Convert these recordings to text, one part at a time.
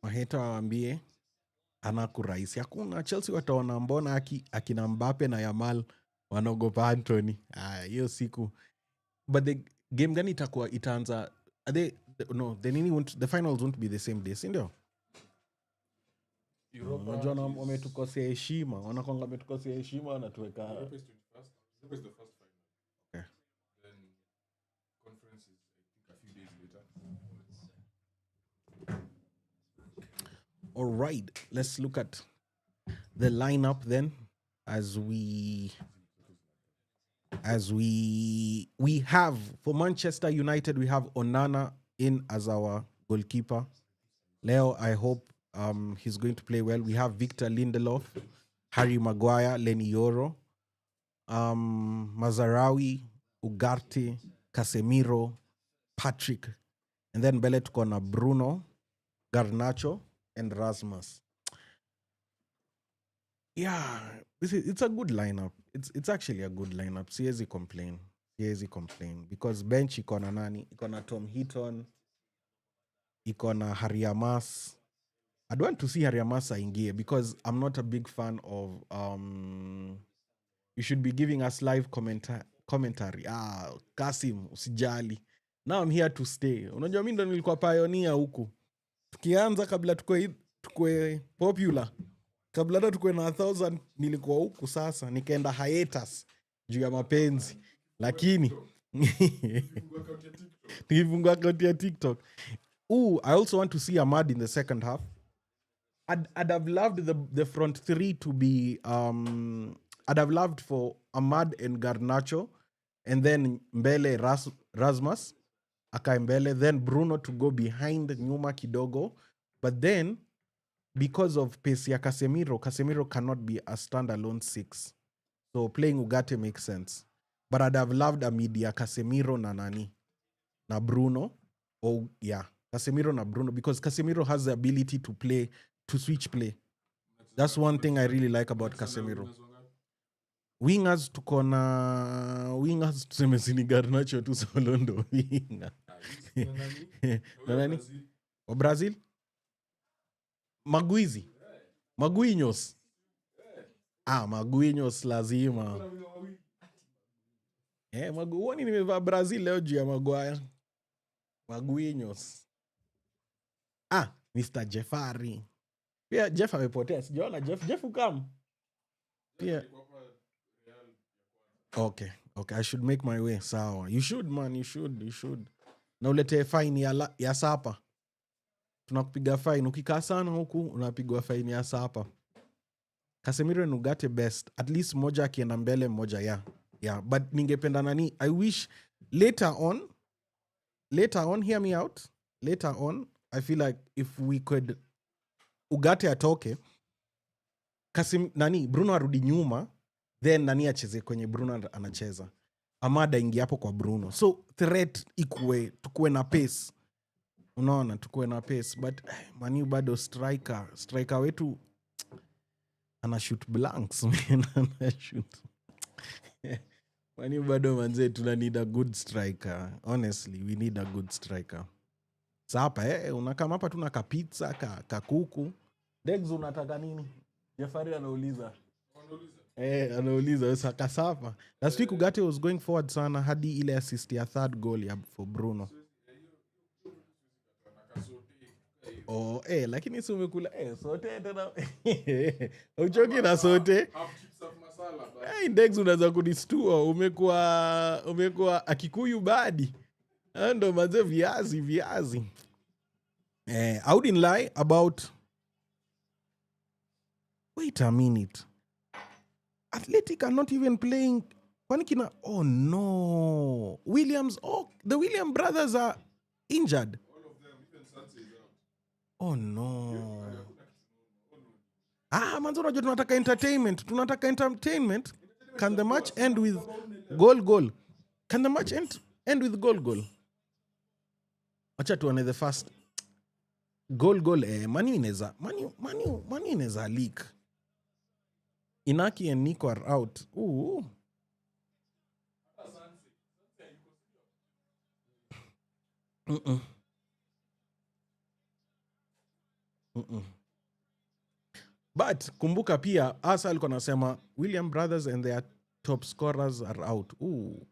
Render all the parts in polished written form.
maheta waambie anakurahisi. Hakuna Chelsea wataona mbona akina Mbappe na Yamal wanaogopa Anthony. Hiyo siku. But the game gani itaanza? No, the finals won't be the same day, si ndio? Unajua wametukosea heshima. Wanakonga wametukosea heshima wanatuweka. Europa is 21st. Europa is the first final. Okay. Then conference is I think a few days later. All right, let's look at the lineup then as we have for Manchester United, we have Onana in as our goalkeeper. Leo, I hope he's going to play well. We have Victor Lindelof, Harry Maguire, Lenny Yoro, Mazarawi, Ugarte, Casemiro, Patrick, and then Bele tuko na Bruno, Garnacho, and Rasmus. Yeah, it's a good lineup. It's actually a good lineup. Siwezi complain because bench iko na nani? Iko na Tom Heaton, iko na Hariamas. I don't want to see Hariamas aingie because I'm not a big fan of you should be giving us live commentary. Kasim, usijali. Now I'm here to stay. Unajua mimi ndo nilikuwa pioneer huku. Tukianza kabla tukue popular. Kabla hata tukue na 1000 nilikuwa huku sasa. Nikaenda hiatus juu ya mapenzi. Lakini nilifungua account ya TikTok. I also want to see Ahmad in the second half. I'd have loved the front three to be I'd have loved for Ahmad and Garnacho, and then Mbele Rasmus akae Mbele, then Bruno to go behind nyuma kidogo. But then because of pace ya Casemiro cannot be a standalone 6. So playing Ugarte makes sense. But I'd have loved a media Casemiro na nani? Na Bruno. Oh yeah, Casemiro na Bruno, because Casemiro has the ability to switch play. That's one thing I really like about Casemiro. Wingers tuko na wingers tuseme sini Garnacho tu Solondo winga. Na nani? Wa Brazil? Maguinhos. Maguinhos lazima. Uoni nimevaa Brazil leo juu ya Maguire. Maguinhos. Mr. Jeffari. Pia Jeff amepotea. Sijaona Jeff ukam. Pia. Okay, I should make my way. Sawa. You should, man. You should. Na ulete fine ya sapa. Tunakupiga fine. Ukikaa sana huku, unapigwa fine ya sapa. Casemiro and Ugarte best. At least moja akienda mbele, moja yeah. But ningependa nani? I wish later on, hear me out. Later on, I feel like if we could Ugarte atoke, Bruno arudi nyuma, then nani acheze kwenye Bruno anacheza. Amada ingia hapo kwa Bruno. So threat tukue na pace. Unaona, tukue na pace. But Manu bado striker wetu ana shoot blanks, man. Ana shoot. Manu bado manze tuna need a good striker. Honestly, we need a good striker. Sapa unakama hapa tuna kapizza, kakuku. Degs unataka nini? Jeffari anauliza. Anauliza kasapa. Last week Ugarte was going forward sana hadi ile assist ya third goal for Bruno. Lakini si umekula sote tena. Uchoki na sote. Index unaweza kudistua. Umekuwa akikuyu badi. Ndo manze viazi. I wouldn't lie about. Wait a minute. Athletic are not even playing. Oh no. The Williams brothers are injured. All of them, even Sanse is out. Oh no. Manzo unajua tunataka entertainment. Can the match end with goal? Can the match end with goal? Acha tuone the first goal. Manu ineza leak. Inaki and Nico are out. Ooh. Mm-mm. But kumbuka pia asa alikuwa anasema William Brothers and their top scorers are out. Ooh.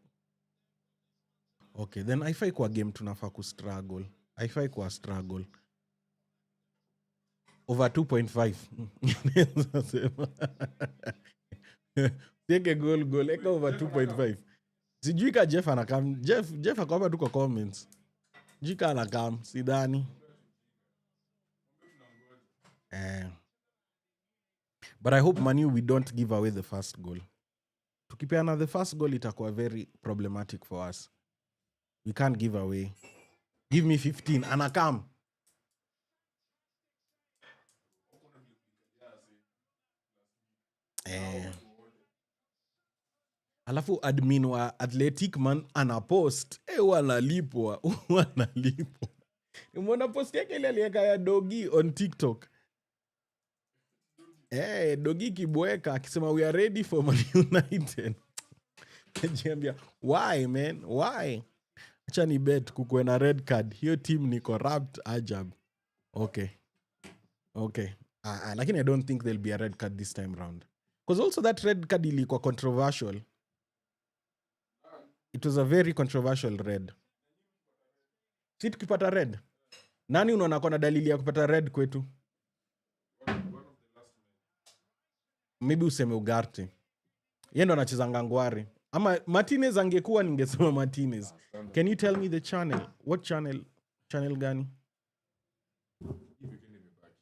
Okay, then haifai kwa game tunafaa kustruggle. Haifai kwa struggle. Over 2.5. Naweza sema. Take goal. Eka over 2.5. Sijui ka Jeff anakam. Jeff ako hapa tu kwa comments. Sijui ka anakam. Sidhani. But I hope Manu we don't give away the first goal. Tukipeana the first goal itakuwa very problematic for us. We can't give away. Give me 15. Anakam. Alafu admin wa Athletic man anapost. Wanalipwa. Wanalipwa. Umeona post yake ile aliweka ya Dogi on TikTok. Dogi kibweka akisema we are ready for Man United. Najiambia, why man? Why? Acha ni bet kukuwe na red card. Hiyo team ni corrupt ajab. Okay. Lakini I don't think there'll be a red card this time round. Because also that red card ilikuwa controversial. It was a very controversial red. Si tukipata red? Nani unaona kona dalili ya kupata red kwetu? Maybe useme Ugarte. Yeye ndo anachezanga ngware. Ama Martinez angekuwa ningesema Martinez. Can you tell me the channel? What channel? Channel gani?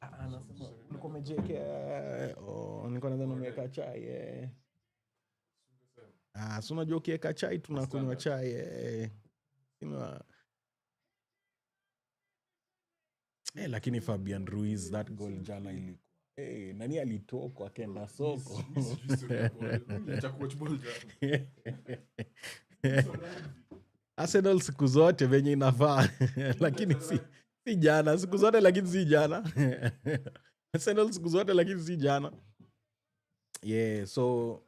Anasema ulikuwa umejiwekea nilikuwa nadhani umeweka chai. Si unajua ukiweka chai tunakunywa chai. Lakini Fabian Ruiz that goal jana ilikuwa nani alitokwa akenda soko. Arsenal siku zote venye inafaa. Lakini si jana. Siku zote lakini si jana. Arsenal siku zote lakini si jana. Yeah, so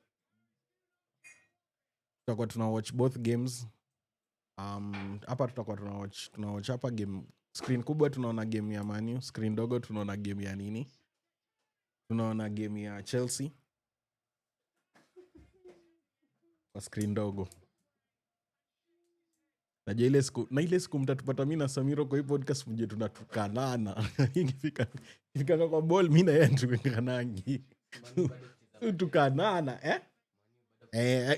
tutakuwa tuna watch both games. Hapa tutakuwa tuna watch hapa game. Screen kubwa tunaona game ya Man U. Screen dogo tunaona game ya nini? Tunaona game ya Chelsea. Kwa screen dogo. Najua ile siku mtatupata mimi na Samiro kwa hii podcast mje tunatukanana. Ikifika kwa ball mimi na yeye tukanangi. Tukanana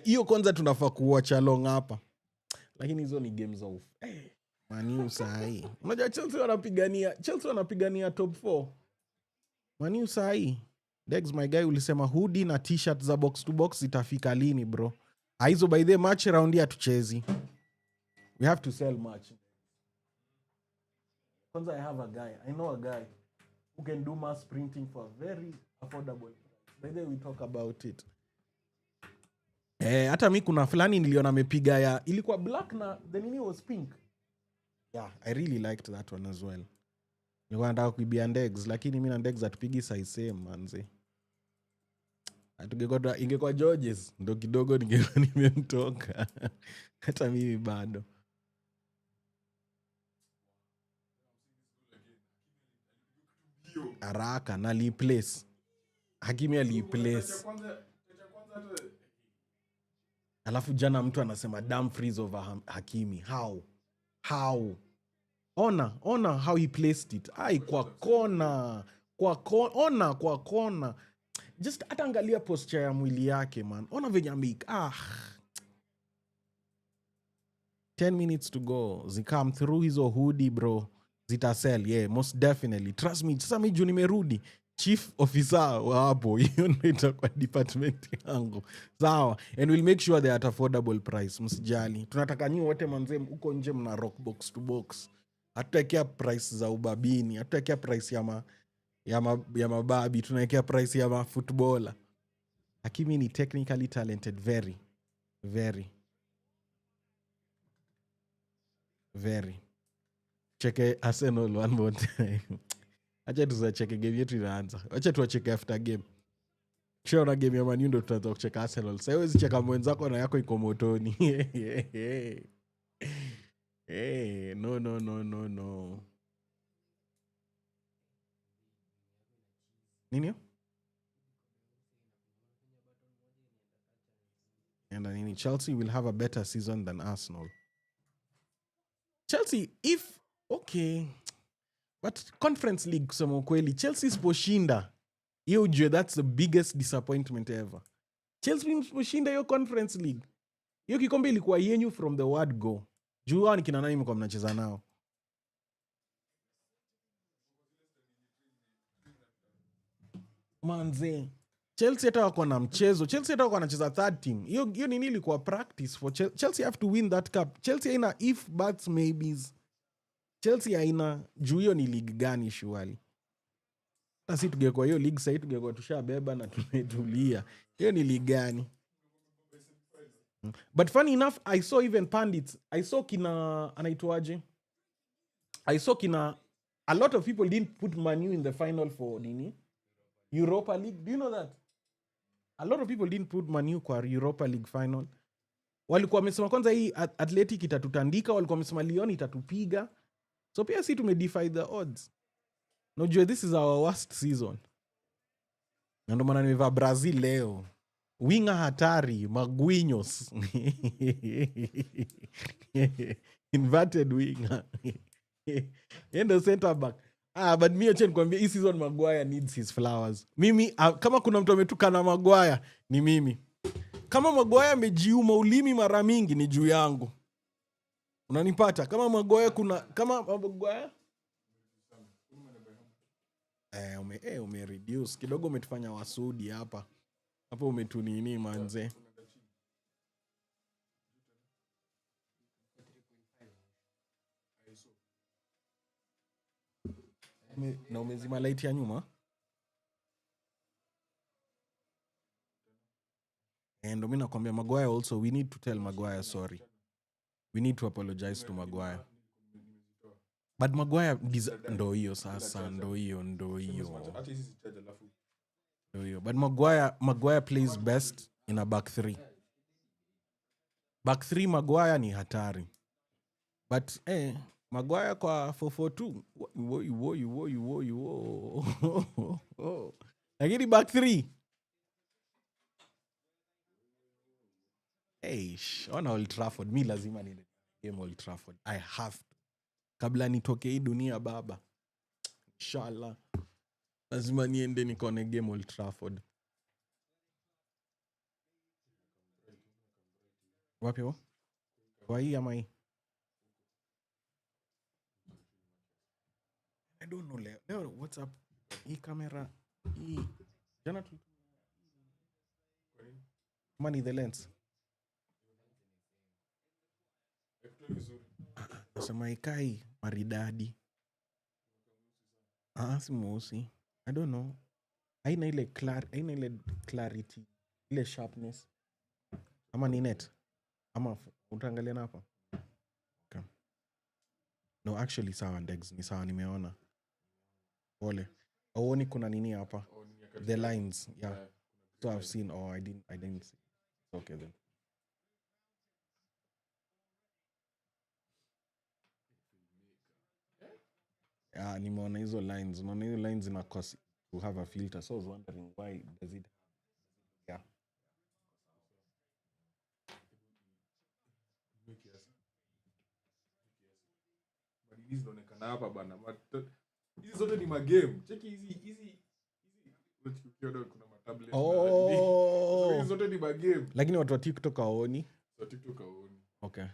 hiyo kwanza tunafaa kuwatchalong hapa. Lakini hizo ni games of Man U sahi. Unajua Chelsea wanapigania top 4. Man U sahi. Dex my guy ulisema hoodie na t-shirt za box to box zitafika lini bro? Hizo by the match round ya tuchezi. We have to sell much. Kwanza I know a guy who can do mass printing for a very affordable price. By the way, we talk about it. Hata mi kuna fulani niliona amepiga ya ilikuwa black na the nini was pink. Yeah, I really liked that one as well. Nilikuwa nataka kuibia Ndegs lakini mi na Ndegs hatupigi size same manze. Ingekuwa Georges ndo kidogo ningekuwa nimemtoka. Hata mimi bado. Haraka na replace. Hakimi aliplace. Alafu jana mtu anasema Dumfries over Hakimi. How? Ona how he placed it. Kwa kona. Kwa kona. Just hata angalia posture ya mwili yake man. Ona venye ameika. 10 minutes to go. Zikam through hizo hoodie bro. Zitasell, yeah, most definitely. Trust me, sasa mimi juu nimerudi. Chief officer wa hapo, hiyo ndio itakuwa department yangu. Sawa, and we'll make sure they are at affordable price. Msijali. Tunataka nyinyi wote manze huko nje mna rock box to box. Hatutaekea price za ubabini, hatutaekea price ya mababi, tunaekea price ya footballer. Hakimi ni technically talented, very very very. Cheke Arsenal one more time. Acha tucheke game yetu inaanza. Acha tuwacheke after game. Kisha una game ya Man U ndo tutaanza kucheka Arsenal. Sasa wewe cheka mwenzako na yako iko motoni. No. Nini? And nini? Chelsea will have a better season than Arsenal. Chelsea, if okay, but Conference League kusema ukweli, Chelsea isiposhinda hiyo ujue that's the biggest disappointment ever. Chelsea isiposhinda hiyo Conference League, hiyo kikombe ilikuwa yenyu from the word go. Juu hao ni kina nani mko mnacheza nao? Manze, Chelsea hata wako na mchezo. Chelsea hata wako wanacheza third team. Hiyo nini ilikuwa practice for Chelsea. Chelsea have to win that cup. Chelsea haina if buts maybes. Chelsea haina juu hiyo ni league gani shuali? Hata si tungekuwa hiyo league sahii tungekuwa tushabeba na tumetulia. Hiyo ni league gani? But funny enough, I saw even pundits. I saw kina anaitwaje? I saw kina a lot of people didn't put Man U in the final for nini? Europa League. Do you know that? A lot of people didn't put Man U kwa Europa League final. Walikuwa wamesema kwanza hii Athletic itatutandika, walikuwa wamesema Lyon itatupiga. So pia si tumedefy the odds. Najua this is our worst season. Na ndo maana nimevaa Brazil leo. Winga hatari, Maguinhos. Inverted winger. Endo center back. But mi acha nikwambia hii season Maguire needs his flowers. Mimi kama kuna mtu ametukana Maguire ni mimi. Kama Maguire amejiuma ulimi mara mingi ni juu yangu. Unanipata? Kama Maguire kama Maguire ume reduce kidogo, umetufanya wasudi hapa. Hapo umetunini manze. Na umezima light ya nyuma. And mimi nakwambia Maguire also, we need to tell Maguire sorry. We need to apologize to Maguire. But Maguire ndo hiyo sasa, ndo hiyo. But Maguire plays best in a back three. Back three Maguire ni hatari. But Maguire kwa 4-4-2. Wo. Lakini back three. Ona Old Trafford. Mi lazima ni game Old Trafford. I have to. Kabla nitoke hii dunia baba. Inshallah. Lazima niende nikone game Old Trafford. Wapi ho? Kwa hii ama hii? I don't know leo what's up? Hii kamera hii jana tu money the lens. Nasema ikai maridadi. Si mweusi. I don't know. Haina ile clarity, ile sharpness. Ama ni net? Ama utaangalia na hapa? Okay. No, actually sawa Ndegs, ni sawa nimeona. Pole. Auoni kuna nini hapa? The lines, yeah. So I've seen, I didn't see. Okay then. Nimeona hizo lines. Unaona hizo lines ina cause to have a filter. So I was wondering why does it. Yeah. Hizi zinaonekana hapa bana. Hizi zote ni magame. Cheki hizi ukiona kuna matablet. Hizi zote ni magame. Lakini watu wa TikTok hawaoni. Okay.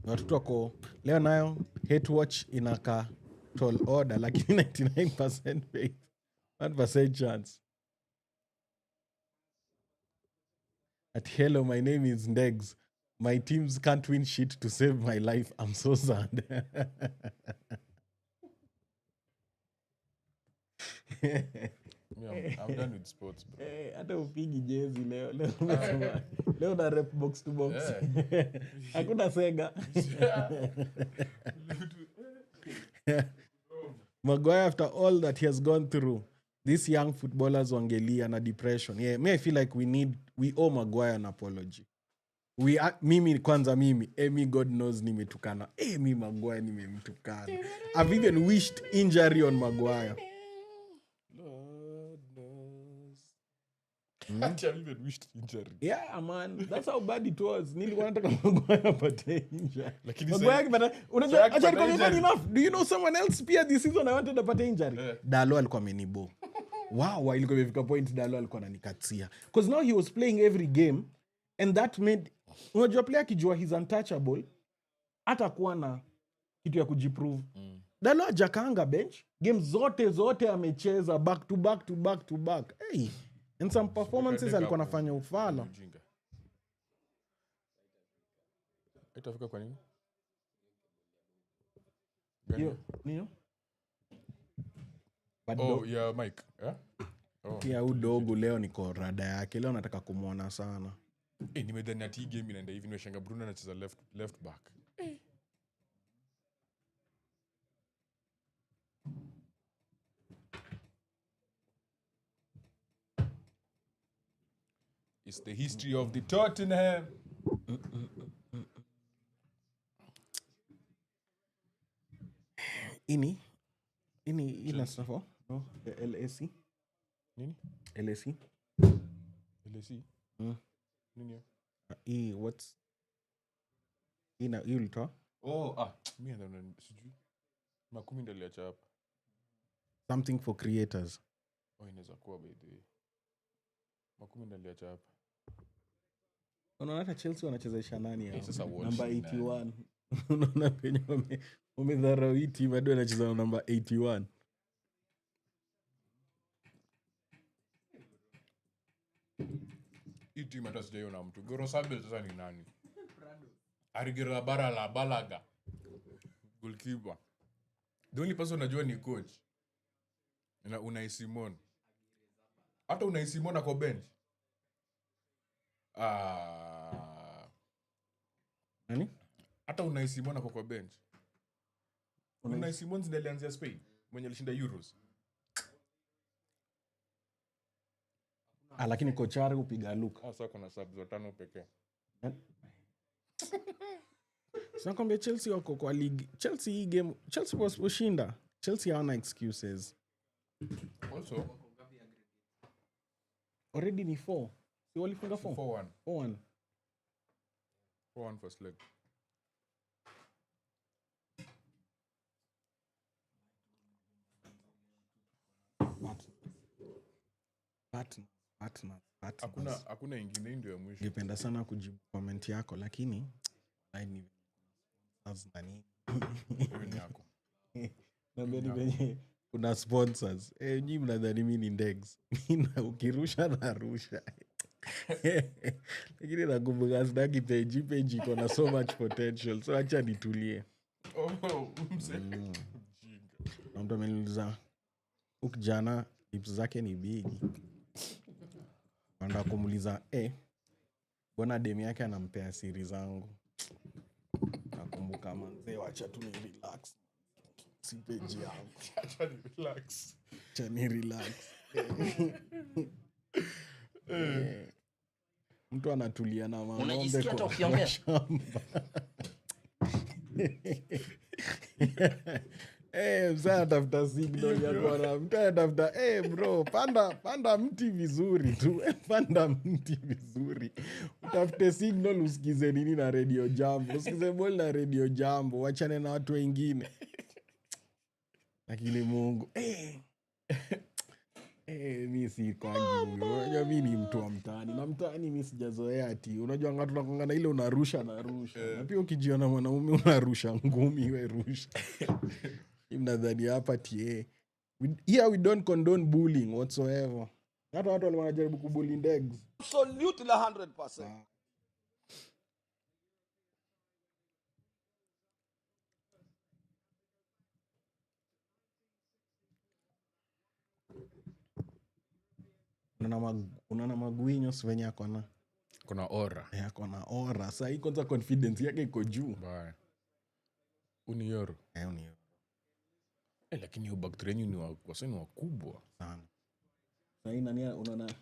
Watu wako leo nayo hate watch inaka tall order lakini 99% faith. 1% chance. At hello, my name is Ndegs. My teams can't win shit to save my life. I'm so sad. I'm done with sports, bro. Hata upigi jezi leo. Leo na rep box to box. Hakuna Sega. Maguire, after all that he has gone through, these young footballers wangelia na depression. Yeah, me I feel like we owe Maguire an apology. Mimi God knows nimetukana. Mi Maguire nimemtukana. I've even wished injury on Maguire. Ati I even wished injury. Yeah, man. That's how bad it was. Nilikuwa nataka Maguire apate injury. Lakini Maguire sai- akipata, sai unajua akipata acha nikwambie funny injury. enough. Do you know someone else pia this season I wanted apate injury? Yeah. Dalo alikuwa amenibo. Wow, ilikuwa imefika point Dalo alikuwa ananikatia. Because now he was playing every game and that made, unajua player akijua he's untouchable hata kuwa na kitu ya kujiprove. Dalo hajakaanga bench. Game zote amecheza back to back to back to back. Hey, and some performances alikuwa anafanya ufala. Ujinga. Itafika kwa nini? Hiyo niyo. Oh, yeah, Mike. Yeah? Oh. Pia udogo leo niko rada yake. Leo nataka kumwona sana. Nimedhani ati hii game inaenda hivi nimeshanga Bruno anacheza left back. It's the history of the Tottenham. Ini ina stuff. No, the LAC. Nini? LAC. LAC? Nini? What's ina ultra? Oh, mimi ndo sijui. Makumi ndio aliacha hapa. Something for creators. Inaweza kuwa by the way. Makumi ndio aliacha hapa. Unaona hata Chelsea wanachezesha nani hao? Sasa Number 81. Unaona penye wamedharau hii team bado anacheza na number 81. Hii team hata sijaiona mtu. Goro Sabel sasa ni nani? Arigira bara la Balaga. Goalkeeper. The only person najua ni coach. Na Unai Simon. Hata Unai Simon ako bench. Nani? Hata Unai Simon ako kwa bench. Unai Simon ndiye alianzia Spain mwenye alishinda Euros. Lakini kochari upiga look. Sasa kuna subs watano pekee. Sasa kwambia Chelsea wako kwa league. Chelsea hii game, Chelsea was kushinda. Chelsea hawana excuses. Also Already ni 4. Si walifunga 4? 4-1. 4-1. 4-1 first leg. Hakuna ingine ndio ya mwisho. Ningependa sana kujibu comment yako lakini ni yako. Kuna sponsors. Nyinyi mnadhani mimi ni ndegs. Ukirusha narusha. Lakini nakumbuka staki page iko na so much potential. So acha nitulie. Na mtu ameniuliza ukijana lips zake ni big. Anaenda kumuuliza mbona demu yake anampea siri zangu. Nakumbuka manze acha tu ni relax. Si page yangu. Acha ni relax. Acha ni relax. Mtu anatulia na mang'ombe. Unajisikia hata ukiongea? Msana tafuta signal ya bwana. Mtu tafuta bro, panda mti vizuri tu. Panda mti vizuri. Utafute signal usikize nini na Radio Jambo. Usikize ball na Radio Jambo. Wachane na watu wengine. Lakini Mungu mimi si kwangi. Unajua mimi ni mtu wa mtaani. Na mtaani mimi sijazoea ati. Unajua ngatu tunakongana ile unarusha. Na pia ukijiona mwanaume unarusha ngumi wewe rusha. Mnadhani hapa tie. Here we don't condone bullying whatsoever. Hata watu wale wanajaribu kubully ndegs. Absolutely 100%. Unaona Maguinho venye akona Kuna aura. Akona aura. Sasa hii kwanza confidence yake iko juu. Bye. Unioro. Unioro. Lakini hiyo back three ni wakubwa sana. Sasa hii nani unaona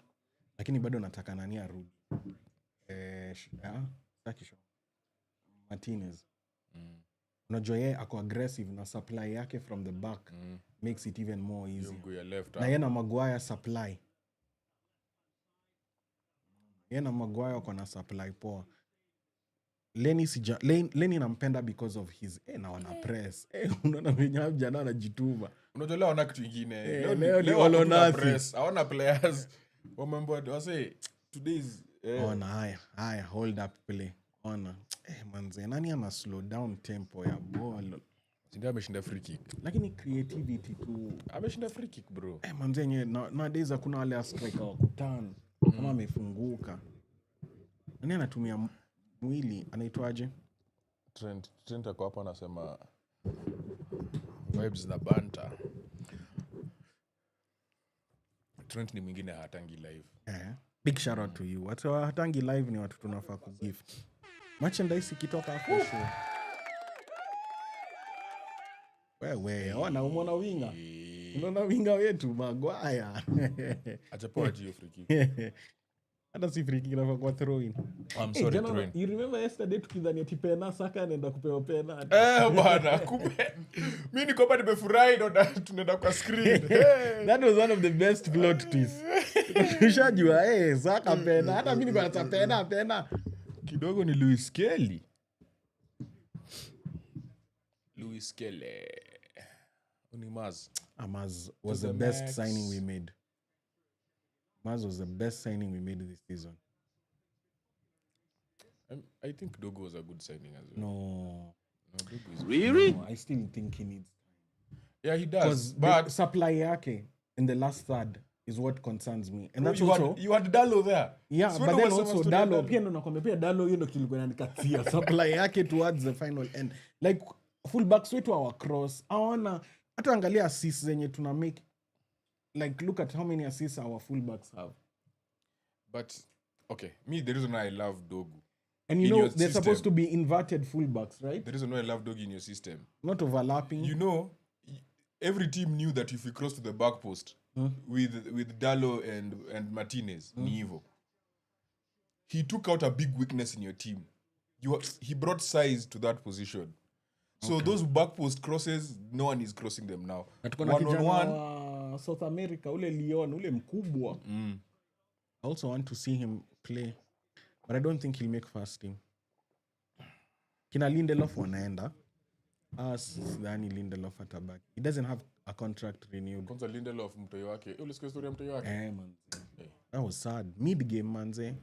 lakini bado nataka nani arudi. Saki Martinez. Unajua yeye ako aggressive na supply yake from the back makes it even more easy. Yungu ya left. Na yeye na Maguire supply. Yeye na Maguire wako na supply poa. Lenny nampenda because of his na wana press. Unaona venye jana anajituma. Unajua leo wana kitu kingine. Leo ni leo all or hakuna nothing. press. Hawana players. Wamembo wase today's Ona haya hold up play. Ona manze nani ana slow down tempo ya ball. Ndio ameshinda free kick. Lakini creativity tu. Ameshinda free kick bro. Manze yenyewe nowadays hakuna wale striker wa kuturn kama amefunguka. Nani anatumia mwili anaitwaje? Trent ako hapa anasema vibes na banter. Trent ni mwingine hatangi live. Big shout out to you. Watu hatangi live ni watu tunafaa kugift. Merchandise ikitoka hapo show. Wewe, ona umeona winga. Unaona winga wetu Maguire. Achapoa hiyo free kick. Hata si free kick inafaa kwa throw in. I'm sorry Trent. You remember yesterday tukidhani ati pena Saka anaenda kupewa pena. Bwana, kumbe mimi niko hapa nimefurahi ndo tunaenda kwa screen. That was one of the best plot twists. Tushajua Saka pena. Hata mimi niko na pena. Kidogo ni Luis Kelly. Unimaz. Maz was the best signing we made. Maz was the best signing we made this season. I think Dogo was a good signing as well. No, Dogo is Really? no, I still think he needs. Yeah, he does. Because But the supply yake in the last third is what concerns me. And that's you also had Dalo there. yeah, So but no then one also was to Dalo Dalo. pia ndo nakwambia pia Dalo hiyo ndo kilikuwa inanikatia supply yake towards the final end. Like fullbacks wetu our cross. Aona hata angalia assists zenye tuna make. Like look at how many assists our fullbacks have. But okay, me the reason why I love Dogu. And you In know your they're system. supposed to be inverted fullbacks, right? The reason why I love Dogu in your system. Not overlapping. You know, every team knew that if we cross to the back post with Dalo and Martinez, ni hivyo. He took out a big weakness in your team. He brought size to that position. So those back post crosses, no one is crossing them now. One on one. South America, ule Leon, ule mkubwa. I also want to see him play, but I don't think he'll make first team. Kina Lindelof wanaenda. Sidhani Lindelof atabaki. He doesn't have a contract renewed. Kwanza Lindelof mtoi wake. Ulisikia story ya mtoi wake? Man. That was sad. Mid game manze.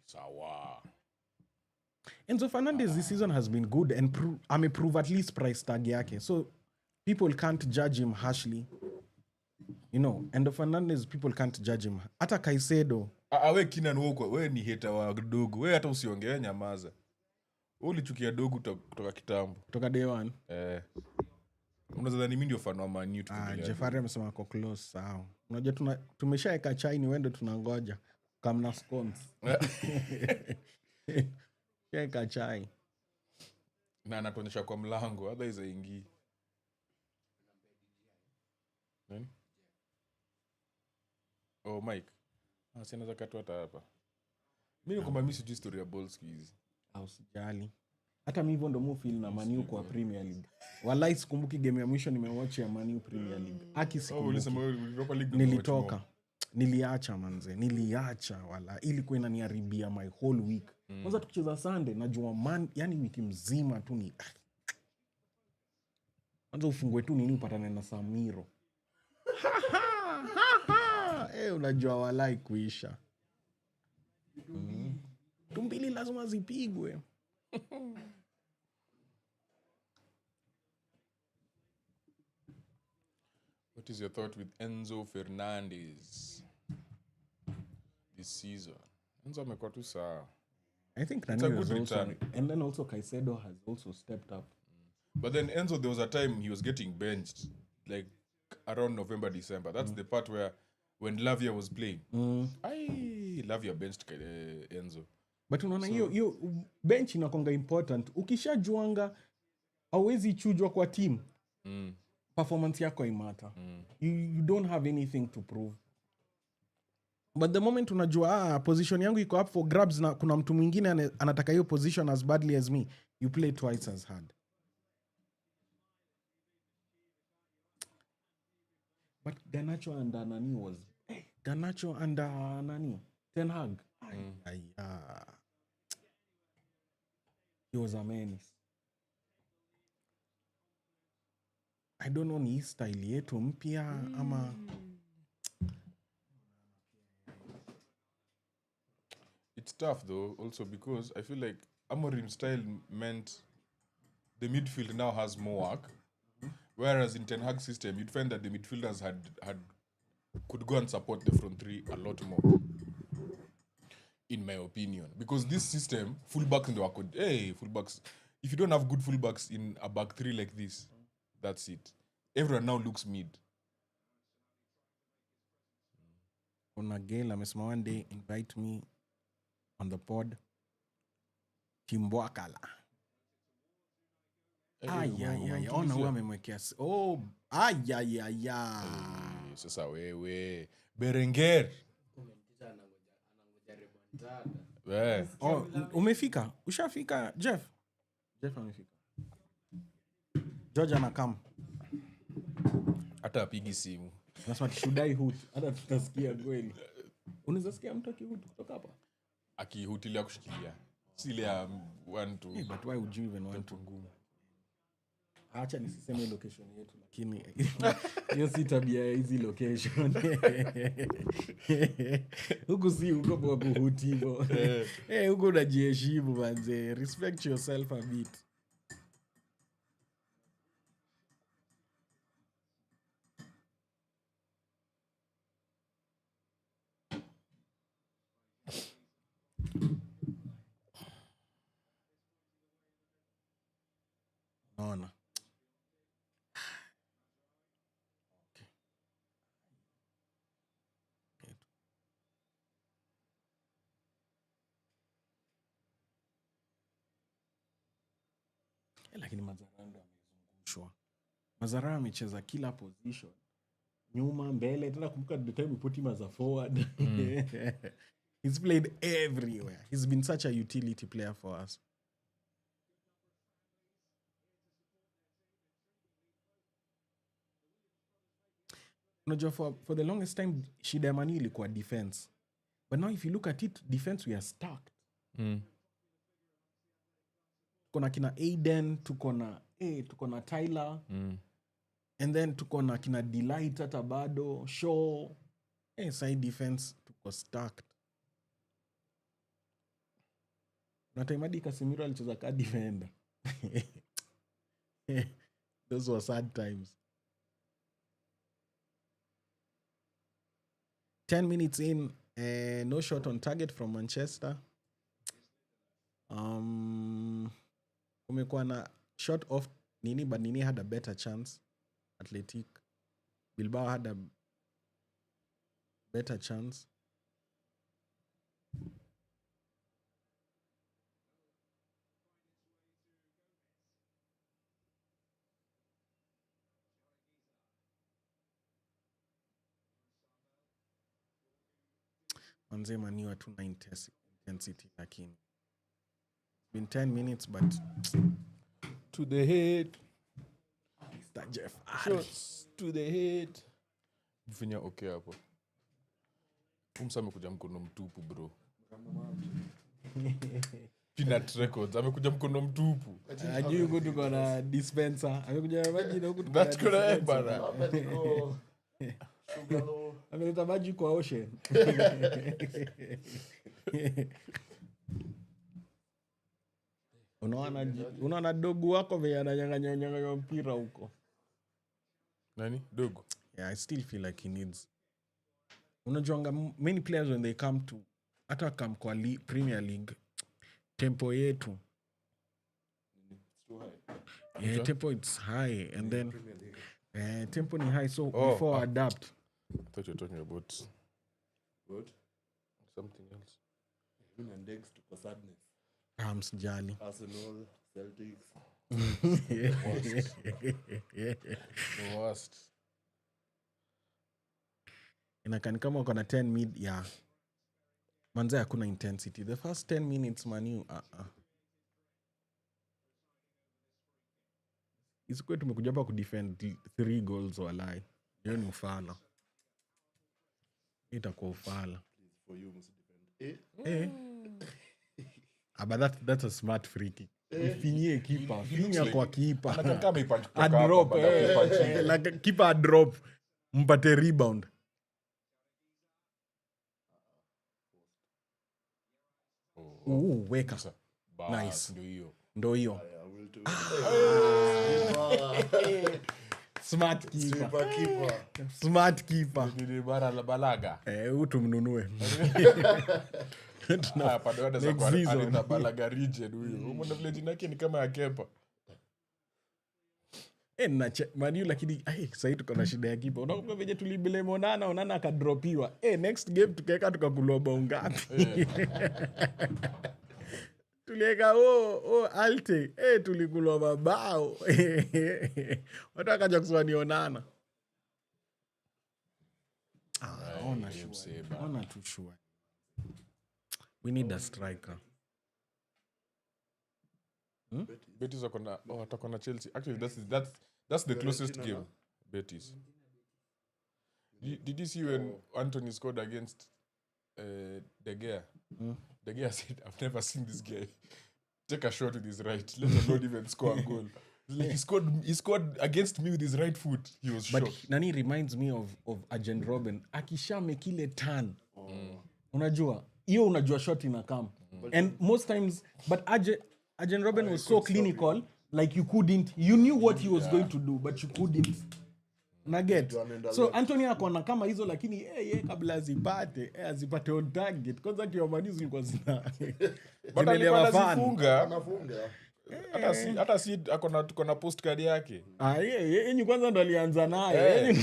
Sawa. Enzo Fernandez this season has been good and prove at least price tag yake. So people can't judge him harshly. You know, Enzo Fernandez, people can't judge him. Hata Caicedo. We Kinan Woko, we ni hater wa Dogu. We hata usiongee nyamaza. Ulichukia Dogu kutoka kitambo. Kutoka day one. Unazadhani mimi ndio fan wa Man U tukiendelea. Jeffrey amesema ako close sawa. Unajua tumeshaeka chai ni wende tunangoja. Kamna scones. Shaeka chai. Na anatuonyesha kwa mlango, otherwise haingii. Nani? Oh, Mike. Sina za katu hata hapa. Mimi kwamba mimi sijui story ya balls hizi. Usijali. Hata mimi hivyo ndo mu feel na Man U kwa Premier League. Wallahi sikumbuki game ya mwisho nimewatch ya Man U Premier League. Ulisema Europa League nilitoka. Niliacha manze. Niliacha wala ilikuwa inaniharibia my whole week. Kwanza tukicheza Sunday najua yani wiki mzima tu ni kwanza ufungwe tu nini upatane na Samiro. Unajua walai kuisha. Tumbili lazima zipigwe. What is your thought with Enzo Fernandez this season? Enzo amekuwa tu sawa. I think It's a good return. And then also Caicedo has also stepped up. But then Enzo, there was a time he was getting benched, like around November, December. That's the part where when Lavia was playing, Lavia benched Enzo. But unaona hiyo bench inakonga important. Ukishajuanga hauwezi chujwa kwa team. Performance yako imata. You don't have anything to prove. But the moment unajua position yangu iko up for grabs na kuna mtu mwingine anataka hiyo position as badly as me, you play twice as hard. But Garnacho under nani was Garnacho under nani Ten Hag. He was a menace. I don't know ni style yetu mpya ama It's tough though, also because I feel like Amorim style meant the midfield now has more work, whereas in Ten Hag system you'd find that the midfielders had could go and support the front three a lot more, in my opinion. Because this system, fullbacks ndio wako fullbacks. If you don't have good fullbacks in a back three like this, that's it. Everyone now looks mid. kuna Gail amesema one day invite me on the pod. Timbwakala. Ona huwa amemwekea. Sasa wewe Berenguer. Umefika? Ushafika Jeff? Jeff amefika. George anakam. Hata apigi simu. Nasema should I hoot? Hata tutasikia kweli. Unaweza sikia mtu akihoot kutoka hapa? Akihutilia kushikilia. Sile ya 1-2. But why would you even want to go? Acha nisiseme location yetu lakini hiyo si tabia ya hizi location. Huku si uko kwa kuhuti hivyo. Huko unajiheshimu manze. Respect yourself a bit. Naona. Lakini Mazara ndo amezungushwa. Mazara amecheza kila position. Nyuma, mbele, tena kumbuka the time we put him as a forward. He's played everywhere. He's been such a utility player for us. Unajua for the longest time shida ya Man U ilikuwa defense. But now if you look at it, defense we are stuck. Tuko na kina Aiden, tuko na Tyler. And then tuko na kina Delight hata bado, Shaw. Side defense tuko stuck. Na time hadi Casemiro alicheza ka defender. Those were sad times. 10 minutes in, no shot on target from Manchester. Kumekuwa na shot off Nini, but Nini had a better chance. Athletic. Bilbao had a better chance. Manze Man U hatuna intensity lakini. It's been 10 minutes but To the head. Mr. Jeff. Shots to the head. Mfinya okay hapo. Umsa amekuja mkono mtupu bro. Peanut Records amekuja mkono mtupu. Ajui huko tuko na dispenser. Amekuja maji na huko tuko That's correct bana. ameleta maji kwa ocean. Unaona dogu wako vile ananyang'anya mpira huko. Nani? Dogo. Yeah, I still feel like he needs. Unajuanga many players when they come to hata come kwa Premier League, tempo yetu. Yeah, tempo it's high and then tempo ni high so before adapt. I thought you were talking about What? something else. Even index to sadness. Msijali. Arsenal, Celtics. The worst. Inakani kama uko na 10 mid ya manze hakuna intensity. The first 10 minutes Man U Isikwe tumekuja hapa kudefend 3 goals walai. Hiyo ni ufala. Itakuwa ufala. For you, must depend. But that's a smart free kick. Ifinyie kipa, finya kwa kipa. Anakaa kama ipunch kutoka A hapa, drop, baada ya kupunch. like keeper a drop. Mpate rebound. Weka. Bas, Nice. ndio hiyo. Ndo hiyo. Yeah, will do. Smart keeper. Super keeper. Smart keeper. Ni bara la balaga. Huyu tumnunue. Hapa ndo anaweza Next kuwa season. anaita balaga region huyo. Umeona vile jina yake ni kama ya Kepa. Manu lakini sasa tuko na shida ya kipa. Unakumbuka venye tulibele Onana akadropiwa. Next game tukaweka tukakulwa bao ngapi? Tulieka alte. Tulikulwa mabao. Watu wakaja kusema ni Onana. Ona tu sure. We need a striker. Betis watakuwa na Chelsea. Actually that's the closest game. Betis. Did you see when Anthony scored against De Gea? De Gea said, I've never seen this guy take a shot with his right, let alone even score a goal. Like he scored against me with his right foot. He was But shocked. Nani reminds me of Arjen Robben. Akishame kile turn. Unajua, hiyo unajua shot inakam. And most times, but Arjen Robben was so clinical, like you knew what he was going to do, but you couldn't. Naget. So Anthony akona kama hizo lakini kabla azipate on target. Kwanza kiomani zilikuwa zina. But alikuwa anazifunga. Anafunga. Hata si akona postcard yake. Yenye kwanza ndo alianza nayo.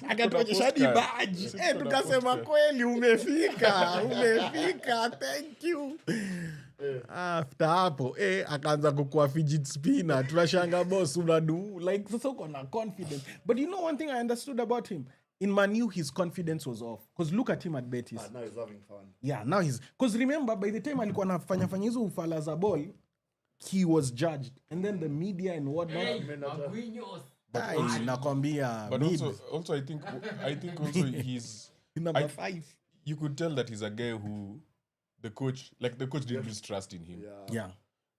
Akatuonyesha hadi badge. Tukasema kweli umefika. Thank you. After hapo akaanza kukua fidget spinner. Tunashanga boss unadu like sasa uko na confidence. But you know one thing I understood about him? In Man U his confidence was off. Because look at him at Betis. Now he's having fun. Yeah, now because remember by the time alikuwa anafanya hizo ufala za ball, he was judged. And then the media and whatnot. Nakwambia. But also I think also he's number 5. You could tell that he's a guy who the coach didn't lose trust in him. Yeah.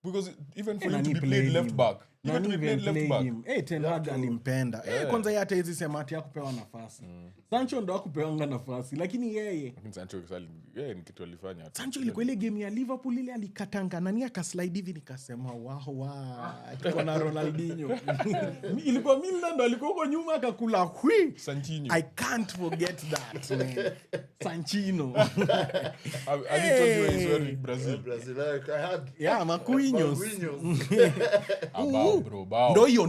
Because even for him Nani to be played left him. back, Nani even to be even played left back. him. Ten Hag alimpenda. Kwanza yeye hata hizi sema ati hakupewa nafasi. Sancho ndo hakupewa nafasi, lakini yeye Sancho ni kitu alifanya. Sancho ilikuwa ile game ya Liverpool ile alikatanga nani akaslide hivi nikasema wow. Tuko na Ronaldinho. Ilikuwa Milan ndo alikuwa huko nyuma akakula hui. Sanchino. I can't forget that. Man. Sanchino. I told you he's wearing Brazil. Brazil, like I had. Yeah, Macuinhos. Bao, bro, bao. Ndo hiyo.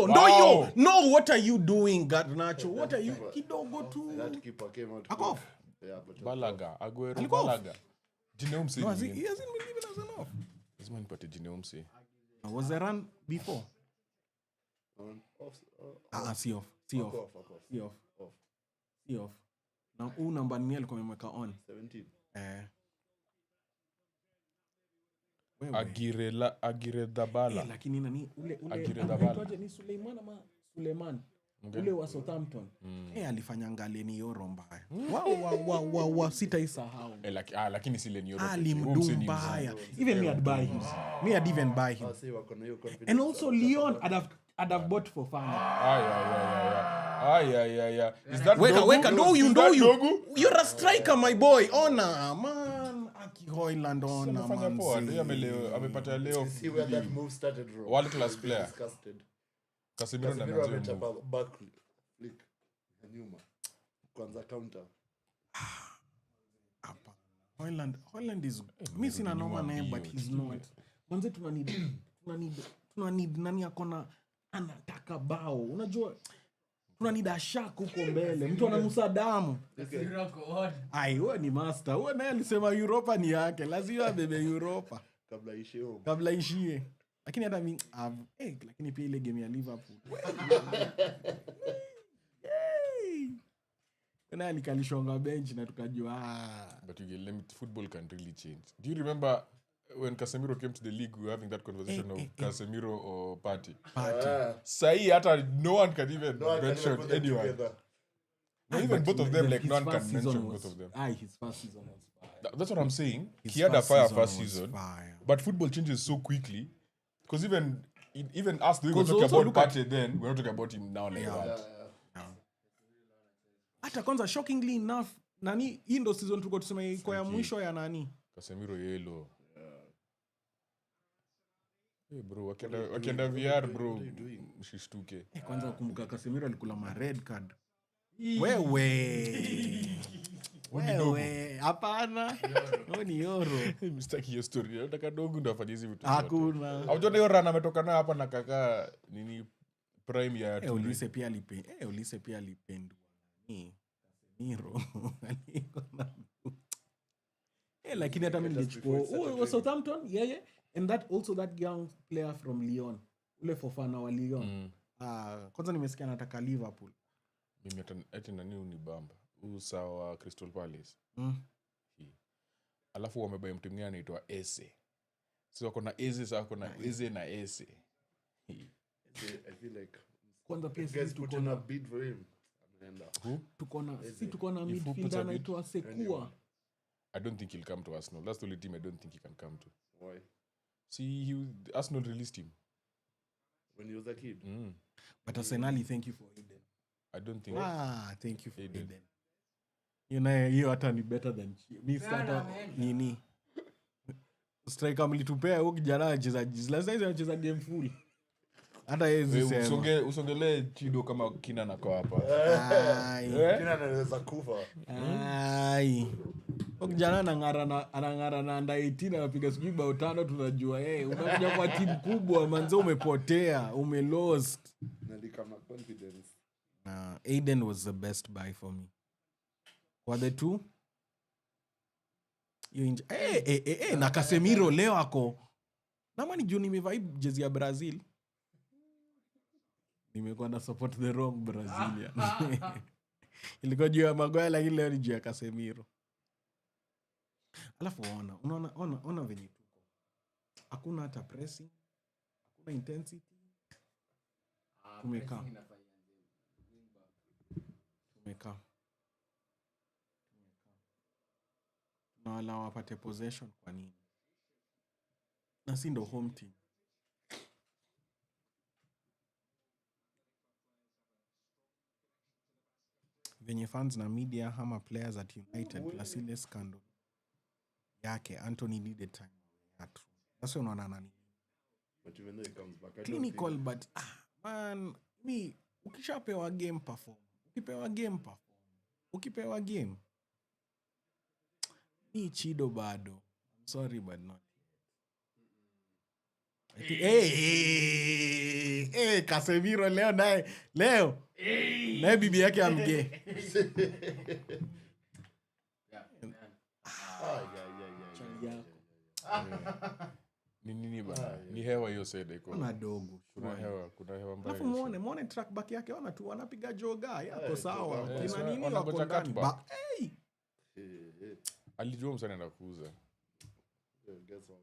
Bao. No, what are you doing, Garnacho? What are you kidogo tu? That keeper came out. Ako off. Yeah, but Balaga, Aguero, Alikuwa off. Balaga. Jine Umse. No, he hasn't been given as an off. Lazima nipate Jine Umse. Was there run before? off. See off. Na huu namba ni alikuwa amemweka on. 17. Agire Dabala. Lakini nani ule Agire Dabala. anaitwaje ni Suleiman. Ule wa Southampton. Alifanya ngaleni yoro mbaya. Wow, sitaisahau. Lakini si Leni Euro. Alimdu mbaya. Even me I'd buy him. Me I'd even buy him. Say wako na hiyo confidence. And also Leon I'd have bought for fun. Yeah. Is that Weka, Dogu? ndo Is that you. Dogu? You're a striker, my boy. Ona, man. Aki Hoyland ona, Amefanya man. poa. Ndio amepata leo. See where that move started from. World class player. Disgusted. Casemiro na Casemiro Manzio. amechapa back flick. Nyuma. Kwanza counter. Hapa. Hoyland is mi sina noma naye but he's not. Kwanza tunanid nani akona anataka bao. Unajua tunanid ashak huko mbele. Mtu ananusa damu. Wewe ni master. Wewe naye alisema Europa ni yake. Lazima bebe Europa kabla ishie. Lakini hata mimi lakini pia ile game ya Liverpool. Na alikalishonga bench na tukajua But football can really change. Do you remember when Casemiro came to the league, we were having that conversation of Casemiro or Partey. Partey. Sahi, hata no one can even No, I can't even mention put them anyone. together. No, even both of them, like his no one first can season mention was- both of them. his first season was fire. That's what I'm saying. His He had a first fire season first was season, fire. but football changes so quickly. Because even us, we were 'Cause talking also about look at- Partey then, we're not talking about him now like that. Hata kwanza shockingly enough nani hii ndo season tulikuwa tusema iko ya mwisho ya nani Casemiro yellow. Hey bro, wakienda VR bro, mshishtuke. kwanza kumbuka Casemiro alikula ma red card wewe hapana huyo ni Euro Mistaki hiyo story. Nataka dogo ndo afanye hizi vitu zote. hakuna Haujaona hiyo run ametoka nayo hapa na kaka nini prime ya Toure. Ulise pia alipendwa ni Casemiro aliko na lakini hata mimi nilichukua huyo Southampton yeye and that young player from Lyon ule Fofana wa Lyon kwanza nimesikia anataka Liverpool Mimi hata nani unibamba usawa Crystal Palace. Alafu wamebuy mtu mwingine anaitwa Eze. Sio wako na Eze, sasa wako na Eze na Eze. I feel like kwanza pia guys sisi put tuko in a na bid for him. tuko na midfielder anaitwa Sekua. I don't think he'll come to Arsenal. That's the only team I don't think he can come to. Why? See, Arsenal released him. When he was a kid. But Arsenal, thank you for Eden. I don't think. Thank you for Eden. Eden. You know, hiyo hata ni better than me starter nini. Striker mlitupea huyo kijana anacheza last time anacheza game full. Hata yeye sema. Usongelee Chido kama kina nako hapa. Kina anaweza kufa. Huyo kijana anang'ara na under 18 anapiga sijui bao 5 tunajua unakuja kwa timu kubwa manzo umepotea, umelost. Nalika na confidence. Aiden was the best buy for me. Were the two? Na Casemiro leo ako. Nama ni juu nimevaa jezi ya Brazil. Nimekuwa na support the wrong Brazilian. Ilikuwa juu ya Maguire lakini leo ni juu ya Casemiro. Alafu ona venye tuko. Hakuna hata pressing. Hakuna intensity. Tumekaa. Na wala wapate possession kwa nini? Na si ndo home team. Venye fans na media hama players at United plus ile scandal yake Anthony needed time. That's unaona nani? But even though he comes back, I don't Clinical think... but man me ukishapewa game perform. Ukipewa game ni Chido bado. I'm sorry but not yet. Casemiro leo naye bibi yake amge. Nini bana? Ni hewa hiyo side iko. Kuna dogo. Kuna hewa mbaya. Alafu muone track back yake ona tu wanapiga joga yako sawa. yeah. Kina nini Wanangoja wako ndani? cutback. Ba Alijua msana anaenda kuuza. Guess what?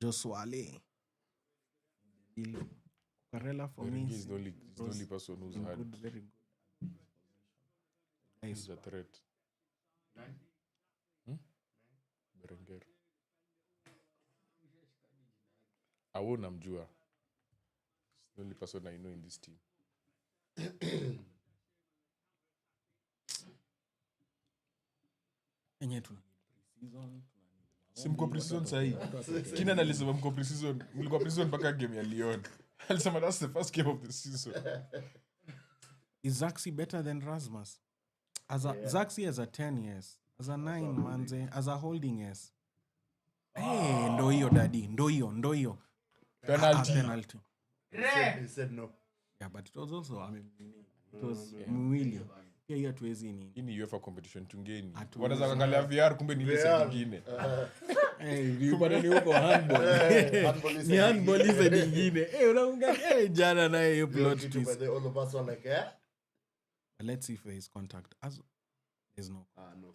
Joshua Ale. Karela for me He's the only person who's had good, very good. he's a threat. Berenguer. Awona mjua. He's the only person I know in this team. Enye tuna pre-season. Simko pre-season sahi. Kina alisema mko pre-season. Mlikuwa pre-season mpaka game ya Lyon. Alisema that's the first game of the season. Is Zaxi better than Rasmus? Zaxi has a 10 years. As a 9 manze. As a holding years. Ndo hiyo daddy. Ndo hiyo. Penalty. He said no. Yeah, but it was also, it was mwili. Pia hiyo tuwezi nini. Hii ni UEFA competition chungeni. Wanaweza kuangalia VR kumbe ni ile side nyingine. Bwana ni huko handball. Ni handball hizo nyingine. Unaunga jana naye hiyo plot twist. All of us were like, But let's see if there is contact. As there's no. no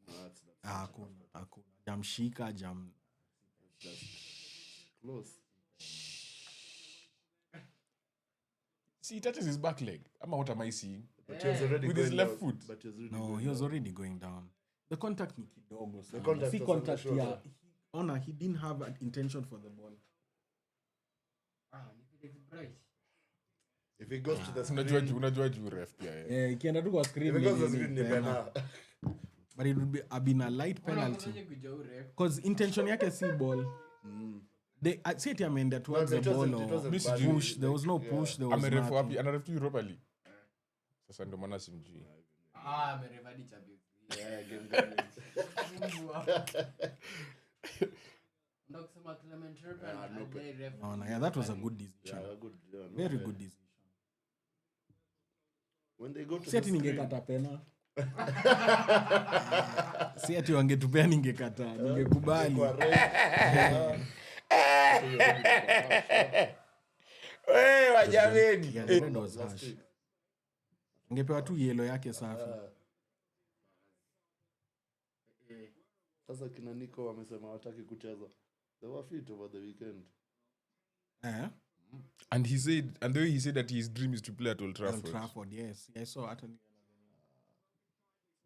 contact. Hakuna. Jamshika jam. Just close. See, he touches his back leg. What am I seeing? But he was already With going his left down. foot. But he was already No, going he was down. already going down. The contact ni kidogo sana. contact Si was on the contact shoulder. he didn't have an intention for the ball. If he goes to the screen, Unajua juu ref pia. Ikienda tu kwa screen. if he goes to the ni screen, ni pena. pena. But it would have been a light penalty. Because intention yake si ball. They see it ameenda towards the it ball wasn't- it or wasn't bad. push. There was no push. There was Amerefu wapi? nothing. Anarefu Europa League. Sasa ndo maana simjui. amerevadi Champions League. Yeah, game gani. Ndio kusema Clement Turpin no, aliye ref. No, yeah, that was a good decision. Yeah, good. Yeah, no, Very yeah. good decision. When they go to Si the ati screen, ningekata pena. Si ati wangetupea ningekata. Ningekubali. kwa red. Hey, wajameni. Yeah, the red was Last harsh. week. Angepewa tu yellow yake safi. Sasa kina Nico wamesema wataki kucheza. They were fit over the weekend. Eh? And the way he said that his dream is to play at Old Trafford. Old Trafford, yes. I saw at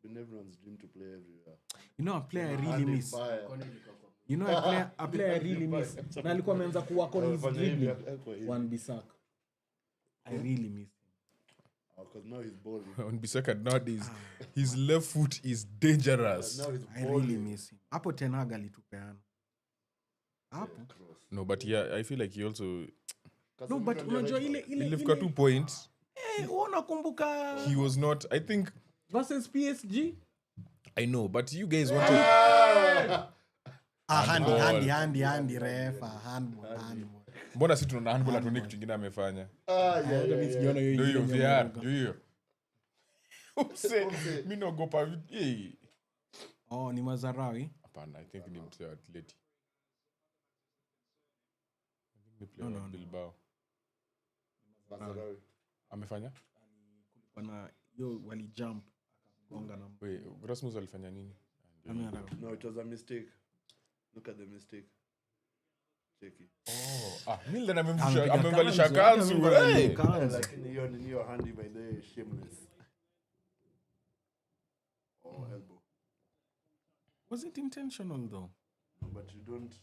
Been everyone's dream to play everywhere. you know a player I really Hadi miss. mbaya. You know a player I really miss. Na alikuwa ameanza kuwork on his Fanya hivi, dribbling. hakuwa hivi. Wan Bissaka. I really miss him. Because now he's balling. On Bissaka nowadays, his left foot is dangerous. Now he's I balling. really miss him. Hapo Ten Hag alitupeana. Hapo. Cross. No, but yeah, I feel like he also No, but Casemiro unajua ndio ile right he left 2 points. unakumbuka He was not. I think versus PSG? I know, but you guys wanted. Handi refa, handball. Mbona si tunaona handball atuone kitu kingine amefanya? yeah, Hata mimi sijaona hiyo Ndio hiyo ingine VR, ameruka. ndio hiyo. Mimi naogopa vitu. Oh, ni Mazarawi. Hapana, I think ni mtu wa Atleti. Ni No, player no, wa no. Bilbao. Mazarawi. Amefanya? Wana yo wali jump akagonga na Wait, Rasmus alifanya nini? mimi nataka. No, it was a mistake. Look at the mistake. Checky. Milden Amepiga amemvalisha kanzu, kanzu. hata Hey! amevaa kanzu. Lakini hiyo ni hiyo handy by the way, shameless. Oh, elbow. Was it intentional though? No, but you don't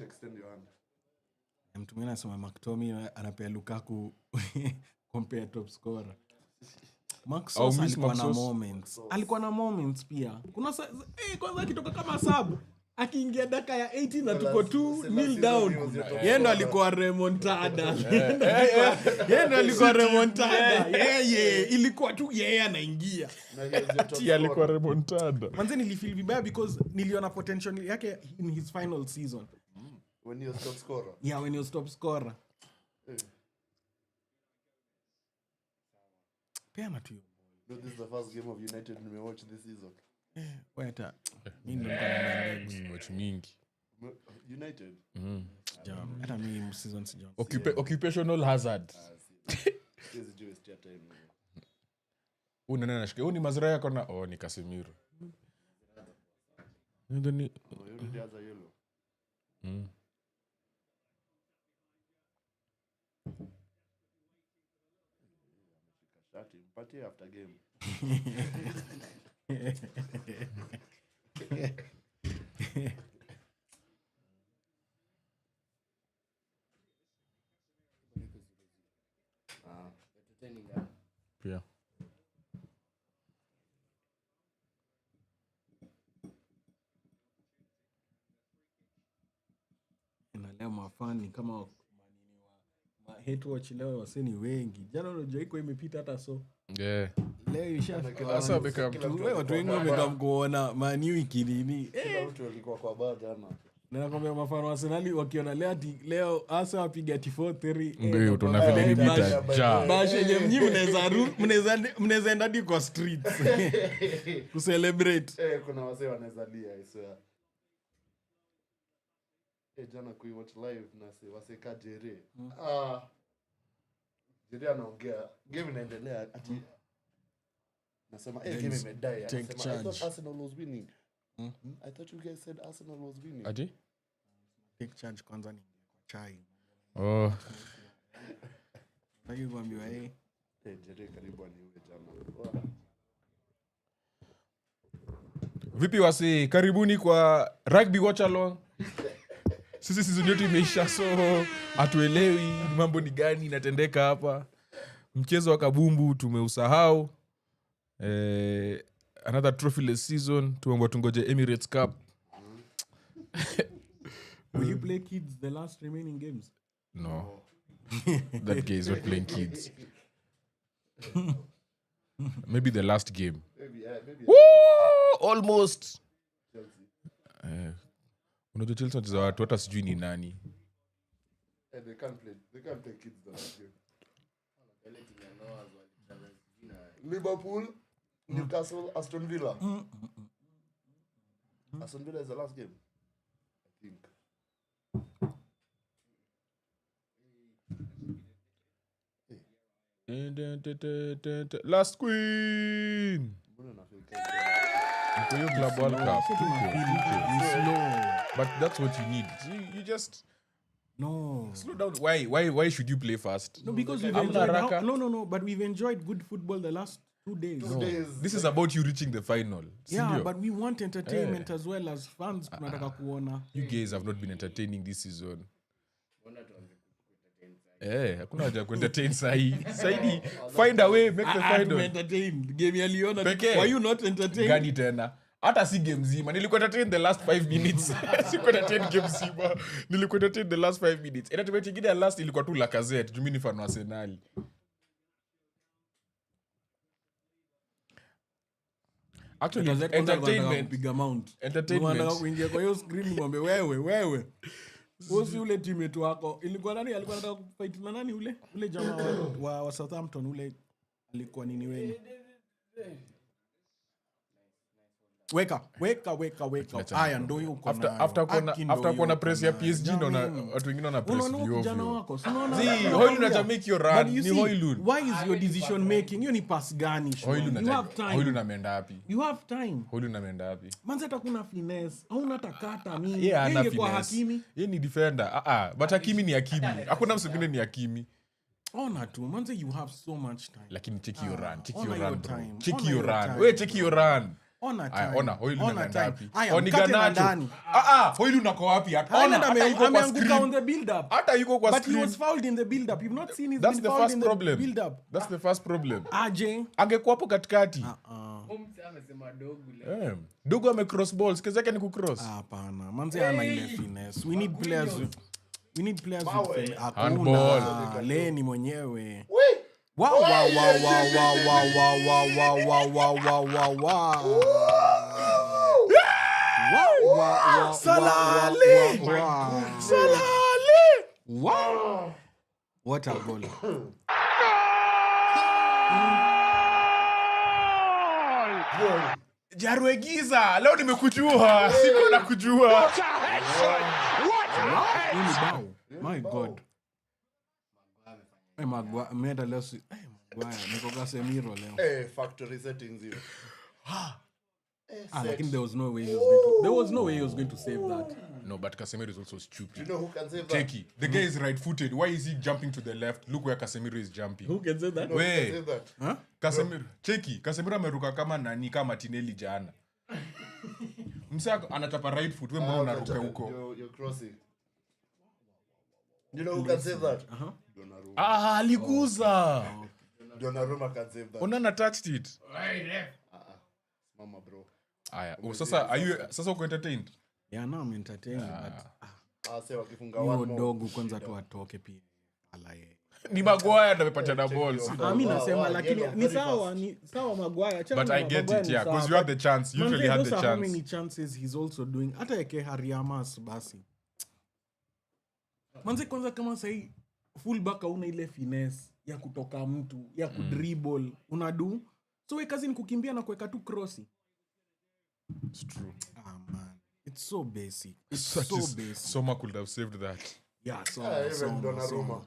extend your hand. Mtu mwingine anasema McTominay anapea Lukaku compare top scorer. Max Au Sosa miss alikuwa na Max moments. Alikuwa na moments pia. Kuna kwanza akitoka kama sub akiingia dakika ya 80 na tuko tu kneel down. Yeye ndo alikuwa remontada. Yeye ndo alikuwa remontada. Yeye ilikuwa tu yeye anaingia. Na he was your top Tia alikuwa scorer. remontada. Manze nilifeel vibaya because niliona potential yake in his final season. When he was top scorer. Yeah, when he was top scorer. Peana tu. No, this is the first game of United nimewatch this season. Wait, mimi ndo niko na legs. Watch mingi. United. Jam. Hata mimi season sijam. Occupational hazard. Siwezi jua waste your time. Nani anashika? Ni Mazraoui yako na ni Casemiro. Ndio ni No, you already has a yellow. Shati, mpatie after game. pia. Na leo mafani kama hate watch leo waseni wengi. Jana unajua iko imepita hata so. Yeah. Leo ishafika. Sasa beka Leo watu wengi wamekam kuona Man U ikinini. Kila mtu alikuwa kwa bar jana. Na nakwambia mafano wa Arsenal wakiona leo ati leo hasa wapiga ati 4-3. Ndio tunafeel ni vita ja. Bashe yenye mnyi mnaweza enda hadi kwa streets. Kucelebrate. Kuna wasee wanaweza lia, I swear. Jana kuiwatch live na wasee ka Jere. Jere anaongea, game inaendelea ati Nasema game imedai. take Anasema I charge. thought Arsenal was winning. I thought you guys said Arsenal was winning. Ati? Take charge kwanza ni chai. Oh. Nataka kuambiwa Jere karibu aniue jana. Vipi wasi, karibuni kwa rugby watch along. Sisi season yetu imeisha, so hatuelewi mambo ni gani inatendeka hapa. Mchezo wa kabumbu tumeusahau. Another trophyless season. Tuomba tungoje Emirates Cup. Will you play kids the last remaining games? No. That guy is not playing kids. Maybe the last game. Maybe. Woo! Almost. Unajua Chelsea wanacheza watu hata sijui ni nani. They can't play kids the last game. Liverpool, Newcastle, Aston Villa. Aston Villa is the last game, I think. Last queen. For your Club World Cup. But that's what you need. You just No. slow down. Why should you play fast? No, because we've Hamna enjoyed haraka. no, but we've enjoyed good football the last 2 days. This is about you reaching the final. Yeah, Sindio? but we want entertainment as well as fans. Tunataka kuona. You guys have not been entertaining this season. Hakuna haja ya kuentertain sahi. Saidi, find a way, make the final. entertained. Game ya Liona. Pekee. Why you not entertained? Gani tena? Hata si game zima. Nilikuwa entertain the last 5 minutes. Sikuwa entertain game zima. Nilikuwa entertain the last 5 minutes. Entertainment ingine ya last ilikuwa tu Lacazette. Juu mimi ni fan wa Arsenal. Actually, entertainment. Piga mount. Entertainment. Unataka kuingia kwa hiyo screen ngombe wewe. Usi ule teammate wako. Ilikuwa nani alikuwa anataka kufight na nani ule jamaa wa Southampton ule alikuwa nini wewe? Weka. Haya ndio yuko After kuona press ya PSG ndo na watu wengine wana press Unaona kijana vio. wako. Unaona. Zi, Hoylund ata make your run. But you Ni see, Hoylund. why is your decision making? Hiyo ni pass gani? You have time. Hoylund ameenda wapi? You have time. Hoylund ameenda wapi? Manze hata kuna finesse. Hauna takata nini? Yeah, ana Yeye kwa finesse. Hakimi. Yeye ni defender. But Hakimi ni Hakimi. Hakuna msingine ni Hakimi. Ona tu. Manze you have so much time. Lakini check your run. Check Honor your your run, bro. time. Check Honor your your run. time. Wewe check your run. Ona time. Ona Hoylund Ona ameenda time. wapi? Aya, Oni mkate na Garnacho. ndani. Hoylund ako wapi? Haaland Hata yuko kwa ameanguka on screen. the build up. Hata yuko kwa But he screen. was fouled in the build up. You've not seen he's That's been the fouled first in the problem. build up. That's the first problem. Aje. Angekuwa hapo katikati. amesema dogo leo. Dogo ame cross balls. Kazi yake ni kucross. Hapana. Manze ana ile finesse. We need players with finesse. Handball. Hakuna. Leni mwenyewe. Wait. Wow. Salale. Wow. What a goal. Jarwegiza, leo nimekujua. Siko na kujua. Hii ni bao. My God. Magua, meda leo si. Maguire, niko kwa Semiro leo. Factory settings hiyo. Lakini there was no way he was going to save that. No, but Casemiro is also stupid. You know who can save that? Cheki, the guy is right-footed. Why is he jumping to the left? Look where Casemiro is jumping. Who can say that? Who can Wait. save that? Huh? Casemiro, cheki, Casemiro ameruka kama nani kama Martinelli jana. Msako anachapa right foot, wewe mbona unaruka huko? You're crossing. You know who can save that? Donnarumma. Aliguza. Donnarumma can save that. Onana touched it. Mama bro. Aya, sasa uko entertained? Yeah, now I'm entertained, but Sasa wakifunga hiyo one more. dogo kwanza tu atoke pia. Alaye. Ni Maguire ndo amepata na balls. Mimi nasema Wow, lakini yellow, ni very sawa Maguire. But I get it, yeah, because you had the chance. You usually had the How chance. many chances he's also doing? Hata yake Hariamas basi. Manze kwanza kama sahi fullback hauna ile finesse ya kutoka mtu, ya kudribble, unadu. So we kazi ni kukimbia na kuweka tu crossi. It's true. Man. It's so basic. It's Such so is- basic. Soma could have saved that. Yeah, so Even Donnarumma.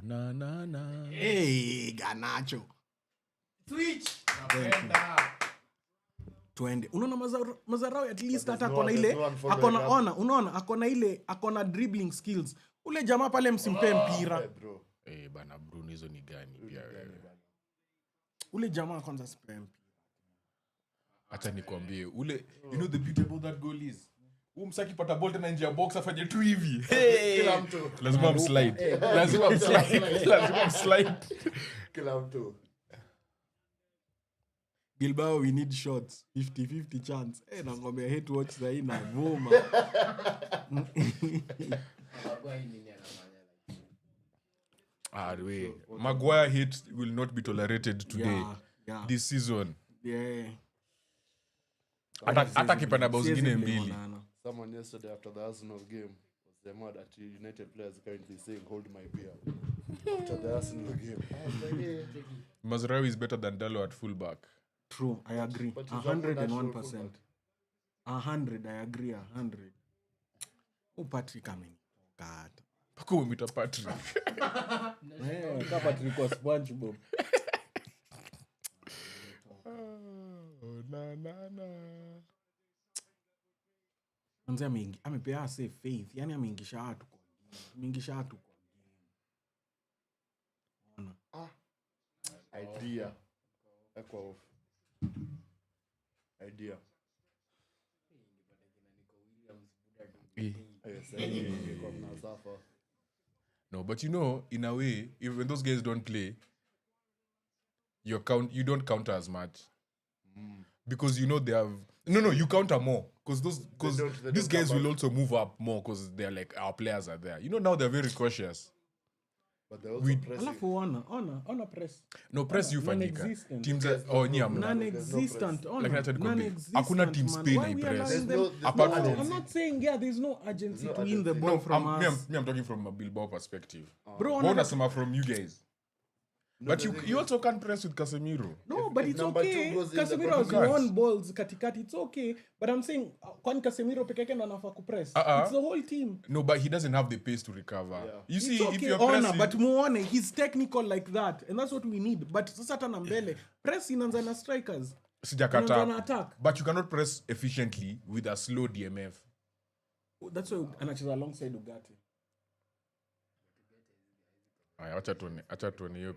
na na na. Hey, Ganacho. Switch. Napenda. Twende. Unaona Mazarao at least But hata there's akona no- ile there's no one following akona up. ona unaona akona ile akona dribbling skills. Ule jamaa pale msimpe mpira. Bro. Bana Bruno hizo ni gani pia wewe? Ule jamaa kwanza simpe mpira. Acha nikwambie ule you know the beauty about that goal is msaki pata ball tena nje ya box afanye tu hivi. Kila mtu. Lazima mslide. Lazima mslide. Kila mtu. Bilbao we need shots 50-50 chance. Nakwambia hate watch sahi na vuma. Maguire hit will not be tolerated today. Yeah. This season. Yeah. Hata kipanda bao zingine mbili. Someone yesterday after the Arsenal game was the mad at United players currently saying hold my beer after the Arsenal game. I was like, hey. Mazraoui is better than Dalot at fullback. True, I agree. But he's not a natural 101%. fullback. 100, I agree. 100. Oh, Patrick coming. God. Pako umita Patrick. Patrick was SpongeBob. Manze amepea say faith. Yani ameingisha watu kwa game. Ameingisha watu kwa game. Idea. Echo off. Idea. Yes, No, but you know, in a way, if when those guys don't play, you don't counter as much. Because you know they have you counter more. Because They these don't guys come will back. also move up more because they're like our players are there. You know, now they're very cautious. But they're also pressing. Alafu ona press. No, press you fanyika. Non-existent. Teams Yes, nyam. Non-existent. Like I said, Non-existent. hakuna team man. Spain Why we haipress. allowing them? There's Apart no from- urgency. I'm not saying there's no urgency No to win the urgency. ball from us. I'm talking from a Bilbao perspective. Bro, What unasema from you guys? But the thing you is- also can't press with Casemiro. No, but if it's number two okay. goes in, the Casemiro problem has comes. won balls katikati. It's okay. But I'm saying, kwani Casemiro peke yake ndo anafaa kupress? It's the whole team. No, but he doesn't have the pace to recover. Yeah. You see, It's okay, if you're Honor, pressing, but muone, he's technical like that. And that's what we need. But sasa hata na mbele, press inaanza na strikers. sijakata. Inaanza na attack. But you cannot press efficiently with a slow DMF. That's why anacheza alongside Ugarte. Aya, acha tuone hiyo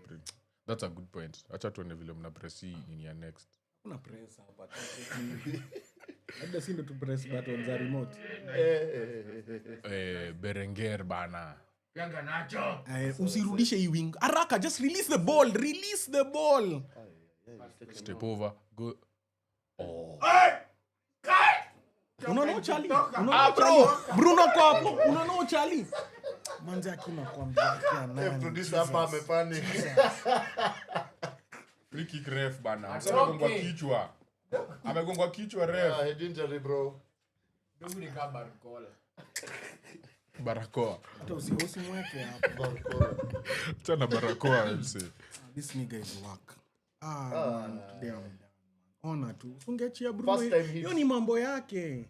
that's a good point. Acha tuone vile mna press hii in your next. Kuna press hapa. Labda si ndo tu press buttons za remote. Berenguer bana. Pianga nacho. Usirudishe hii wing. Haraka, just release the ball. Release the ball. Step over. Go. Unaona Charlie? Unaona Charlie? Bruno kwa hapo. Unaona Charlie? Manze akina kwambia kia nani. Producer hapa amepanic. Free kick ref bana. Amegongwa kichwa. Amegongwa kichwa ref. Head injury, bro. Ndugu ni kama Barcola. Barakoa. Hata usimweke hapo. Tena barakoa MC. This nigga is work. Man, today I'm done. Ona tu. Ungechia Bruno. First time hit. Hiyo ni mambo yake.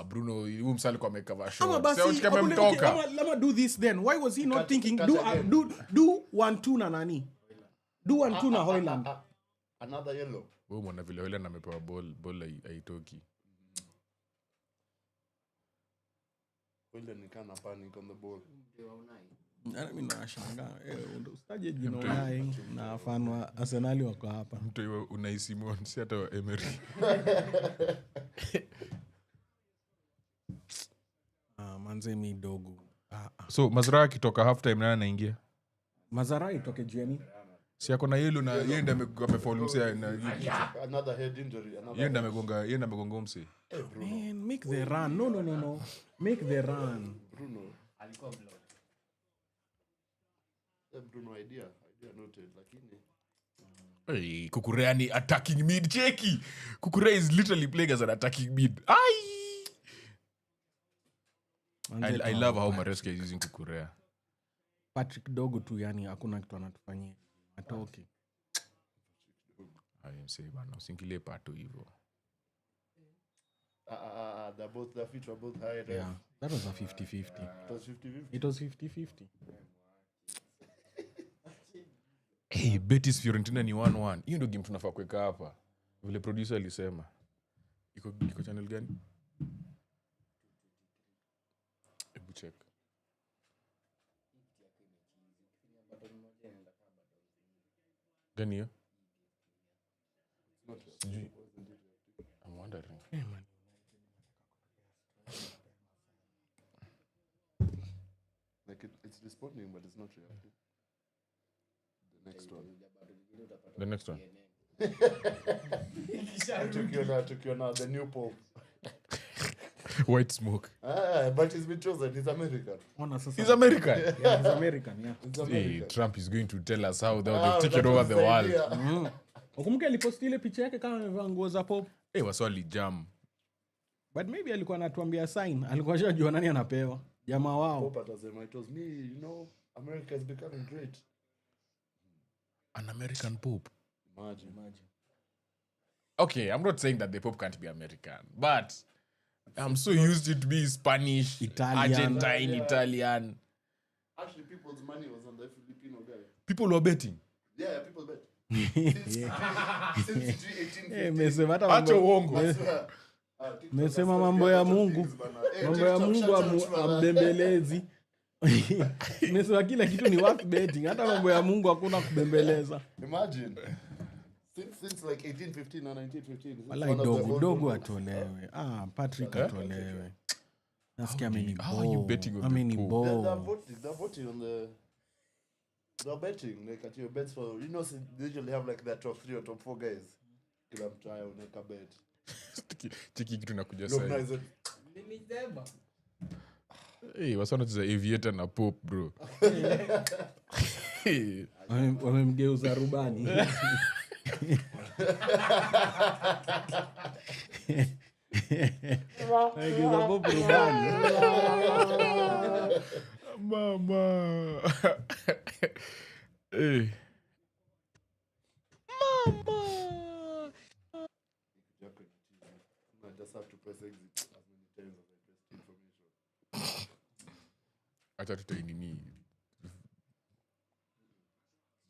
Bruno huyu msali kwa amekava Ama short. basi, Sio kama okay, mtoka. Lama do this then. Why was he not Cut- thinking cut do again. do 1-2 na nani? Do 1-2 na Hoyland. Another yellow. Wewe mwana vile yule amepewa ball haitoki. Wile ni kana panic on the ball. Mimi nashangaa. Ustaje jina Unai na fan wa Arsenal wako hapa. Mtu yule Unai Simon si hata Emery. Manze mi dogo. So Mazraoui akitoka half time nani anaingia? Mazarai toke Jenny. Si ako na yellow na yeye ndiye amefaulu msia na Another head injury. yeye ndiye amegonga msi. Man, make the run. No. Make the run. Bruno. Alikuwa block. Bruno idea noted lakini Hey, Kukurea ni attacking mid cheki. Kukurea is literally playing as an attacking mid. I love how Maresca is using Kukurea. Patrick dogo tu yani hakuna kitu anatufanyia. Atoke. I am saying bana usingilie pato hivyo. their feet were both high. Yeah. That was a 50-50. It was 50-50. It was 50-50. Hey, Betis Fiorentina ni 1-1. Hiyo ndio game tunafaa kuweka hapa. Vile producer alisema. Iko channel gani? Hebu check. Gani hiyo? Sijui. I'm wondering. Like it's responding, but it's not reacting. The next one. The next one. Tukiona the new pope. White smoke. But he's been chosen. He's American. Ona sasa. He's American. Yeah, he's American, yeah. He's Hey, American. Trump is going to tell us how they've taken over the world. Ukumbuke aliposti ile picha yake kama amevaa nguo za pop. Hey, waswali jam. But maybe alikuwa anatuambia sign. Alikuwa anajua nani anapewa. Jamaa wao. Pope atasema, it was me, you know, America is becoming great. An American pope. Imagine. Okay, I'm not saying that the pope can't be American, but I'm so used to it being Spanish, Italian. Argentine, Italian. Actually, people's money was on the Filipino guy. People were betting. Yeah, people bet. Since G1850. Mesema hata Acha mambo. uongo. Mesema mambo ya Mungu. Mambo ya Mungu ambembelezi. Mesema kila kitu ni worth betting. Hata mambo ya Mungu hakuna kubembeleza. Imagine. Since like 1815 or 1915. Walai dogo atolewe. Patrick atolewe. Nasikia How are you betting on the They're voting on the... They're betting like at your bets for... You know, they usually have like their top 3 or top 4 guys. Kila mtaya unaweka bet. Cheki kitu nakuja Look, sasa. nice. Nilisema. Hey, wasana tuza aviator na pope, bro. Wamemgeuza rubani. Wamemgeuza pop rubani. Mama. Hey. Mama. I just have to press exit as many times as I press information. Acha tutainini.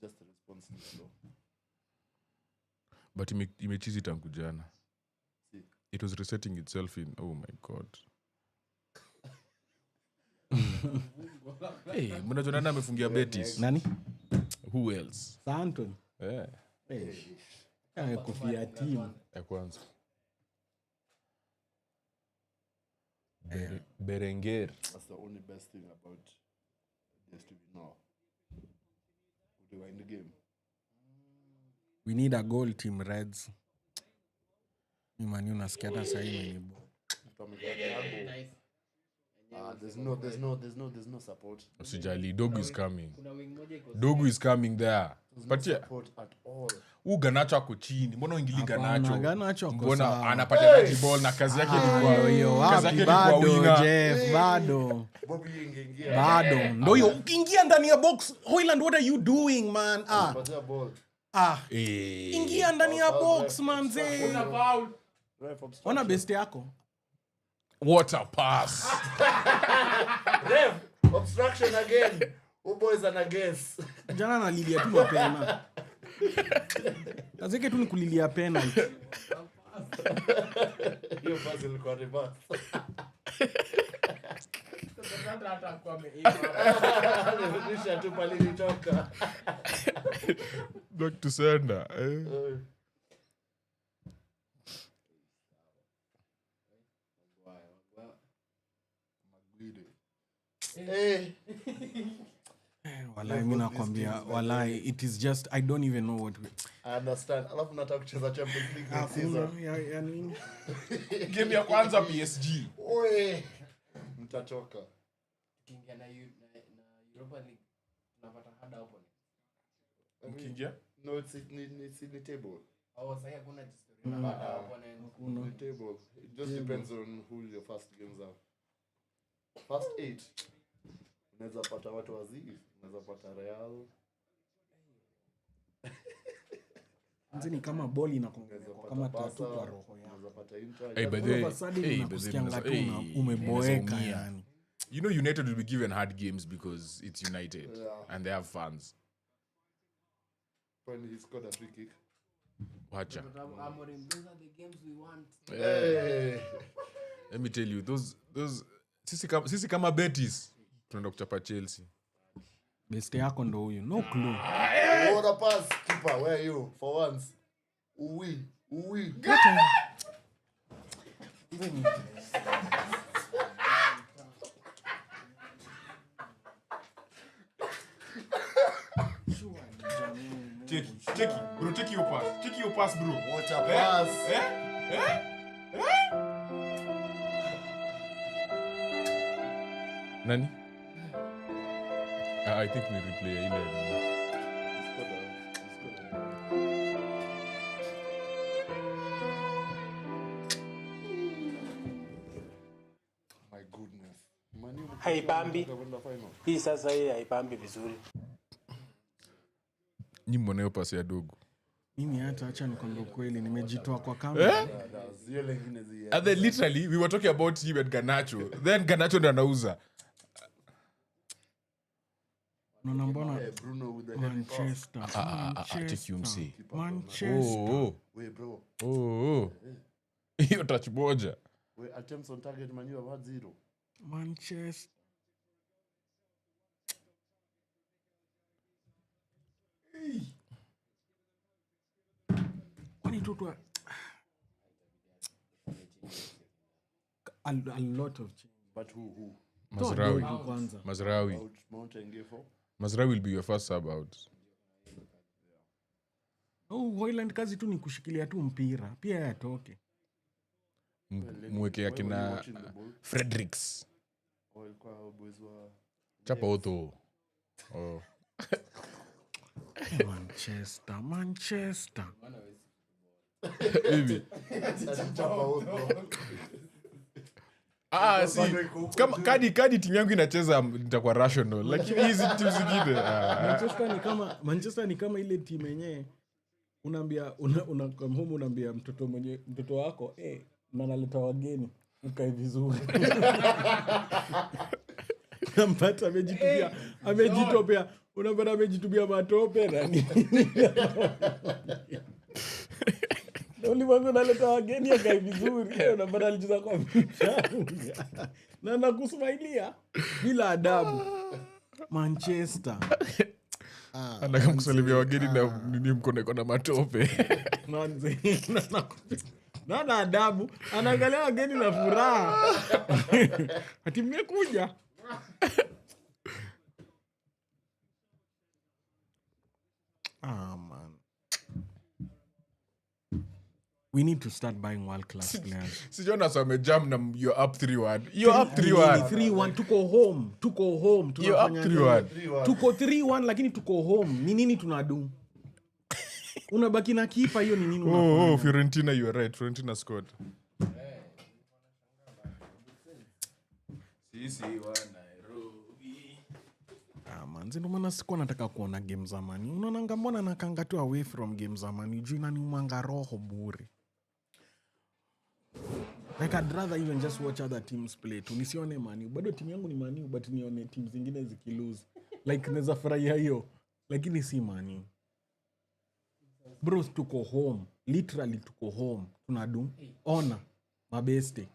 Just a response is slow. But imechizi tangu jana. See. It was resetting itself in, oh my god. Hey, mnajua nani amefungia Betis? Nani? Who else? Santon. Yeah. Kufia timu. Ya kwanza. Berenguer. That's the only best thing about this to be now. They were in the game. We need a goal team Reds. Imani unasikia hata sasa hivi ni Nice. There's no support. Usijali, Dogu is coming. Kuna wing moja iko. Dogu is coming there. There's But no yeah, support at all. Ganacho ako chini. Mbona uingili Ganacho? Ganacho ako Mbona sawa. anapata hey! Ball na kazi yake ilikuwa. Hiyo Kazi yake wapi ilikuwa bado winner. Jeff bado. Bobby ingeingia. Bado. Ndio hiyo ukiingia ndani ya box. Hoyland, what are you doing, man? But their ball. Hey. Ingia ndani ya box, man. Kuna foul. Ref obstruction. Ona best yako. What a pass. Ref obstruction again. Who boys are guess? Jana analilia tu mapema. Kazi yake tu ni kulilia penalty. Hiyo pass ilikuwa reverse. Sasa hata kwa Nisha tu pale nitoka. Back to sender. Hey. Walai mimi nakwambia, walai it is just I don't even know what we. I understand. Alafu nataka kucheza Champions League next season. Ya nini? Game ya kwanza PSG. Oe. Mtachoka. Kingia na Europa League. Tunapata hada hapo. Mkiingia? No, it's in the table. Sasa hakuna historia na hada hapo na The table. It just depends on who your first games are. First 8. Unaweza pata watu wazii. Unaweza pata Real. Nzini kama boli inakonga Unaweza pata kama Barca, tatu kwa roho yako. unaweza pata Inter. Hey, by All the of way, a sudden hey, unakusikianga tu hey, umeboeka unaumia. yani. You know United will be given hard games because it's United Yeah. and they have fans. when he scored a free kick. Wacha. But Amorim, those are the games we want. Hey. Let me tell you, those sisi kama Betis tunaenda kuchapa Chelsea. Best yako ndo huyu. No clue. What a pass, keeper. Where are you? For once. Uwi. Check bro, check your pass bro. What a pass. Nani? I think we replay ile. My goodness. Manu Haipambi. Hii sasa hii haipambi vizuri. Ni mbona hiyo pasi ya dogo? Mimi hata acha nikwambie kweli nimejitoa kwa kamera. And then literally we were talking about him and Garnacho. Then Garnacho ndo anauza. Unaona mbona Bruno with the heavy pass. Take you msi. Manchester. Wait, bro. Hiyo touch moja. Wait, attempts on target, Manu have had 0. Manchester. Kwani tutwa a lot of change. But who? Mazraoui. Kwanza. Mazraoui. Mount and Geffo? Mazraoui will be your first sub out. Hoyland kazi tu ni kushikilia tu mpira. Pia yatoke. Mweke akina Fredericks. Ilikuwa boys wa Chapa Otto. Oh. Manchester. Hivi. Si kama kadi timu yangu inacheza nitakuwa rational, lakini hizi timu zingine Manchester ni kama ile timu yenyewe unaambia unaambia mtoto wako na naleta wageni ukae vizuri. Nampata amejitopea unapata amejitubia matope na nini. Ulimwangu naleta wageni akae vizuri. Unapata alicheza kwa mchanga. Na nakusmailia bila adabu. Manchester. anataka kusalimia wageni na nini mkono na matope. Manze. Na adabu anaangalia wageni na furaha. Ati mmekuja. Man. We need to start buying world class players. Sijona so amejam na you're up 3-1. You're up 3-1. 3-1 tuko home. You're up 3-1. Tuko 3-1 lakini tuko home. Ni nini tunadu? Unabaki na kipa hiyo ni nini unafanya? Fiorentina, you are right. Fiorentina scored. Sisi wa Nairobi. Manzi ndo maana sikuwa nataka kuona game za Man U. Unaona mbona nakanga tu away from game za Man U. Juu inaniumanga roho bure. Like I'd rather even just watch other teams play. Nisione Man U. Bado timu yangu ni Man U but nione teams zingine zikilose. Like naweza furahia hiyo. Lakini si Man U. Bros tuko home. Literally tuko home. Tunadu. Ona. Mabeste.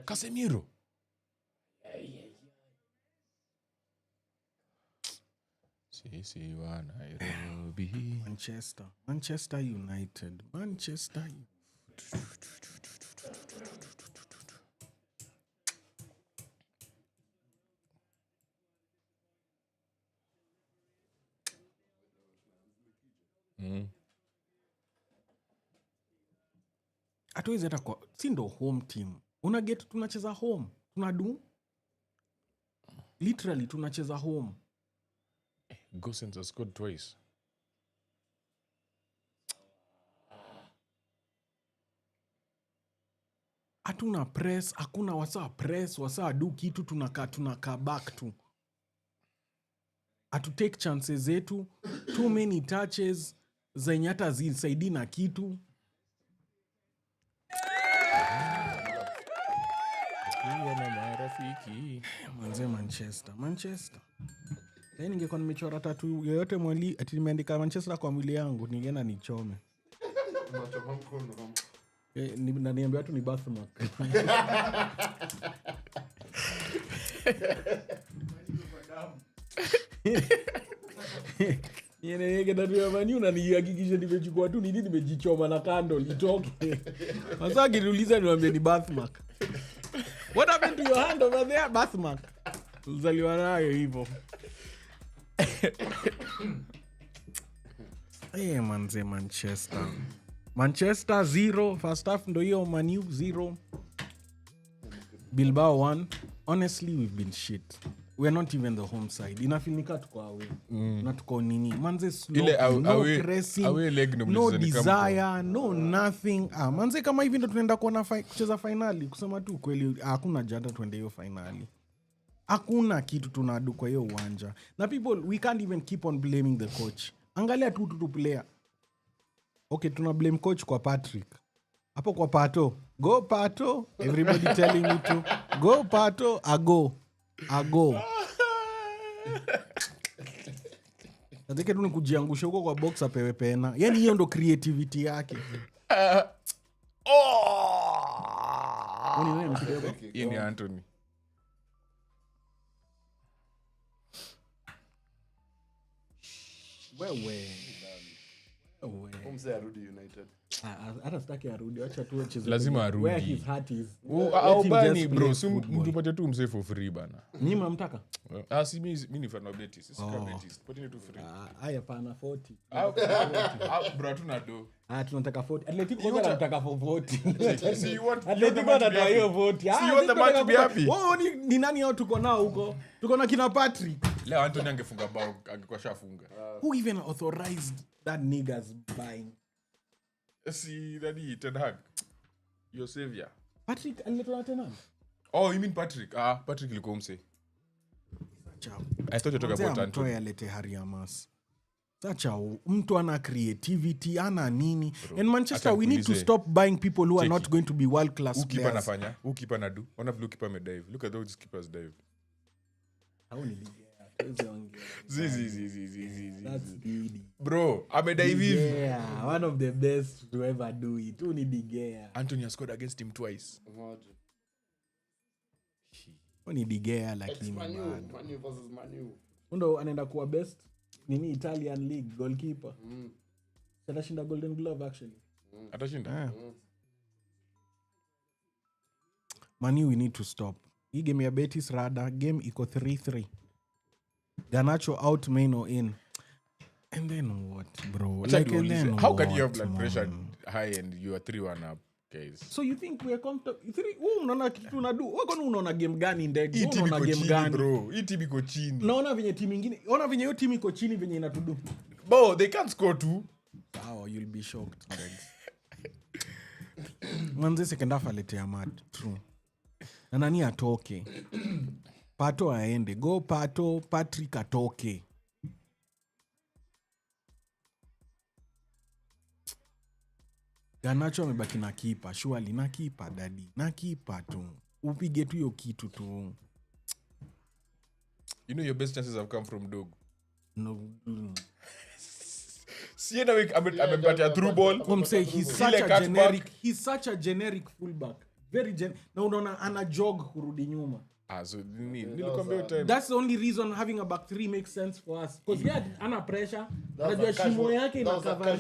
Casemiro. Sisi wa Nairobi. Manchester United. Hatuwezi hata kwa si ndo home team. Unaget tunacheza home. Tunadu. Literally tunacheza home. Gosens has scored twice. Hatuna press, hakuna wasa press, wasa do kitu tunaka back tu. Atu take chances zetu, too many touches zenye hata zisaidi na kitu. kuwa na marafiki. Manze Manchester. Sasa ningekuwa nimechora tatu yoyote mwili ati nimeandika Manchester kwa mwili yangu ningeenda nichome. Unachoma mkono. Na niambia watu ni birthmark. Yeye ndio mani unanihakikisha nimechukua tu nini nimejichoma na kando litoke. Sasa akiniuliza niambie ni birthmark. What happened to your hand over there? Birthmark. Uzaliwa nayo hivyo. Manze Manchester 0 first half ndo hiyo Man U 0 Bilbao 1. Honestly we've been shit. We're not even the home side. Inafinika tuko away. Na tuko nini? Manze slow. No pressing. Away leg no desire, no nothing. Manze kama hivi ndo tunaenda kuona kucheza finali. Kusema tu kweli hakuna jada tuende hiyo finali. Hakuna kitu tunadu kwa hiyo uwanja. Na people, we can't even keep on blaming the coach. Angalia tu player. Okay, tuna blame coach kwa Patrick. Hapo kwa Pato. Go Pato. Everybody telling you to. Go Pato. Ago. Nataka tu nikujiangusha huko kwa box apewe pena. Yaani hiyo ndo creativity yake. Hii ni Anthony. Wewe. Umse arudi United. Hata sitaki arudi, acha tu acheze. Lazima arudi. Where his heart is. Au bani bro, mtupate tu mse for free bana. Nyima mnamtaka? Si mimi ni fan wa Betis. Sisi kama Betis. Pateni tu free. Haya pana 40. Bro tuna do. Tunataka 40. Atletico kwanza anataka for 40. See you want Atletico anataka hiyo 40. See you want the man to be happy. Ni nani hao tuko nao huko? Tuko na kina Patrick. Leo Anthony angefunga bao angekuwa shafunga. Who even authorized that niggas buying? See daddy Ten Hag. Your savior. Patrick alitoa tena. Oh, you mean Patrick? Patrick ilikuwa mse. Chao. I thought you talking about Anthony. Mtoe alete Hariamas. Sacha mtu ana creativity, ana nini. And Manchester, we need to stop buying people who are not going to be world class players. Ukipa nafanya, ukipa nadu. Ona vile ukipa amedive. Look at those keepers dive. Hao ni That's Didi. Bro, amedive hivi. Yeah, one of the best to ever do it. Who need Gea? Anthony has scored against him twice. Who need Gea lakini Manu versus Manu. Ndo anaenda kuwa best nini Italian league goalkeeper. Atashinda Golden Glove actually. Atashinda. Manu, we need to stop. Hii game ya Betis rada game iko 3-3. Garnacho out main or in. And then what, bro? Like, and then how can you have blood pressure high and you are 3-1 up, guys? So you think we are comfortable? Unaona kitu unadu? Wewe unaona game gani ndege? Unaona game gani, bro? Hii timu iko chini. Naona venye timu nyingine, ona venye hiyo timu iko chini venye inatudu. Bro, they can't score two. Oh, you'll be shocked, ndege. Manze second half aletea mad. True. Na nani atoke? Pato aende. Go Pato, Patrick atoke. Garnacho amebaki na kipa. Surely na kipa daddy. Na kipa tu. Upige tu hiyo kitu tu. You know your best chances have come from Dog. No. Siena week amepatia through ball. I'm saying he's such a generic fullback. Very na unaona ana jog kurudi nyuma. So nilikwambia time. That's the only reason having a back three makes sense for us. Because he had ana pressure. Anajua shimo yake ina cover.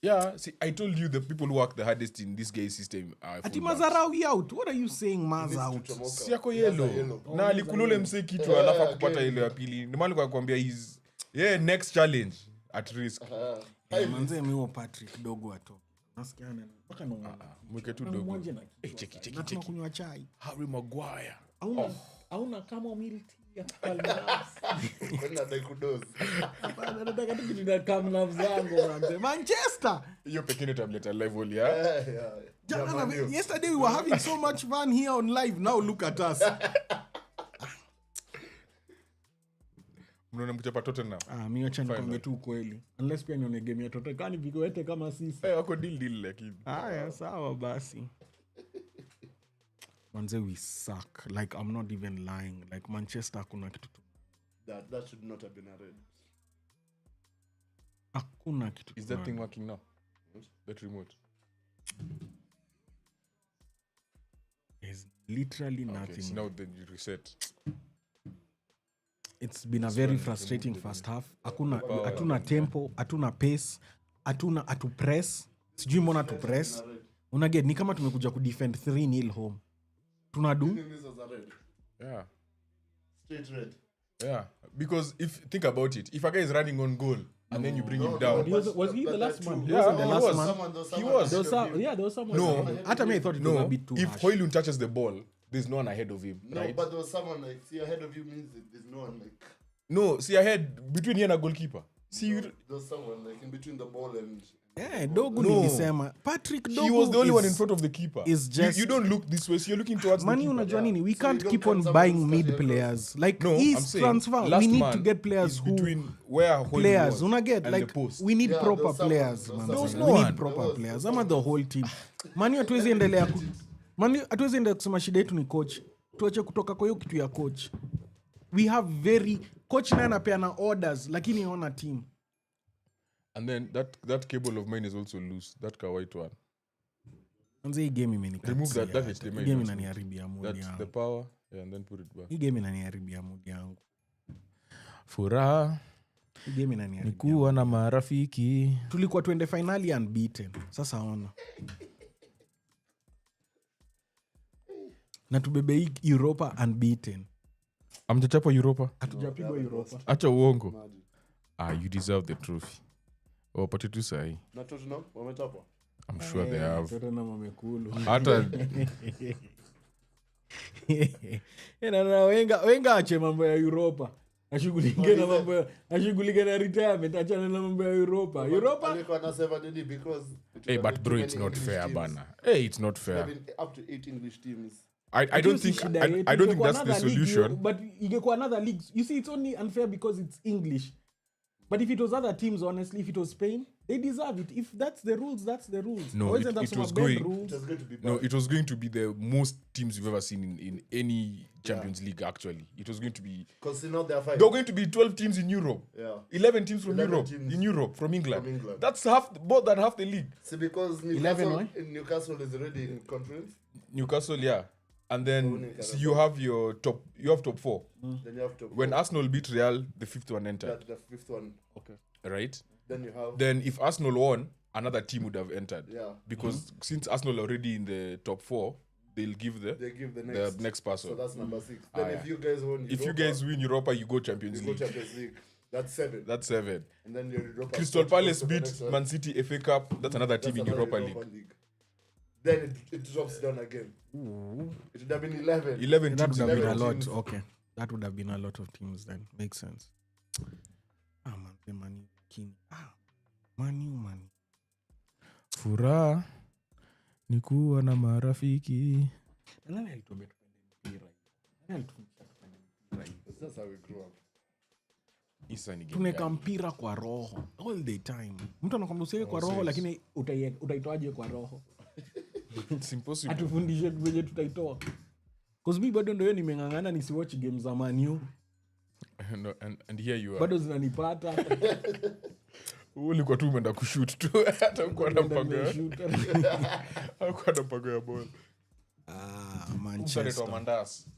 Yeah, see, I told you the people who work the hardest in this gay system are Ati Mazarawi out. What are you saying, Maz out? Si yako yellow. Na alikulole mse kichwa alafu kupata yellow ya pili. Ndio maana nikakwambia he's next challenge at risk. Manze mimi Patrick dogo ato. Nasikiana mpaka no. Mweke tu dogo. Cheki. Kunywa chai. Harry Maguire. Hauna kama milk ya Palmas. Kwenda daikudozi. Hapana, nataka tu kitu na Palmas zangu manze. Manchester. Hiyo pekee tablet live ya. Yeah. Yesterday we were having so much fun here on live. Now look at us. Mnaona mchapa Tottenham. Mimi acha nikwambie tu kweli. Unless pia nione game ya Tottenham kani vigoete kama sisi. Wako deal lakini. Haya sawa basi. manze we suck. Like I'm not even lying. Like Manchester hakuna kitu tu. That should not have been a red. Hakuna kitu. Is that thing working now? That remote? There's literally Okay, nothing. so now then you reset. It's been a very frustrating first half. Hatuna tempo, hatuna pace, atu press. Sijui mbona tu press. Unaget ni kama tumekuja ku defend 3-0 home. Tunadu? This was a red. Yeah. Straight red. Yeah. Because think about it. If a guy is running on goal and then you bring him down. Was he the last man? He wasn't the last man. He was. There was someone. No. Hata me I thought it was a bit too If harsh. Højlund touches the ball, there's no one ahead of him, No, right? but there was someone like, see ahead of you means that there's no one like. No, see ahead between you and a goalkeeper. See, No, there's someone like in between the ball and. Yeah, Dogu No. nilisema. Patrick Dogu he was the only one in is- front of the keeper. is just- you don't look this way, so you're looking towards Mani the keeper. unajua nini? We So can't you keep don't on come buying someone mid start players. Like No, I'm East saying transfer, last we need man to get players is who between where Højlund players. was Unaget and like the post. we need Yeah, proper there's someone- players, there's man. someone. There was no We one. need proper There was- players. Ama the whole team. Mani hatuwezi endelea Mani hatuwezi endelea kusema shida yetu ni coach. Tuache kutoka kwa hiyo kitu ya coach. We have coach naye anapeana orders lakini haona team. And then that cable of mine is also loose. That white one. Anze hii game imenikatia. Remove that Hii HDMI. game don't inaniharibia mood That's the yangu. power. Yeah, and then put it back. Hii game inaniharibia mood yangu. Furaha Hii game inaniharibia. ni kuwa na marafiki. Tulikuwa tuende finali unbeaten. Sasa ona. Na tubebe hii Europa unbeaten. Amjachapa Europa. Hatujapigwa Europa. Acha uongo. Imagine. You deserve the trophy. Wapate tu sahi. Na Tottenham wametapa. I'm sure they have. Tottenham wamekulu. Hata Na wenga ache mambo ya Europa. Ashughulike na mambo ashughulike na retirement, achana na mambo ya Europa. Europa Alikuwa na 7 because it hey, would have but been bro, too it's many not English fair, teams. bana. Hey, it's not It would have fair. been up to 8 English teams. I don't think I don't think that's the solution. But ingekuwa another league. You see, it's only unfair because it's English. But if it was other teams, honestly, if it was Spain, they deserve it. If that's the rules, that's the rules. No, Always it- end up it some was bad going- rules. It was going to be bad. No, it was going to be the most teams you've ever seen in any Champions League, actually. It was going to be... Because now they are 5. There were going to be 12 teams in Europe. Yeah. 11 teams from 11 Europe. teams In Europe, from England. from England. That's more than half the league. See, because 11, Newcastle is already in conference. Newcastle, yeah. And then Winning so you have your top 4. Then you have to. When Arsenal beat Real, the 5th one entered, the 5th one. Okay. right? Then you have. Then if Arsenal won, another team would have entered. Yeah. Because since Arsenal are already in the top 4, they'll give They give the the next. next person. So that's number 6. Then if yeah. you guys won If you Europa, guys win Europa, you go Champions you go League. Champions League. That's 7. That's 7. And then your Europa. Crystal goes Palace to the beat next one. Man City FA Cup. That's another team That's in another Europa League. Then it drops down again. It would have been 11. 11 That teams would in have been a Europe. lot. teams. Okay. That would have been a lot of teams then. Makes sense. Man, the money king. Money. Furaha ni kuwa na marafiki. Nani alituambia tupende mpira? Nani alitufundisha tupende mpira? That's how we grew up. Isa ni game Tuneka gani? mpira kwa roho all the time. Mtu anakwambia usiweke kwa roho, lakini utaitoaje kwa roho? It's impossible. Atufundishe venye tutaitoa. Cause mi bado ndio nimeng'ang'ana nisiwatch game za Man U. No, and here you are. Bado zinanipata. Ulikuwa tu umeenda kushoot tu. Hata uko na mpango ya. Haukuwa na mpango ya ball. Manchester. Usaletwa mandas.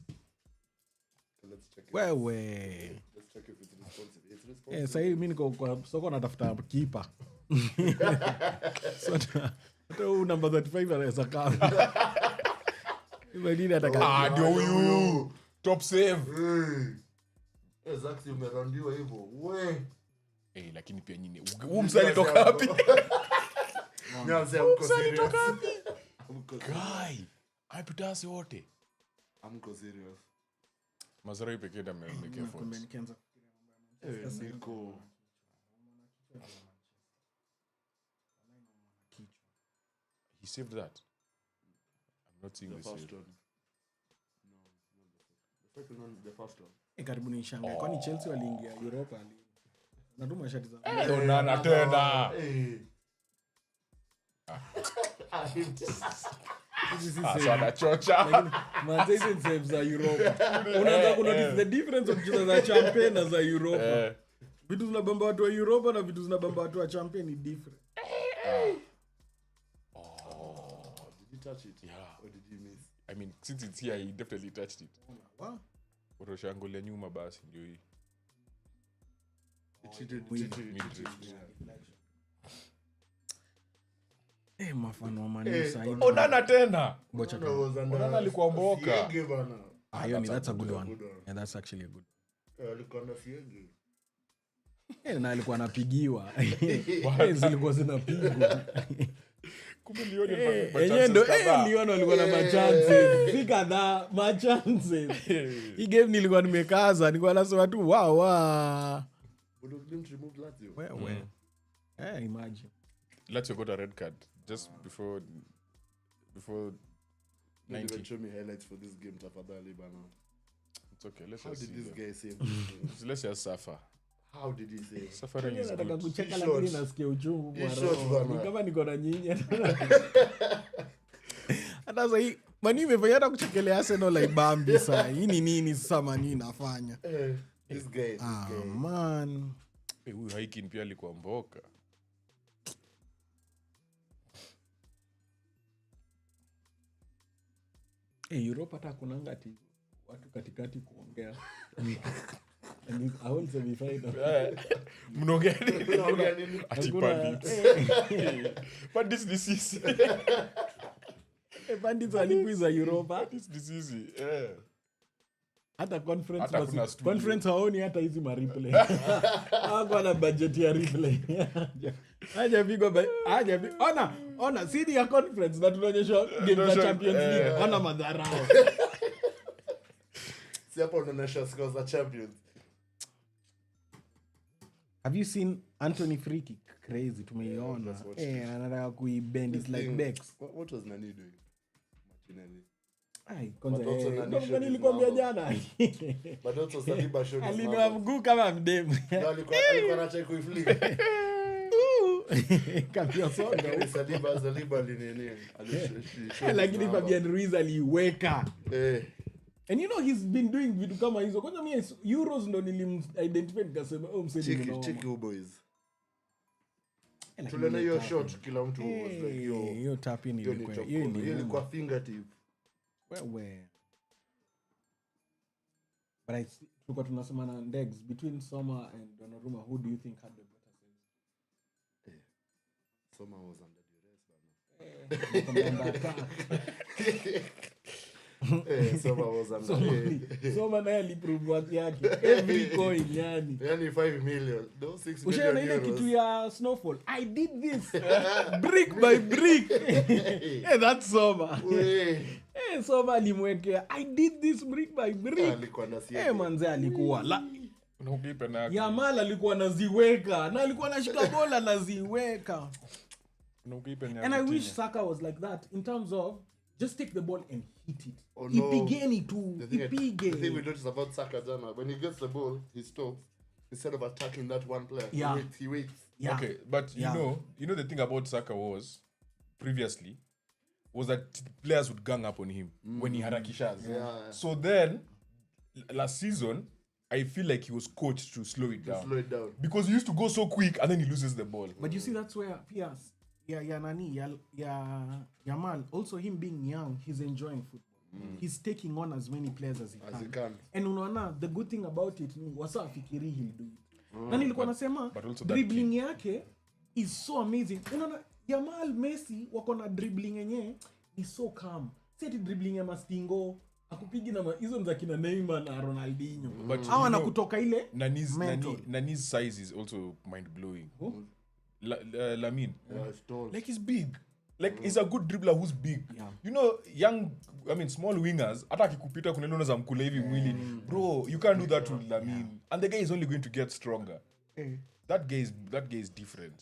So let's check it. Wewe. Let's check if it's responsive. It's responsive. Sasa hivi mimi niko kwa soko natafuta kipa. So hata huyu number 35 anaweza kama. Hivi nini ataka? Ndio huyu. Top save. Exactly, umerandiwa hivyo. We. Lakini pia nyinyi. Huu msali toka wapi? Nyanza mko serious. Guy. Haipitasi wote. Amko serious. Mazarai pekee ndio amemekea effort. Niko. He saved that. I'm not seeing The this. first one. No, not the second one, the first one. Karibuni nishangae. Kwani Chelsea waliingia Europa League? Natuma shati za. Nana tena. Hey. So anachocha. Lakini Manchester save za Europa. Unaanza kunotice the difference of kucheza za champion na za Europa. Vitu zinabamba watu wa Europa na vitu zinabamba watu wa champion ni different. Did you touch it? Yeah. Or did you miss? I mean, since it's here, he definitely touched it. Wow. Utoshangulia nyuma basi ndio hii. Mafano wa Man U sasa. Onana tena. Bocha No, was under Onana alikuwa mboka. Siege bana. that's a good one. Yeah, that's actually a good. Alikuwa na Siege. Na alikuwa anapigiwa. Zilikuwa zinapigwa. Kumbe Lyon Enyewe ndo Lyon walikuwa na machances. Si kadhaa machances. Hii game nilikuwa nimekaza, nilikuwa nasema tu wow. But didn't remove Lazio. Where? Imagine. Lazio got a red card just before Maybe 90. show me highlights for this game tafadhali bana. It's okay. Let's How just did see this them. guy save this game? Let's just suffer. How did he save? Suffering is Nataka good. kucheka He lakini shot. nasikia uchungu He kwa shot roho. bana. Ni kama niko na nyinyi. Hata sasa hii Mani imefanya hata kuchekelea Arsenal like Bambi saa. Hii ni nini sasa Mani inafanya? This guy. Man. Huyu Haikin pia alikuwa mboka. Europa hata kunanga ati watu katikati kuongea. I won't semifinal. Mnogeni. Ati Hakuna- Pandits. Pandits ni sisi. Bandits walikuiza Europa. Pandits ni sisi. Hata conference Hata kuna basi. studio. Conference haoni hata hizi ma replay. Hapo na budget ya replay. Hajapigwa. Ona sidi ya conference na tunaonyesha game za Champions League. Ona madharau. Si hapo unaonyesha scores za champions. Have you seen Anthony free kick? Crazy tumeiona. let's watch it. Anataka kuibend it's like Bex. What was Nani doing? Martinelli. Ai, kwanza But also Nani showed his nilikwambia number. jana. But also Saliba showed his Alinua number. mguu kama mdemu. No, alikuwa anataka kuiflick. Kapia songa. Saliba linene. Lakini Fabian Ruiz aliweka. Eh, And you know he's been doing vitu kama hizo. Kwanza mimi Euros ndo nilim-identify nikasema msedi cheeky boys. Lakini Tuliona hiyo tap. shot kila mtu was like yo. Hiyo tap in Hiyo ni ilikuwa. top Hiyo corner. Hiyo ni ilikuwa fingertip. wewe. But tulikuwa tunasema na Ndegs between Soma and Donnarumma, who do you think had the better save? Soma was under duress bana. Soma was under. Soma naye aliprove worth yake. Every coin yani. Yani 5 million. No 6 million. Ushaona ile kitu ya Snowfall? I did this brick by brick. That's Soma. Soma alimwekea I did this brick by brick. Alikuwa na siasa. Manze alikuwa Unakuipa na Yamal alikuwa anaziweka na alikuwa anashika bola anaziweka. unakuipa na. And I wish Saka was like that in terms of just take the ball and hit it. Oh, no. Ipigeni tu, The thing we ipige. noticed about Saka Jana, when he gets the ball, he stops. Instead of attacking that one player, Yeah. he waits. Yeah. Okay, but Yeah. you know the thing about Saka was previously was that players would gang up on him when he had harakishas. Yeah. So then last season, I feel like he was coached to slow it down. Slow it down. Because he used to go so quick and then he loses the ball. But you see that's where Piers Yamal, also him being young, he's enjoying football. He's taking on as many players as he can. And unaona the good thing about it ni wasafikiri he'll do it. Na nilikuwa nasema but also that dribbling yake is so amazing. Unaona Yamal, Messi wako na dribbling yenyewe is so calm. Si ati dribbling ya mastingo akupigi na hizo za kina Neymar na Ronaldinho. But Hawa na kutoka ile Nani's size is also mind blowing. Lamine. Yeah, it's tall. Like he's big. Like he's a good dribbler who's big. Yeah. You know, small wingers, hata akikupita kuna ile unaweza mkula hivi mwili. Bro, you can't do that to Lamine. And the guy is only going to get stronger. That guy is different.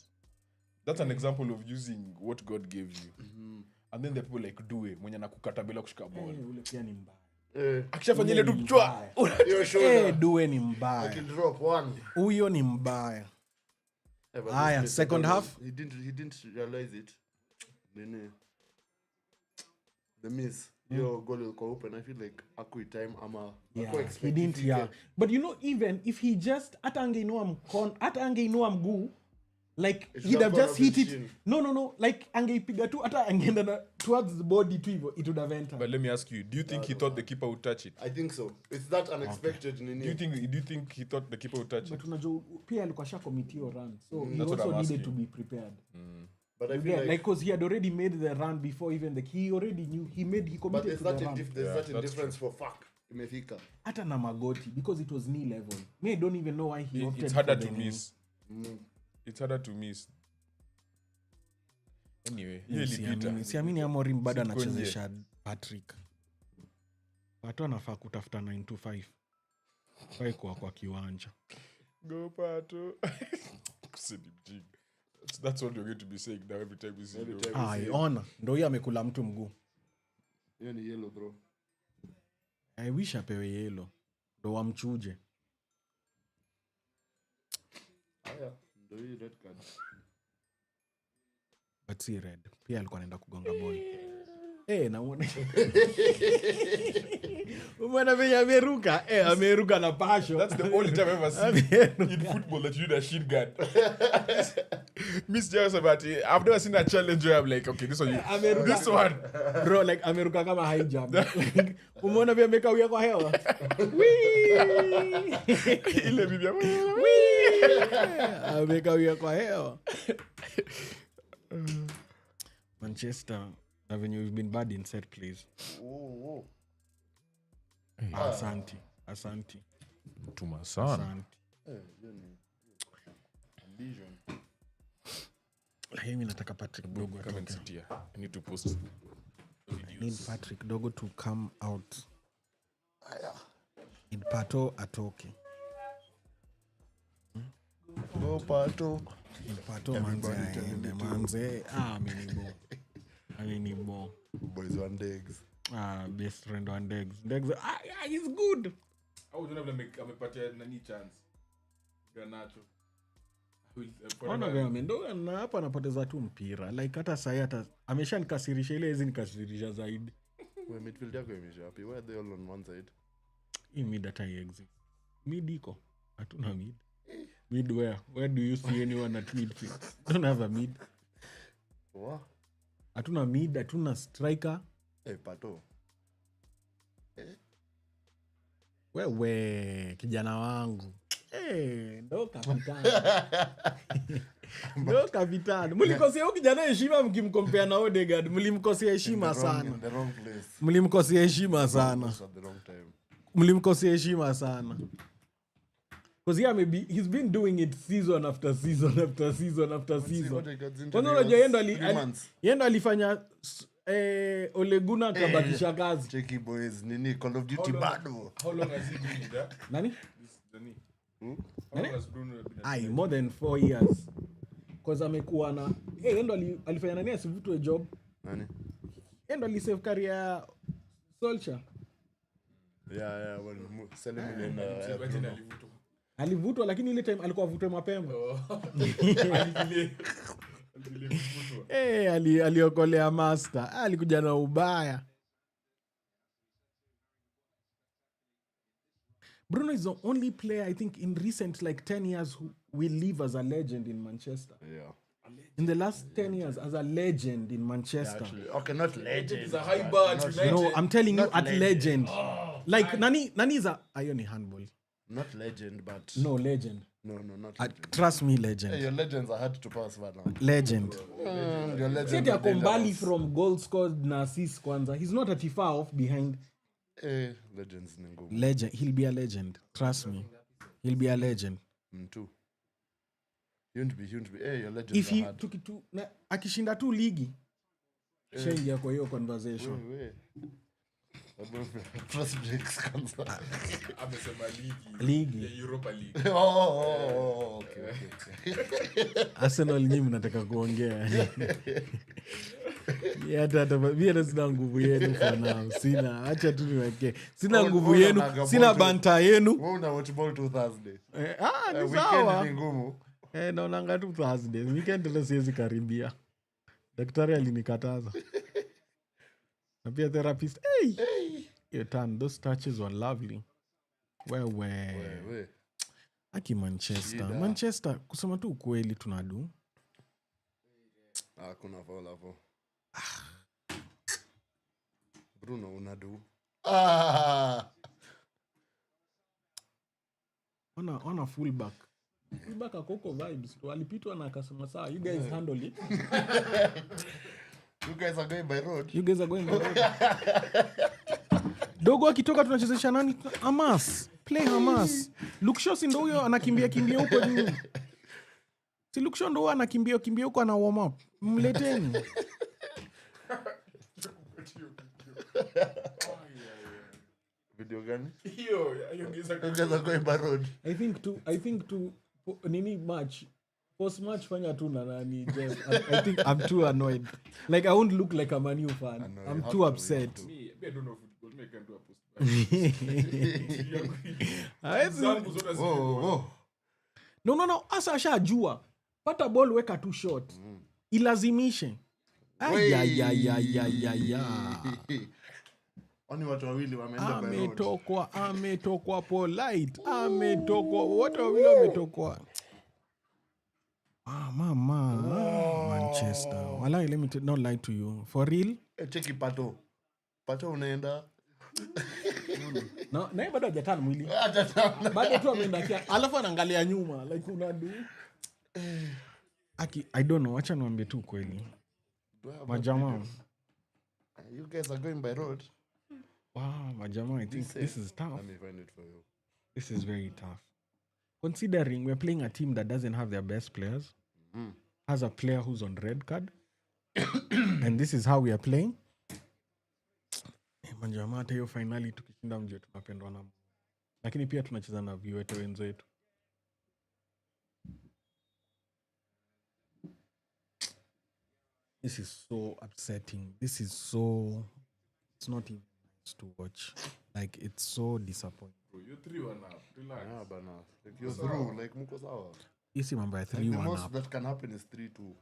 That's an example of using what God gave you. And then the people like Due mwenye anakukata bila kushika ball. ule pia ni mbaya. Akishafanya ile tu chwa. Your shoulder. Due ni I mbaya. can drop one. Huyo ni mbaya. Yeah, but Aya, this second player, half? He didn't realize it. Nene. the miss. Your goal will go open. I feel like akui time ama he didn't but you know, even if he just hata angeinua mguu like he'd have just hit it. No, like angeipiga tu hata angeenda towards the body tu hivyo, it would have entered. But let me ask you, do you think he thought the keeper would touch it? I think so. It's that unexpected. Do you think he thought the keeper would touch it? But unajua pia alikuwa committee run, so he That's what also I'm needed asking. to be prepared. But I feel like because he had already made the run before even he already knew he but committed there's to the that run. there's that that's difference for fuck. Imefika. Hata na magoti because it was knee level. I don't even know why he opted It's harder for to the miss. It's harder to miss. Anyway, siamini Amorim bado Siko nje. anachezesha Patrick. Watu anafaa kutafuta 925 kwa kiwanja. Go Pato. That's what you're going to be saying now every time you see him. Ona ndio huyo amekula mtu mguu. Hiyo ni yellow bro. I wish apewe yellow ndo wamchuje. Haya, ndio hii red card. But si red. Pia alikuwa anaenda kugonga boy. Naona. Umeona vile ameruka? Ameruka na passion. That's the only time I've ever seen in football that you need a shin guard. Miss James about it. I've never seen a challenge where I'm like, okay, this one. This one. Bro, like ameruka kama high jump. Like, umeona vile amekawia kwa hewa? Ile bibi. Amekawia kwa hewa. Manchester, when you've been bad in set plays. Asante. Tuma sana. Mimi nataka Patrick Dogo Come and sit here. I need to post. I need Patrick Dogo to come out. Need Pato atoke. Go Pato. Pato manze. Amenibo. Boys on digs. Best friend on Degs. He's good. I was going to make a nani chance. Garnacho. Ona vile ndo na hapa anapoteza tu mpira. Like hata sasa hata ameshanikasirisha ile hizi nikasirisha zaidi. Wewe midfield yako imeshapi. Why are they all on one side? In mid data exit. Mid iko. Hatuna mid. Mid where? Where do you see anyone at midfield? Don't have a mid. What? Hatuna mid, hatuna striker. Pato. Wewe kijana wangu. Ndo kapitani. Ndo kapitani. Mlikosea huyu kijana heshima mkimkompea na Odegaard. Mlimkosea heshima sana. In the wrong place. Mlimkosea heshima sana. At the wrong time. Mlimkosea heshima sana. Because he's been doing it season after season after season after season. Kwanza unajua yendo alifanya Ole Gunnar kabakisha kazi. Checky boys, nini Call of Duty bado. How long has he been there? Nani? Nani? How long has Bruno been More than 4 years. Because amekuwa na yendo alifanya nani asivutwe job? Nani? Yendo alisave career Solskjaer. Yeah, well, selling million. Alivutwa lakini ile time alikuwa avutwe mapema. Aliokolea master. Alikuja na ubaya. Bruno is the only player I think in recent like 10 years who will live as a legend in Manchester. Yeah. In the last 10 years as a legend in Manchester. Actually, okay, not legend. It's a high bar to No, I'm telling you at legend. Like Nani is a Ioni handball. Not legend, but No, legend. no, not legend. Trust me, legend. Hey, your legends are hard to pass right now. Legend. Your legends Seti are akombali dangerous. from goal scored na assist kwanza. He's not at far off behind. Legends ni ngumu. Legend. He'll be a legend. Trust me. He'll be a legend. Too. You won't be. Hey, your legends If are he hard. akishinda tu ligi, shengia kwa hiyo conversation. Wait. First breaks kwanza. Amesema Ligi. ya Europa League. Okay. Arsenal nyinyi mnataka kuongea. Hata sina nguvu yenu for now. Sina, acha tu niweke. Sina nguvu yenu, sina banta yenu. Wewe una watch ball to Thursday. Ni Weekend sawa. ni ngumu. Naonanga tu Thursday. Weekend ndio siwezi karibia. Daktari alinikataza. Na pia therapist. Hey. Your turn. Those touches were lovely. Wewe. Aki Manchester. Shida. Manchester kusema tu ukweli tunadu. Kuna foul hapo. Bruno unadu. Ona fullback. Fullback akoko vibes. Walipitwa na akasema sawa, you guys handle it. You guys are going by road. Dogo akitoka tunachezesha nani? Hamas. Play Hamas. Lukshaw si ndo huyo anakimbia huko juu. Si Lukshaw ndo huyo anakimbia huko ana warm up. Mleteni. Video gani? Hiyo You guys are going by road. I think to nini match. Post match fanya tu na nani Jeff. I think I'm too annoyed. Like I won't look like a Man U fan. I'm too upset. me, I don't know football. Me can do a post. Whoa. No. Asa ashajua. Pata ball weka tu shot. Ilazimishe. Ayayayayayaya. Oni watu wawili wameenda by road. Ametokwa polite. Watu wawili wametokwa. Mama. Manchester. Walai, let me not lie to you. For real? Cheki Pato. Pato unaenda. Na bado hajatana mwili. Bado tu ameenda kia. Alafu anaangalia nyuma like unadu. I don't know, acha niambie tu kweli. Majamaa. You guys are going by road. Wow, Majamaa, I think this is tough. Let me find it for you. This is very tough. Considering we're playing a team that doesn't have their best players, has a player who's on red card, and this is how we are playing. Majamaa, hata hiyo finali tukishinda mjue tunapendwa na. Lakini pia tunacheza na viwete wenzetu. This is so upsetting. It's not even nice to watch. Like, it's so disappointing. Bro, you're 3-1 up. Relax. Yeah, bana. Like you're through. Like muko sawa. Easy mambo ya Like the 3-1 most up. that can happen is 3-2.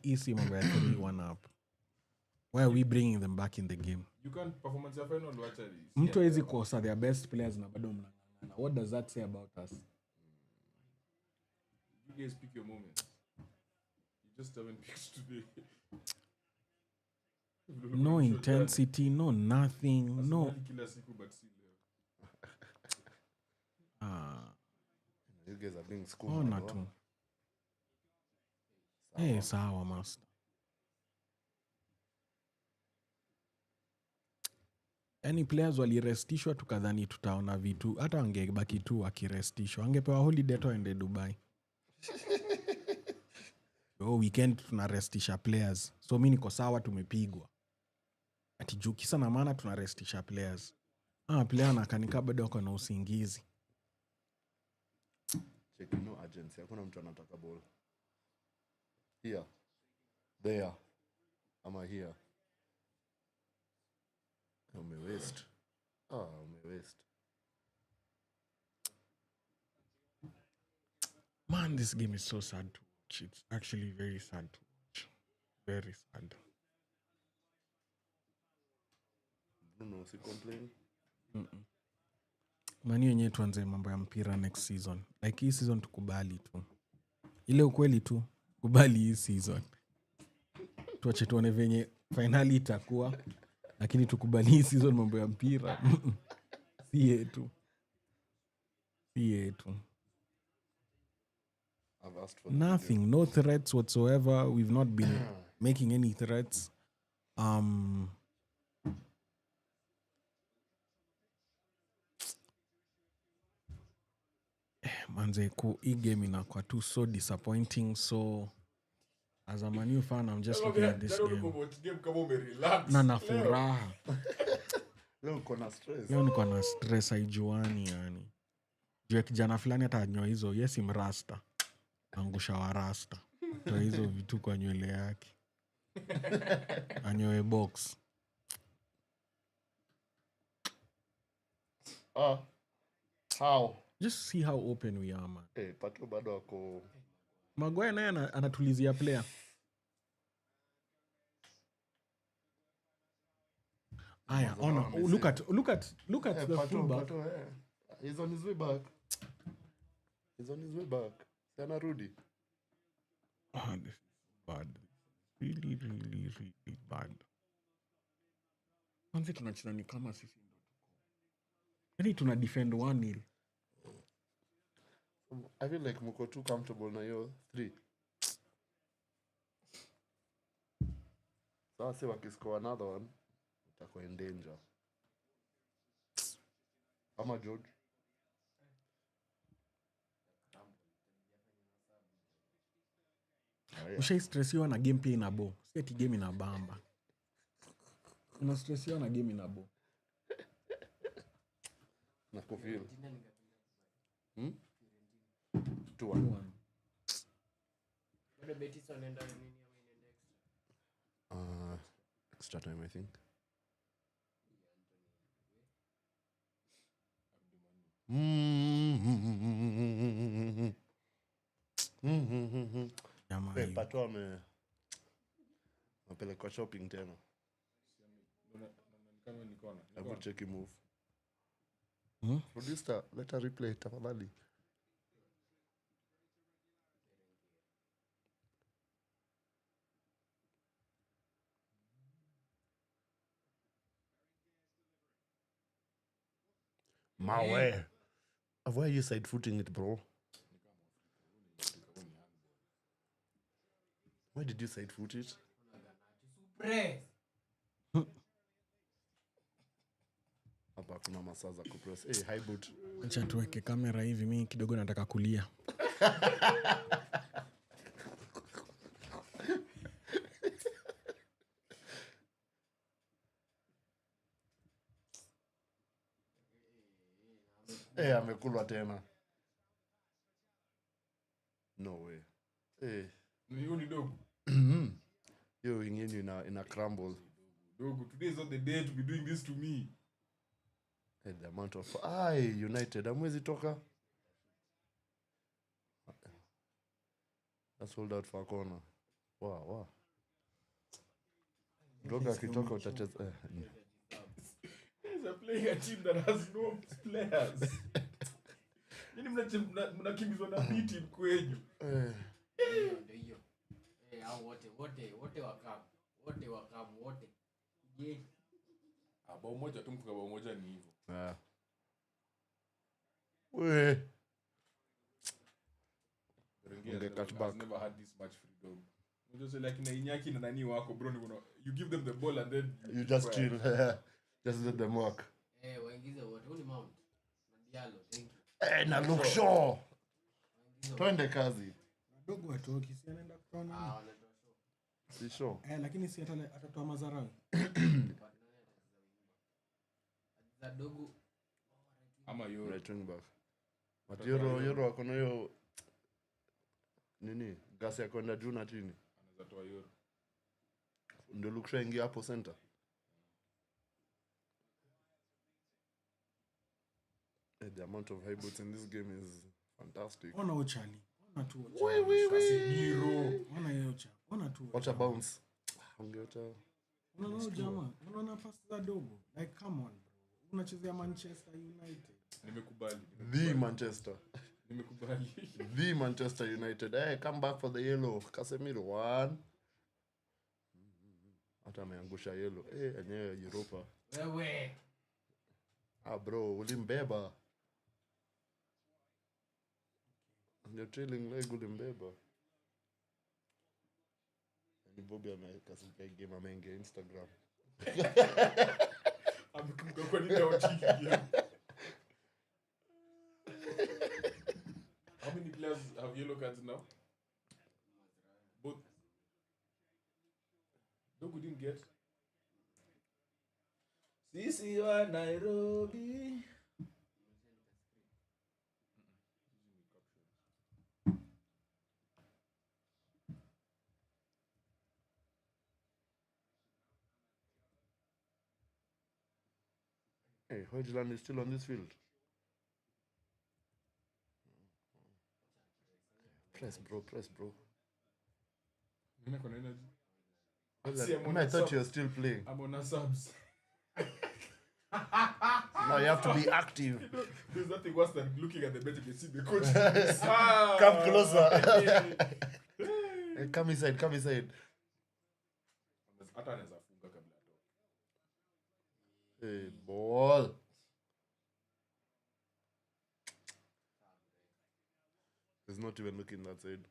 Easy mambo ya 3-1 up. Why are we bringing them back in the game? You can't performance your final watch at Mtu hawezi kosa their best players na bado mnang'ang'ana. What does that say about us? You guys pick your moments. You just haven't picked today. No intensity, no nothing, no. Kila siku but si leo. You guys are being schooled. Ona tu. Sawa master. Any players walirestishwa tukadhani tutaona vitu. Hata wangebaki tu wakirestishwa. Wangepewa holiday tu waende Dubai. Weekend tunarestisha players. So mimi niko sawa tumepigwa. Ati juu kisa na maana tunarestisha players. Player anakanika bado wako na usingizi. Check no urgency. Hakuna mtu anataka ball. Here. There. Ama here. Umewaste. Umewaste. Man, this game is so sad to watch. It's actually very sad to watch. Very sad. No, si complain. Mani yenyewe tuanze mambo ya mpira next season. Like hii season tukubali tu. Ile ukweli tu, kubali hii season. Tuache tuone venye finali itakuwa. Lakini tukubali hii season mambo ya mpira. Si yetu. Nothing, no threats whatsoever. We've not been making any threats. Manze hii game inakuwa too so disappointing. So as a Man U fan, I'm just looking at this game. Kama umerelax. Na furaha. Leo niko na stress haijuani yani. Juu kijana fulani hata anyoa hizo, yes mrasta. Angusha wa rasta. Toa hizo vitu kwa nywele yake. Anyoe box. How? Just see how open we are, man. Pato bado wako. Maguire naye anatulizia player. Aya, ona. Oh, look at the fullback. Pato, he's on his way back. Sana Rudy. Oh, this is bad. Really, really, really bad. Kwanza tunacheza ni kama sisi ndo tuko. Yaani tuna defend 1-0. I feel like muko too comfortable na yo 3. Sasa wakiscore another one, utakuwa in danger. Ama George. Ushaistressiwa na game pia inabo. Si ati game inabamba. Unastressiwa na game inabo. Na kufeel. 2-1. 2-1. Bado Betis wanaenda nini ama inaenda extra? Extra time, I think. Jamaa hiyo. Pato amepelekwa shopping tena. Kama nikona. Hebu check move. Hmm? Producer, let her replay tafadhali. Mawe. Why are you side footing it, bro? Why did you side foot it? Press. Hapa kuna masaa za kupress. Hey, high boot. Acha tuweke kamera hivi, mimi kidogo nataka kulia. Hey, amekulwa tena. No way. Hey. Hiyo ni dogo. Yo, wing in a crumble. Dogo, today is not the day to be doing this to me. Hey, the amount of United. Amwezi toka. That's hold out for a corner. Wow. Dogo akitoka utacheza. They're playing a team that has no players. Nini mnakimbizwa na beat kwenyu? Ndio hiyo. Hao wote wakamu. Wote. Je. Bao moja tu mfunga bao moja ni hivyo. We. Cut back. Never had this much freedom. Unajua like na Inyaki na nani wako bro, you give them the ball and then you just chill. Just let them work. Waingize wote. Uni mount. Diallo, thank you. Na look sure. Twende kazi. Dogo atoki, si anaenda kutoa nani? Wanaenda show. Si sure. Lakini si atatoa Mazarawi. Za dogo ama Euro. Right wing back. But Euro akona hiyo nini? Gasi ya kwenda juu na chini. Anaweza toa Euro. Ndio look sure ingia hapo center. The amount of high boots in this game is fantastic. Ona Ochali. Ona tu Ochali. Casemiro. Ona Yocha. Ona tu. Watch a bounce. Ungeota. Unaona jamaa, unaona pasi za dogo. Like come on bro. Unachezea Manchester United. Nimekubali. The Manchester. Nimekubali. The Manchester United. Hey, come back for the yellow. Casemiro 1. Hata ameangusha yellow. Enyewe Europa. wewe. Bro, ulimbeba. Ndio trailing leg ulimbeba. Ni Bobby amekasika game ameingia Instagram. Amekumbuka kwa nini hawachiki game. How many players have yellow cards now? Both. Dogo didn't get. Sisi wa Nairobi. Hey, Højlund is still on this field. Press, bro. Nina kuna energy. I thought you were still playing. I'm on a subs. Now you have to be active. There's nothing worse than looking at the bench and you see the coach. Come closer. Hey, come inside. Hata anaweza funga kabla atoke. Hey, ball. He's not even looking that side.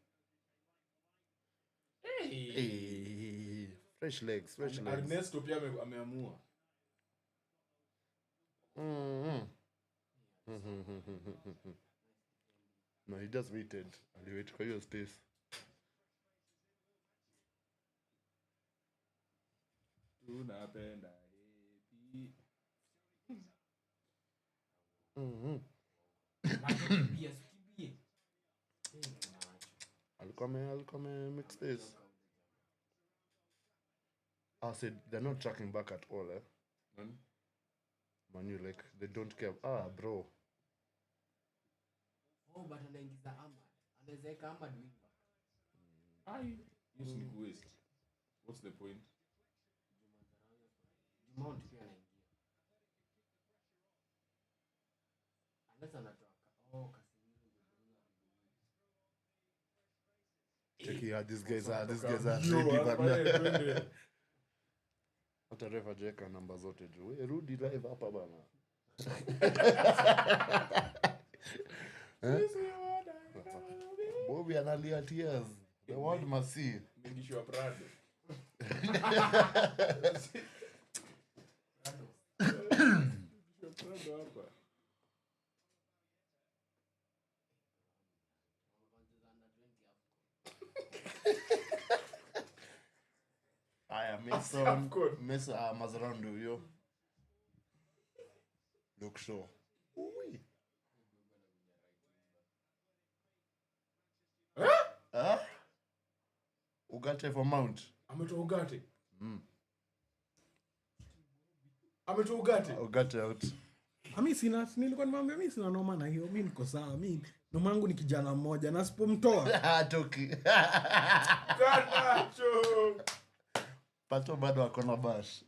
Hey. Fresh legs. Ernesto pia ameamua. No, he just waited. Aliwait kwa hiyo space. Tunapenda happy. Kimbie. Alikuwa mix this. I said they're not tracking back at all, eh? Manu, like they don't care. Bro. Oh, but anaingiza Ahmad. Anaweza eka Ahmad wing back. Use ni waste. What's the point? Mount pia anaingia. Unless anatoka. Check here, these guys are ready, but hata refa jeka namba zote juu. Rudi live hapa bana. Bobby analia tears. The world must see. Mengishwa Prado. Prado hapa. Aya, Mason Mazarando yo. Look show. Ui. Ugarte for Mount. Ametoa Ugarte. Ametoa Ugarte. Ugarte out. Nilikuwa nimwambia mimi sina noma na hiyo. Mimi niko sawa. Mimi noma yangu ni kijana mmoja na sipomtoa. Toki. Kanacho. Pato bado ako na bash.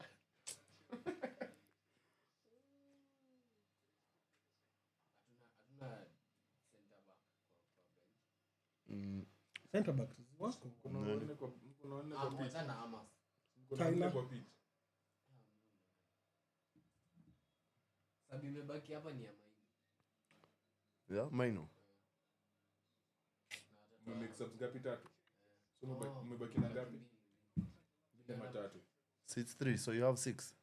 Center back wako. Kuna wanne kwa pitch. Ana Hamas. Kuna wanne kwa pitch. Sabi imebaki hapa ni ya Maino. Yeah, Maino. Mmemake subs ngapi tatu? So mmebaki na ngapi? Matatu. So it's 3, so you have 6.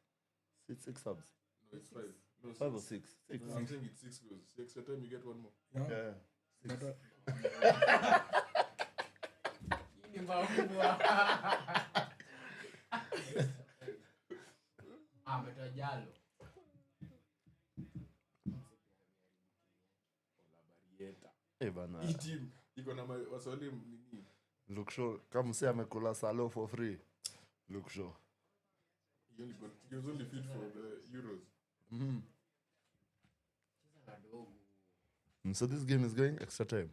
It's 6 subs. No, it's 5. No, 5 or 6? 6. I'm saying it's 6 goals. Extra time you get one more. Yeah. Ni mbaya. Ametoa Jalo. Bana. Hii team iko na waswali nini? Look show. Kama msee amekula salo for free. Look show. He was only fit for the Euros. So this game is going extra time.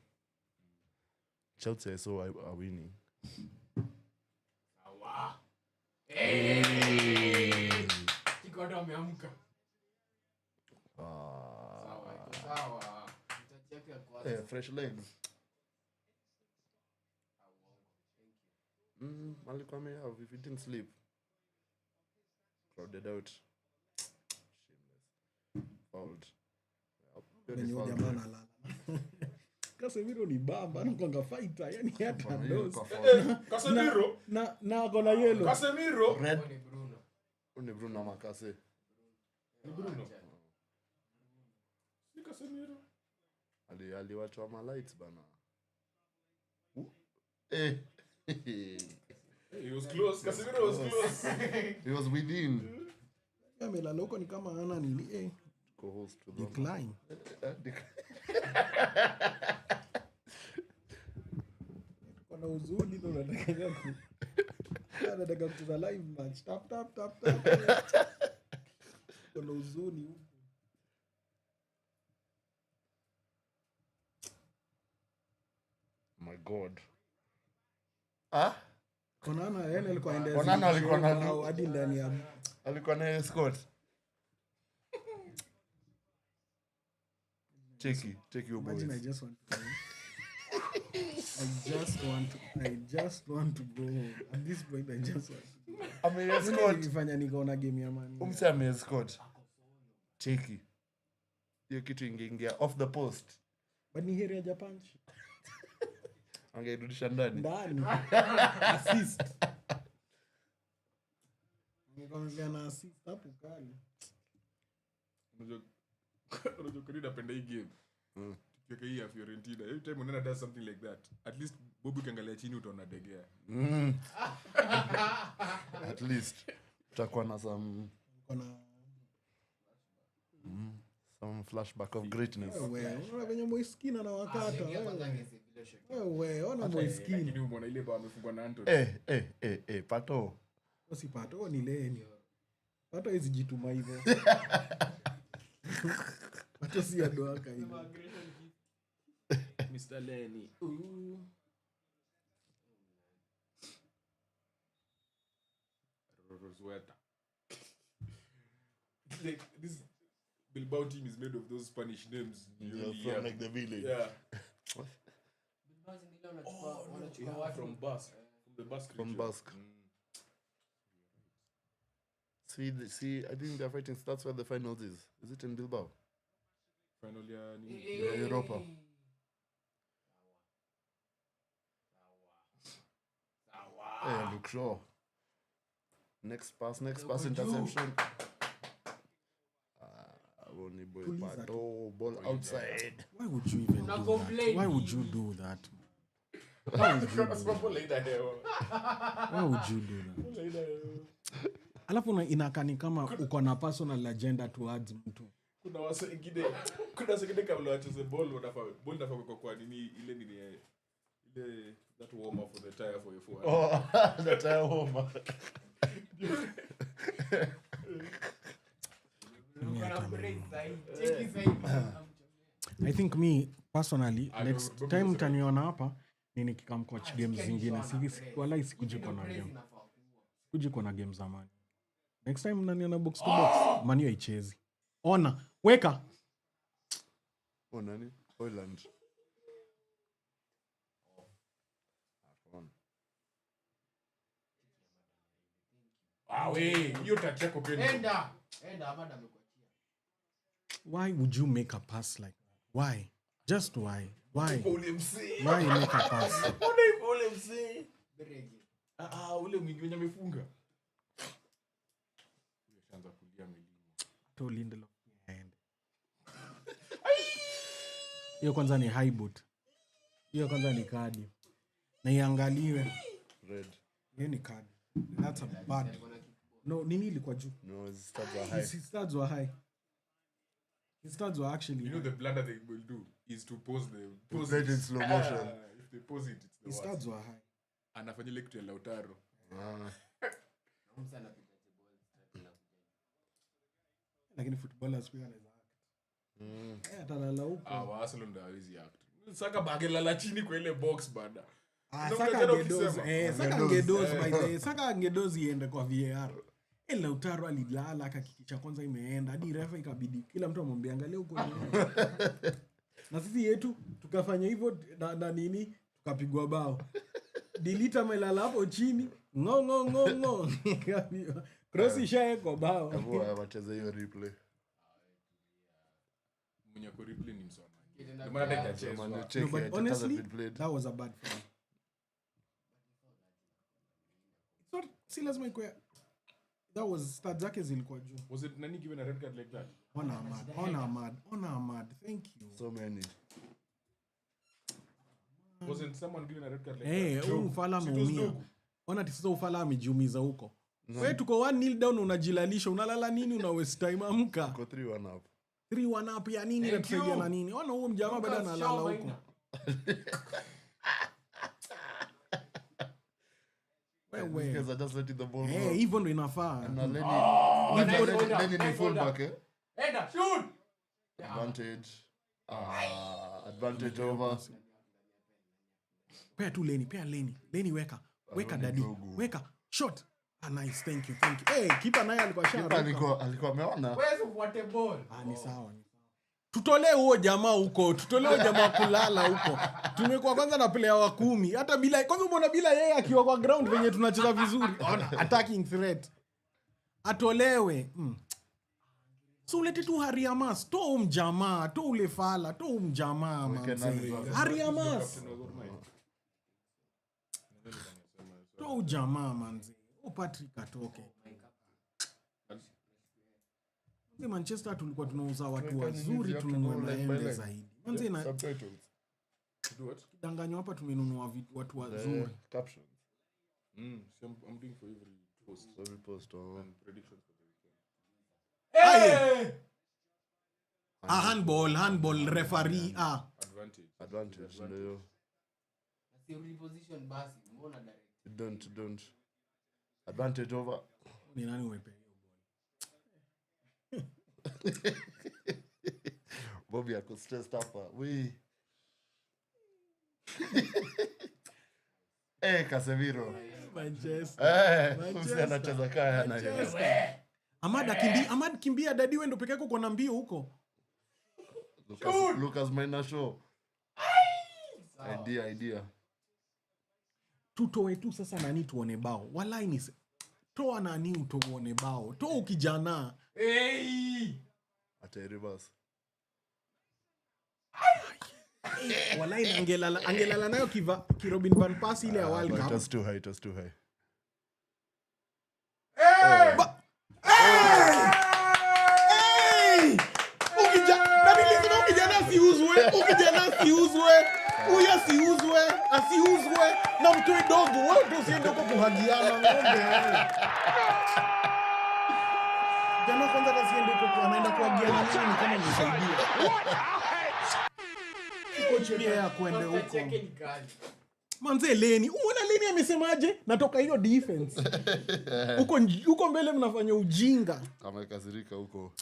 Chelsea I saw are winning. Sawa. Kikodo ameamka. Sawa. Mtacheka kwa. Fresh legs. Alikuwa have if you didn't sleep. Crowded out. Shameless. Fouled. Ndio jamaa analala. Casemiro ni bamba anakuanga fighter yani hata ndosi. Casemiro na akona yellow. Casemiro Red. Ni Bruno. Ni Bruno Makase. Ni Bruno. Ni Casemiro. Aliwachwa ma lights bana. He was close. Casemiro was close. He was within. Amelala huko ni kama ana nini Co-host to decline. Kuna uzuri ndo nataka kucheza live match. Tap. Kuna uzuri huko. My God. Konana yeye alikuwa ende. Konana alikuwa na hadi ndani ya alikuwa na escort. Take your boys. Imagine I just want to I just want to go home. At this point I just want to go. Ame-escort. Nilifanya nikaona game ya Man. Umse ame-escort. Cheki. Hiyo kitu ingeingia off the post. But ni heri ya Japan. Angeirudisha ndani. Assist. Nikamwambia na assist hapo kali. Unajua kwa nini napenda hii game? Tukiweka hii ya Fiorentina. Every time unaona does something like that, at least Bobu ukiangalia chini utaona degea. At least tutakuwa na some flashback of greatness. Unaona venye Moiskin anawakata. Ona Moiskin. Lakini umeona ile bao amefungwa na Anthony. Pato. Si Pato ni Leni. Pato hizi jituma hivyo. Pato si adoaka hivyo. Mr. Lenny. Rosweta. Like this Bilbao team is made of those Spanish names. From like the village. Yeah. Wanachukua From Basque. From the Basque From region. Basque. See, I think they're fighting. That's where the finals is. Is it in Bilbao? Final year. Yeah, Europa. Hey, look sure. Next pass interception. Only boy Pato, ball outside. Why would you even do that? Why would you do that? Why would you do that? Alafu inakani kama uko na personal agenda towards mtu. Kuna wengine kabla wacheze ball wanafaa kwa nini ile that warmer for the tire for your phone. Oh, the tire warmer. I think me personally next time mtaniona hapa nini kikam coach games zingine wala sikujiko na game. Sikujiko na game zamani. Next time mnaniona box to box Man U haichezi. Ona, weka. Nani? Holland. Hiyo tacheko peni. Enda Amanda amekuachia. Why would you make a pass like that? Why? Just why? Why? Ule msee. Why make a pass? Ule msee. Berege. Ule mwingi wenye amefunga. Yeshaanza kulia milima. To Lindelof hand. Hiyo kwanza ni high boot. Hiyo kwanza ni kadi. Na iangaliwe. Red. Hiyo ni kadi. That's a bad. No, nini ilikuwa juu? No, his stats are high. His stats were high. His stats were actually You know high. the blunder they will do is to pause Play it in slow motion. If they pause it, it's the His worst. stats were high. Anafanya ile kitu ya Lautaro. Lakini footballers pia wanaweza act. Atalala huko. Wa Arsenal ndio hawezi act. Saka bagelala chini kwa ile box bada. Saka angedoze by the way. Saka angedoze iende kwa VAR. Lautaro alilala akakikisha kwanza imeenda. Hadi refa ikabidi kila mtu amwambia angalia huko. Na sisi yetu tukafanya hivyo na nini tukapigwa bao. Dilita melala hapo chini. Ngo. Cross ishaeko bao. Kwa wacheze hiyo replay. Mwenye ko replay ni msoma. Ndio maana haijachezwa. No, but honestly, that was a bad foul. Si lazima ikuwe. That was stats zake zilikuwa juu. Was it nani given a red card like that? Ona Ahmad. Thank you. So many. Wasn't someone given a red card like that? Huyu Ufala ameumia. Ona tisa Ufala amejiumiza huko. Wewe tuko 1-0 down unajilalisha, unalala nini, una waste time, amka. Go 3-1 up. 3-1 up ya nini inatusaidia na nini? Ona huyo mjamaa bado analala huko. These guys are just letting the ball go. Hivyo ndo inafaa. And Lenny ni fullback, eh? Enda, shoot! Advantage over. Pea tu Lenny. Lenny weka. Weka daddy. Weka. Shot. Nice, thank you. Keeper naye alikuwa Alikuwa ameona. Where's what a ball? Ni sawa. tutolee huo jamaa huko, tutolee huo jamaa kulala huko. Tumekuwa kwanza na player wa 10. Hata bila kwanza umeona bila yeye akiwa kwa ground venye tunacheza vizuri. Attacking threat. Atolewe. So ulete tu Hariamas, to umjamaa, to ule fala, to umjamaa manze. Hariamas. To ujamaa manze. Patrick atoke. Manchester tulikuwa tunauza watu wazuri, tununua maembe zaidi. Manze na subtitles. Do what? danganywa hapa tumenunua watu wazuri. Captions. I'm doing for every post. Every post And predictions for the weekend. Handball referee Advantage. Ndio. Sio reposition basi, mbona direct? Don't. Advantage over. Ni nani umepe? Bobby ako stressed hapa. Casemiro. Manchester. Msi anacheza kaya na yeye. Ahmad kimbia dadi wewe ndo peke yako uko na mbio huko. Lucas Maina show. Idea. Tutoe tu sasa nani tuone bao. Wallahi ni toa nani utuone bao. Toa ukijana. Ata reverse. Wallahi angelala nayo Robin van Persie ile ya World Cup. It was too high. Ukijana asiuzwe na mtoe dogo wewe ndio usiende huko kuhagiana ng'ombe wewe. Jana kwanza asiende huko anaenda kuhagiana nini kama msaidia. Coach pia kwende huko. Manze Leni, unaona Leni amesemaje? Natoka hiyo defense. Huko mbele mnafanya ujinga. Amekasirika huko.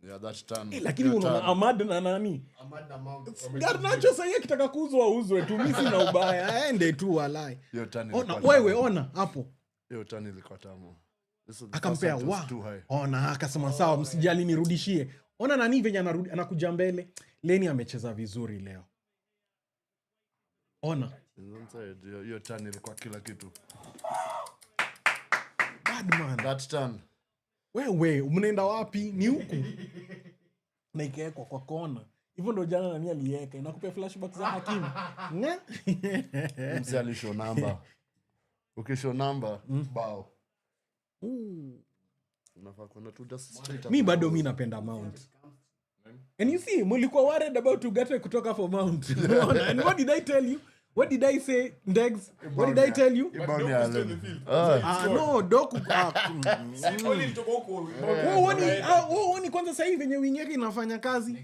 Yeah, that's turn. Lakini unaona Ahmad na nani? Ahmad na Mount. Garnacho sasa kitaka kuuzwa uzwe tu, mimi sina ubaya. Aende tu walai. Hiyo turn. Ona hapo. Hiyo turn ilikuwa tamu. Akampea ona akasema sawa msijali nirudishie. Ona nani venye anakuja mbele. Leni amecheza vizuri leo. Ona. Hiyo turn ilikuwa kila kitu. Bad man. That turn. Wewe mnaenda wapi? Ni huku. Na ikaekwa kwa kona. Hivyo ndo jana nani aliweka. Inakupea flashback za Hakim. Msi alishow number. Ukishow number, bao. Unafaa kwenda tu just straight up. Mimi bado mimi napenda Mount. And you see, mlikuwa worried about Ugarte kutoka for Mount. And what did I tell you? What did I say, Ndegs? What did I tell you? No, Doku. Woni kwanza sasa hivi venye wing yake inafanya kazi.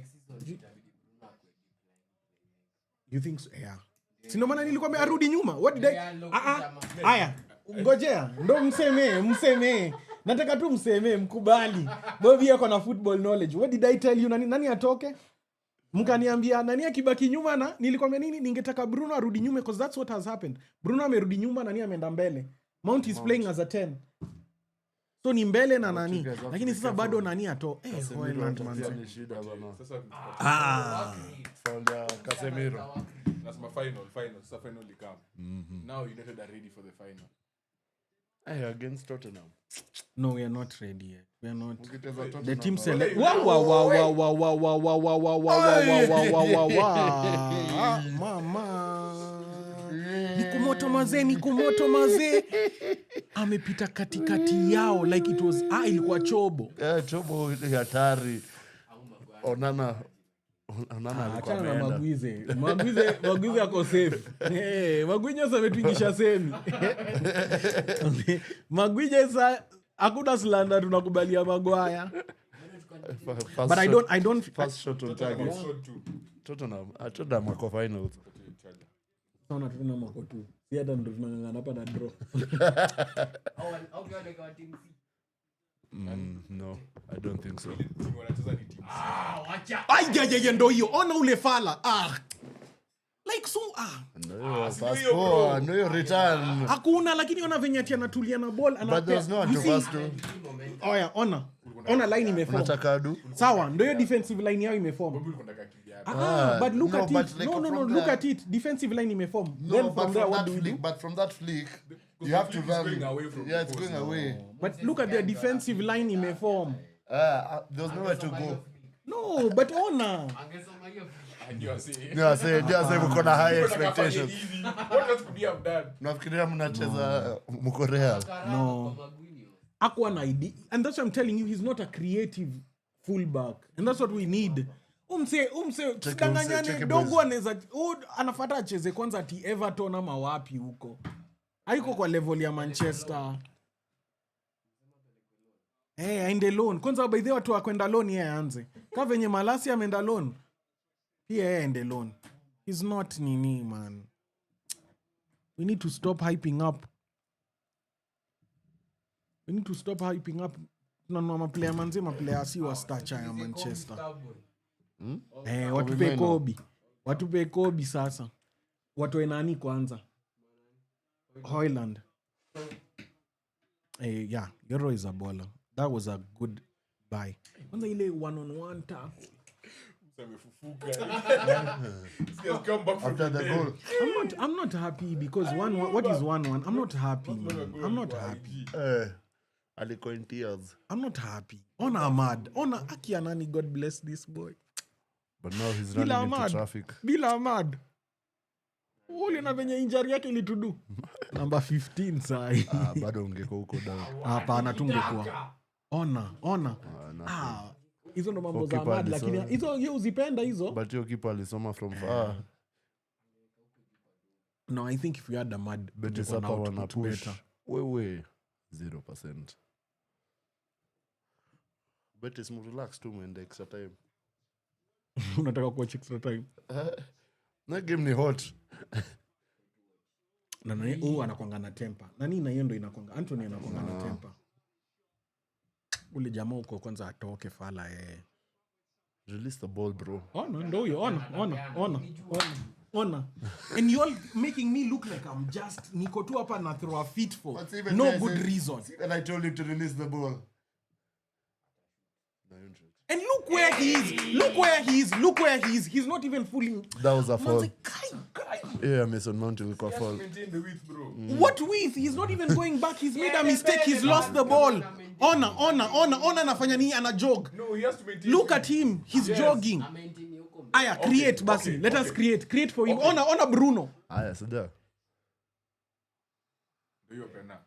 You think so? Yeah. Si ndo maana nilikuwa arudi nyuma. What did I? Aya, ngojea. Ndo msemee. Nataka tu msemee, mkubali. Bobby yako na football knowledge. What did I tell you? Nani atoke? Mkaniambia nani akibaki nyuma na nilikwambia nini? Ningetaka Bruno arudi nyuma because that's what has happened. Bruno amerudi nyuma, nani ameenda mbele. Mount is playing as a 10. So ni mbele na nani. Lakini sasa bado nani ato. Hoyland man. Casemiro. That's my final. Sasa final come. Now United are ready for the final. Against Tottenham. No, we are not ready yet. We are not. The team Tottenham. select. Mama. Nikumoto mazee. Amepita katikati yao like it was ilikuwa chobo. Chobo ile hatari. Onana alikuwa ameenda. Maguize ako safe. Maguize sasa ametuingisha semi. Maguize sasa hakuna slander tunakubalia Maguire. But I don't first shot on target. Tottenham wako finals. Sauna Tottenham wako tu. Si hata ndo tunangangana hapa na draw. No, I don't think so. Wacha. Ndo hiyo. Ona ule fala. Like so No, your return. Hakuna lakini ona venye ati anatulia na ball But there's no one to pass to. Oya, ona. ona line imeform. Unataka adu? Sawa, ndio hiyo defensive line yao imeform. Bobby ulikuwa unataka kibiapi? But look no, at but it. like No, from look there- at it. Defensive line imeform. No, Then but from there, what that do we flick, do? but from that flick, Because you have the to flick is run. going away from Yeah, the it's post going now. away. But look at their defensive line imeform. There's nowhere to go. No, but ona. Angesoma hiyo And you are saying, Yeah, say mko na high unataka fanye expectations. easy. What else could you have done? Nafikiria mnacheza mko Real. No. Aqua na ID. And that's what I'm telling you, he's not a creative fullback. And that's what we need. Umse tudanganyane check dogo boys. anaweza anafuata acheze kwanza ati Everton ama wapi huko. Haiko kwa level ya Manchester. Aende loan. Kwanza by the way watu wakwenda loan yeye aanze. Kama venye Malasi ameenda loan. Pia yeye aende loan. He's not nini man. We need to stop hyping up. We need to stop hyping up. Tunanua maplayer manze maplayer si wa stature ya Manchester. Watupe Kobe sasa. Watoe nani kwanza? Hoyland. Yeah, Euro is a baller. That was a good buy. Kwanza ile one-on-one tackle. Amefufuka. He has come back from After the goal. I'm not happy because what is 1-1? I'm not happy, man. I'm not happy. Aliko in tears. I'm not happy. Ona Ahmad. Ona Akia Nani, God bless this boy. But now he's Bila running into Ahmad. traffic. Bila Ahmad. Ule na venye injury yake ilitudu. Number 15 sai. Bado ungeko huko down. Hapana tungekuwa. Ona. Hizo ndo mambo za Ahmad lakini hizo uzipenda hizo. But your keeper alisoma from far. No, I think if we had Ahmad, Betis tungekuwa hapa na wana output push. better. Wewe 0%. Betis relax tu mwende extra time. Unataka kuwatch extra time. Na game ni hot. Na nani anakuanga na temper. Nani na yeye ndo inakuanga. Anthony anakuanga na temper. Ule jamaa uko kwanza atoke fala Release the ball, bro. Ona ndo huyo. Ona. And you all making me look like I'm just niko tu hapa na throw a fit for no good reason. And I told him to release the ball. And look where he is. He's not even fooling. That was a fall. Manze, kai. Yeah, Mason Mount will go fall. Maintain the width, bro. What with? He's not even going back. He's made a mistake. He's lost the ball. Ona anafanya nini ana jog. No, he has to maintain. Look at him. He's jogging. Aya, create basi. Let us create for him. Ona Bruno. Aya, sada. Do your pena.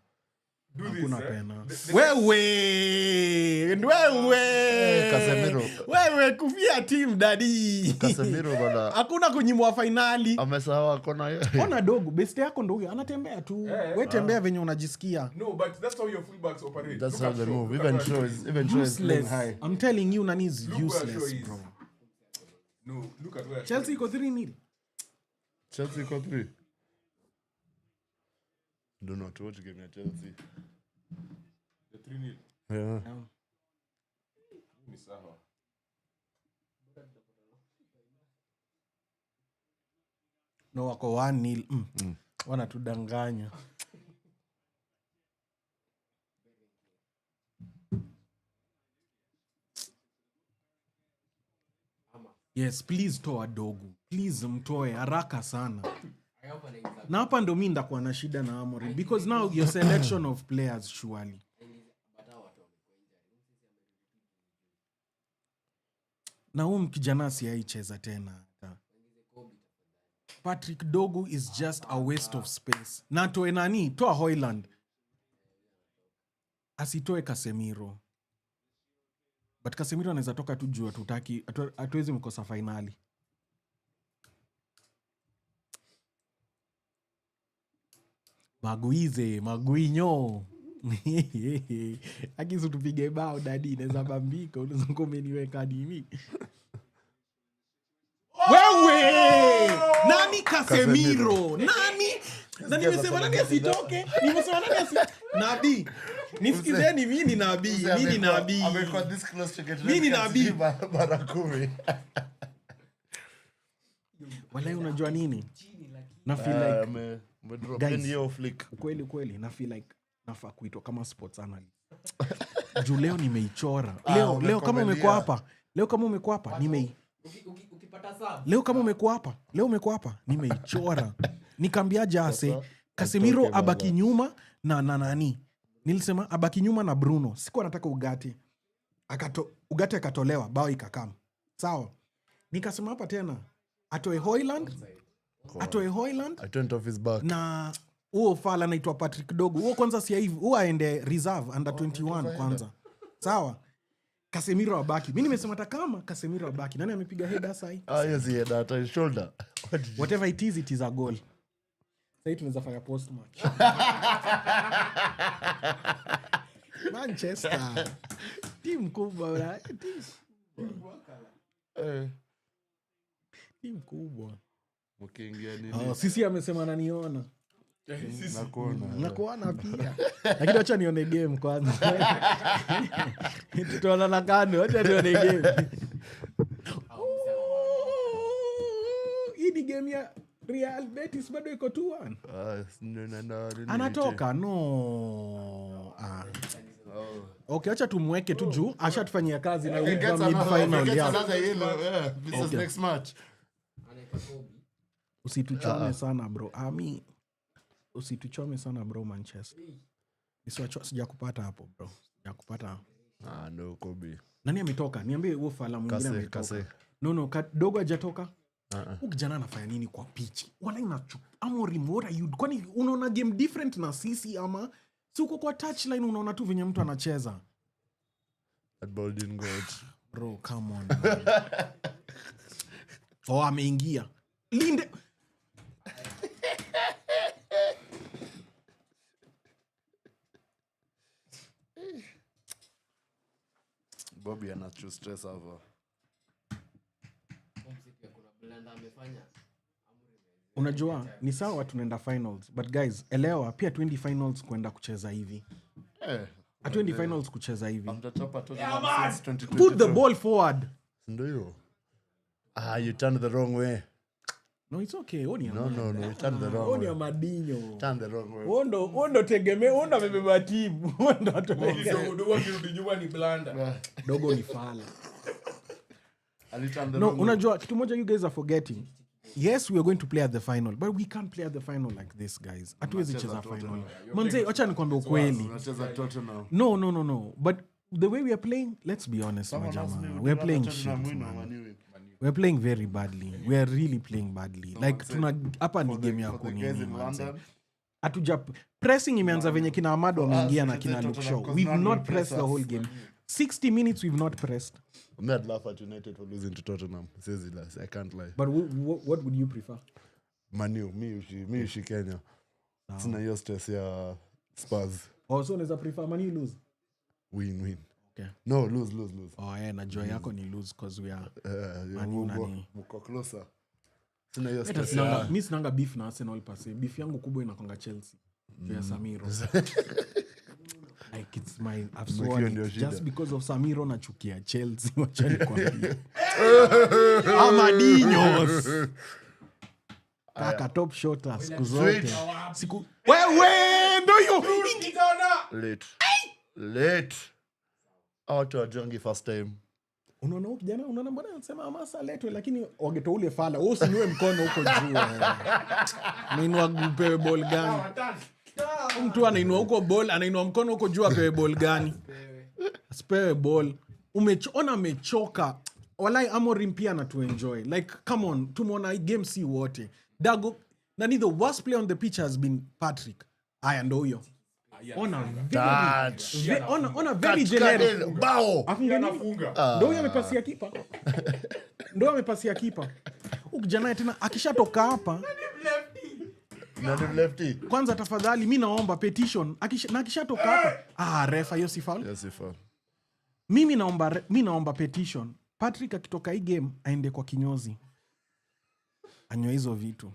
Do Hakuna this. pena. The- Wewe. Casemiro. Wewe kufia team daddy. Casemiro bana. Hakuna kunyimwa finali. Amesawa kona yeye. Ona dogo, best yako ndo huyo. Anatembea tu. Wewe tembea venye unajisikia. No, but that's how your fullbacks operate. That's Look how at they Shaw. move. Look Even at Shaw is playing Useless. high. I'm telling you, Nani's Look where Shaw useless, is. bro. No, look at where Chelsea iko 3-0. Chelsea got 3. Do not watch game ya Chelsea. the 3-0. Yeah. Ni sawa. No, wako 1-0. Wanatudanganya. Yes, please toa dogo. Please mtoe haraka sana. Na hapa ndo mimi ndakuwa na shida na Amorim because now your selection of players surely. Na kijana si haicheza tena. Patrick Dogu is just a waste of space. Na toe nani? Toa Hoyland. Asitoe Casemiro. But Casemiro anaweza toka tu juu hatutaki hatuwezi mkosa finali. Maguinho. Akisu tupige bao dadi inaweza bambika unaweza kumeniweka nini? Wewe! Nani Casemiro? Nani? Na nimesema nani asitoke? Nimesema nani Nabii. Nisikizeni mimi ni Nabii. Amekuwa this close to get Mimi ni Nabii. Mara 10. Walai unajua nini? Na feel like Medrop Guys. in your flick. kweli na feel like nafaa kuitwa kama sports analyst. juu leo nimeichora leo kama umekomelia. umekuwa hapa Ukipata sub. leo kama umekuwa hapa nimeichora nikaambia Jase Casemiro Atoke abaki baba. nyuma na nani nilisema abaki nyuma na Bruno sikuwa nataka Ugarte akatolewa bao ikakam sawa nikasema hapa tena atoe Hoyland I turned off his back. na huo fala anaitwa Patrick Dogo huo kwanza si hivi huo aende reserve under 21 kwanza sawa Casemiro abaki mimi nimesema hata kama Casemiro abaki nani amepiga header sahi Yes, he had that shoulder. What did you... whatever it is a goal sasa tunaweza fanya post match Manchester team kubwa bra team kubwa Mkiingia nini? sisi amesema ananiona Nakuona. pia lakini acha nione game kwanza tutaona kando acha nione game hii ni game ya Real Betis bado iko 2-1 anatoka no okay acha tumweke tu juu ashatufanyia kazi na mid final ya This is next match. usituchome sana bro usituchome sana bro Manchester sijakupata hapo bro sijakupata No, Kobe. nani ametoka niambie huo fala mwingine ametoka Kase. no Dogo hajatoka huyu kijana anafanya nini kwa pitch wala Amorim what are you kwani unaona game different na sisi ama si uko kwa touchline unaona tu venye mtu anacheza That ball didn't go out. bro come on ameingia Linde Bobby anacho stress over. unajua ni sawa tunaenda finals but guys elewa pia 20 finals kwenda kucheza hivi 20 finals kucheza hivi Mtachapa tu since 2022. put the ball forward Ndio hiyo. You turned the wrong way. no it's okay No, you turned the wrong oni way. madinyo Turned the wrong way. ondo tegemea ondo amebeba timu ondo Dogo kirudi nyuma ni blanda. dogo ni fala Aliturned the no wrong way. unajua kitu moja you guys are forgetting yes we are going to play at the final but we can't play at the final like this guys hatuwezi cheza final manze acha nikwambie ukweli Unacheza Tottenham. no but the way we are playing let's be honest majama we are playing shit man. We are playing very badly. We are really playing badly. Like tuna hapa ni game ya kunini manze. Atuja pressing imeanza venye kina Ahmad wameingia na kina Luke Shaw. We've not pressed the whole game. 60 minutes we've not pressed. I made laugh at United for losing to Tottenham. Says it last. I can't lie. But what would you prefer? Manu, mi ushi Kenya. Sina hiyo stress ya Spurs. Also unaweza prefer Man U lose? Win. Okay. No, lose. Na joy yako ni lose cause we are Man U nani. Mko closer. Sina hiyo Hata stress. mimi sinanga beef na Arsenal pase. Beef yangu kubwa inakonga Chelsea. Ya Samiro. Like it's my I've sworn it. Just because of Samiro nachukia Chelsea wacha nikwambie. Amadinhos. Kaka top shoters siku zote. Siku wewe ndio hiyo. Late. Out to Jongi first time. Unaona kijana mbona anasema Amasa letwe lakini wageto ule fala. Wewe usinywe mkono huko juu. Nainua upewe ball gani? Mtu anainua huko ball, anainua mkono huko juu apewe ball gani? Asipewe ball. Umeona amechoka. Walai Amorim pia na to enjoy. Like come on, tumeona game si wote. Dago nani the worst player on the pitch has been Patrick. Aya ndo huyo. On a very generic Bao. Anafunga. ndo huyo amepasia kipa. Ukijana tena akishatoka hapa Nani lefty? kwanza tafadhali mimi naomba petition akishatoka hapa refa hiyo si foul. Yes, if Mimi naomba petition. Patrick akitoka hii game aende kwa kinyozi. Anywe hizo vitu.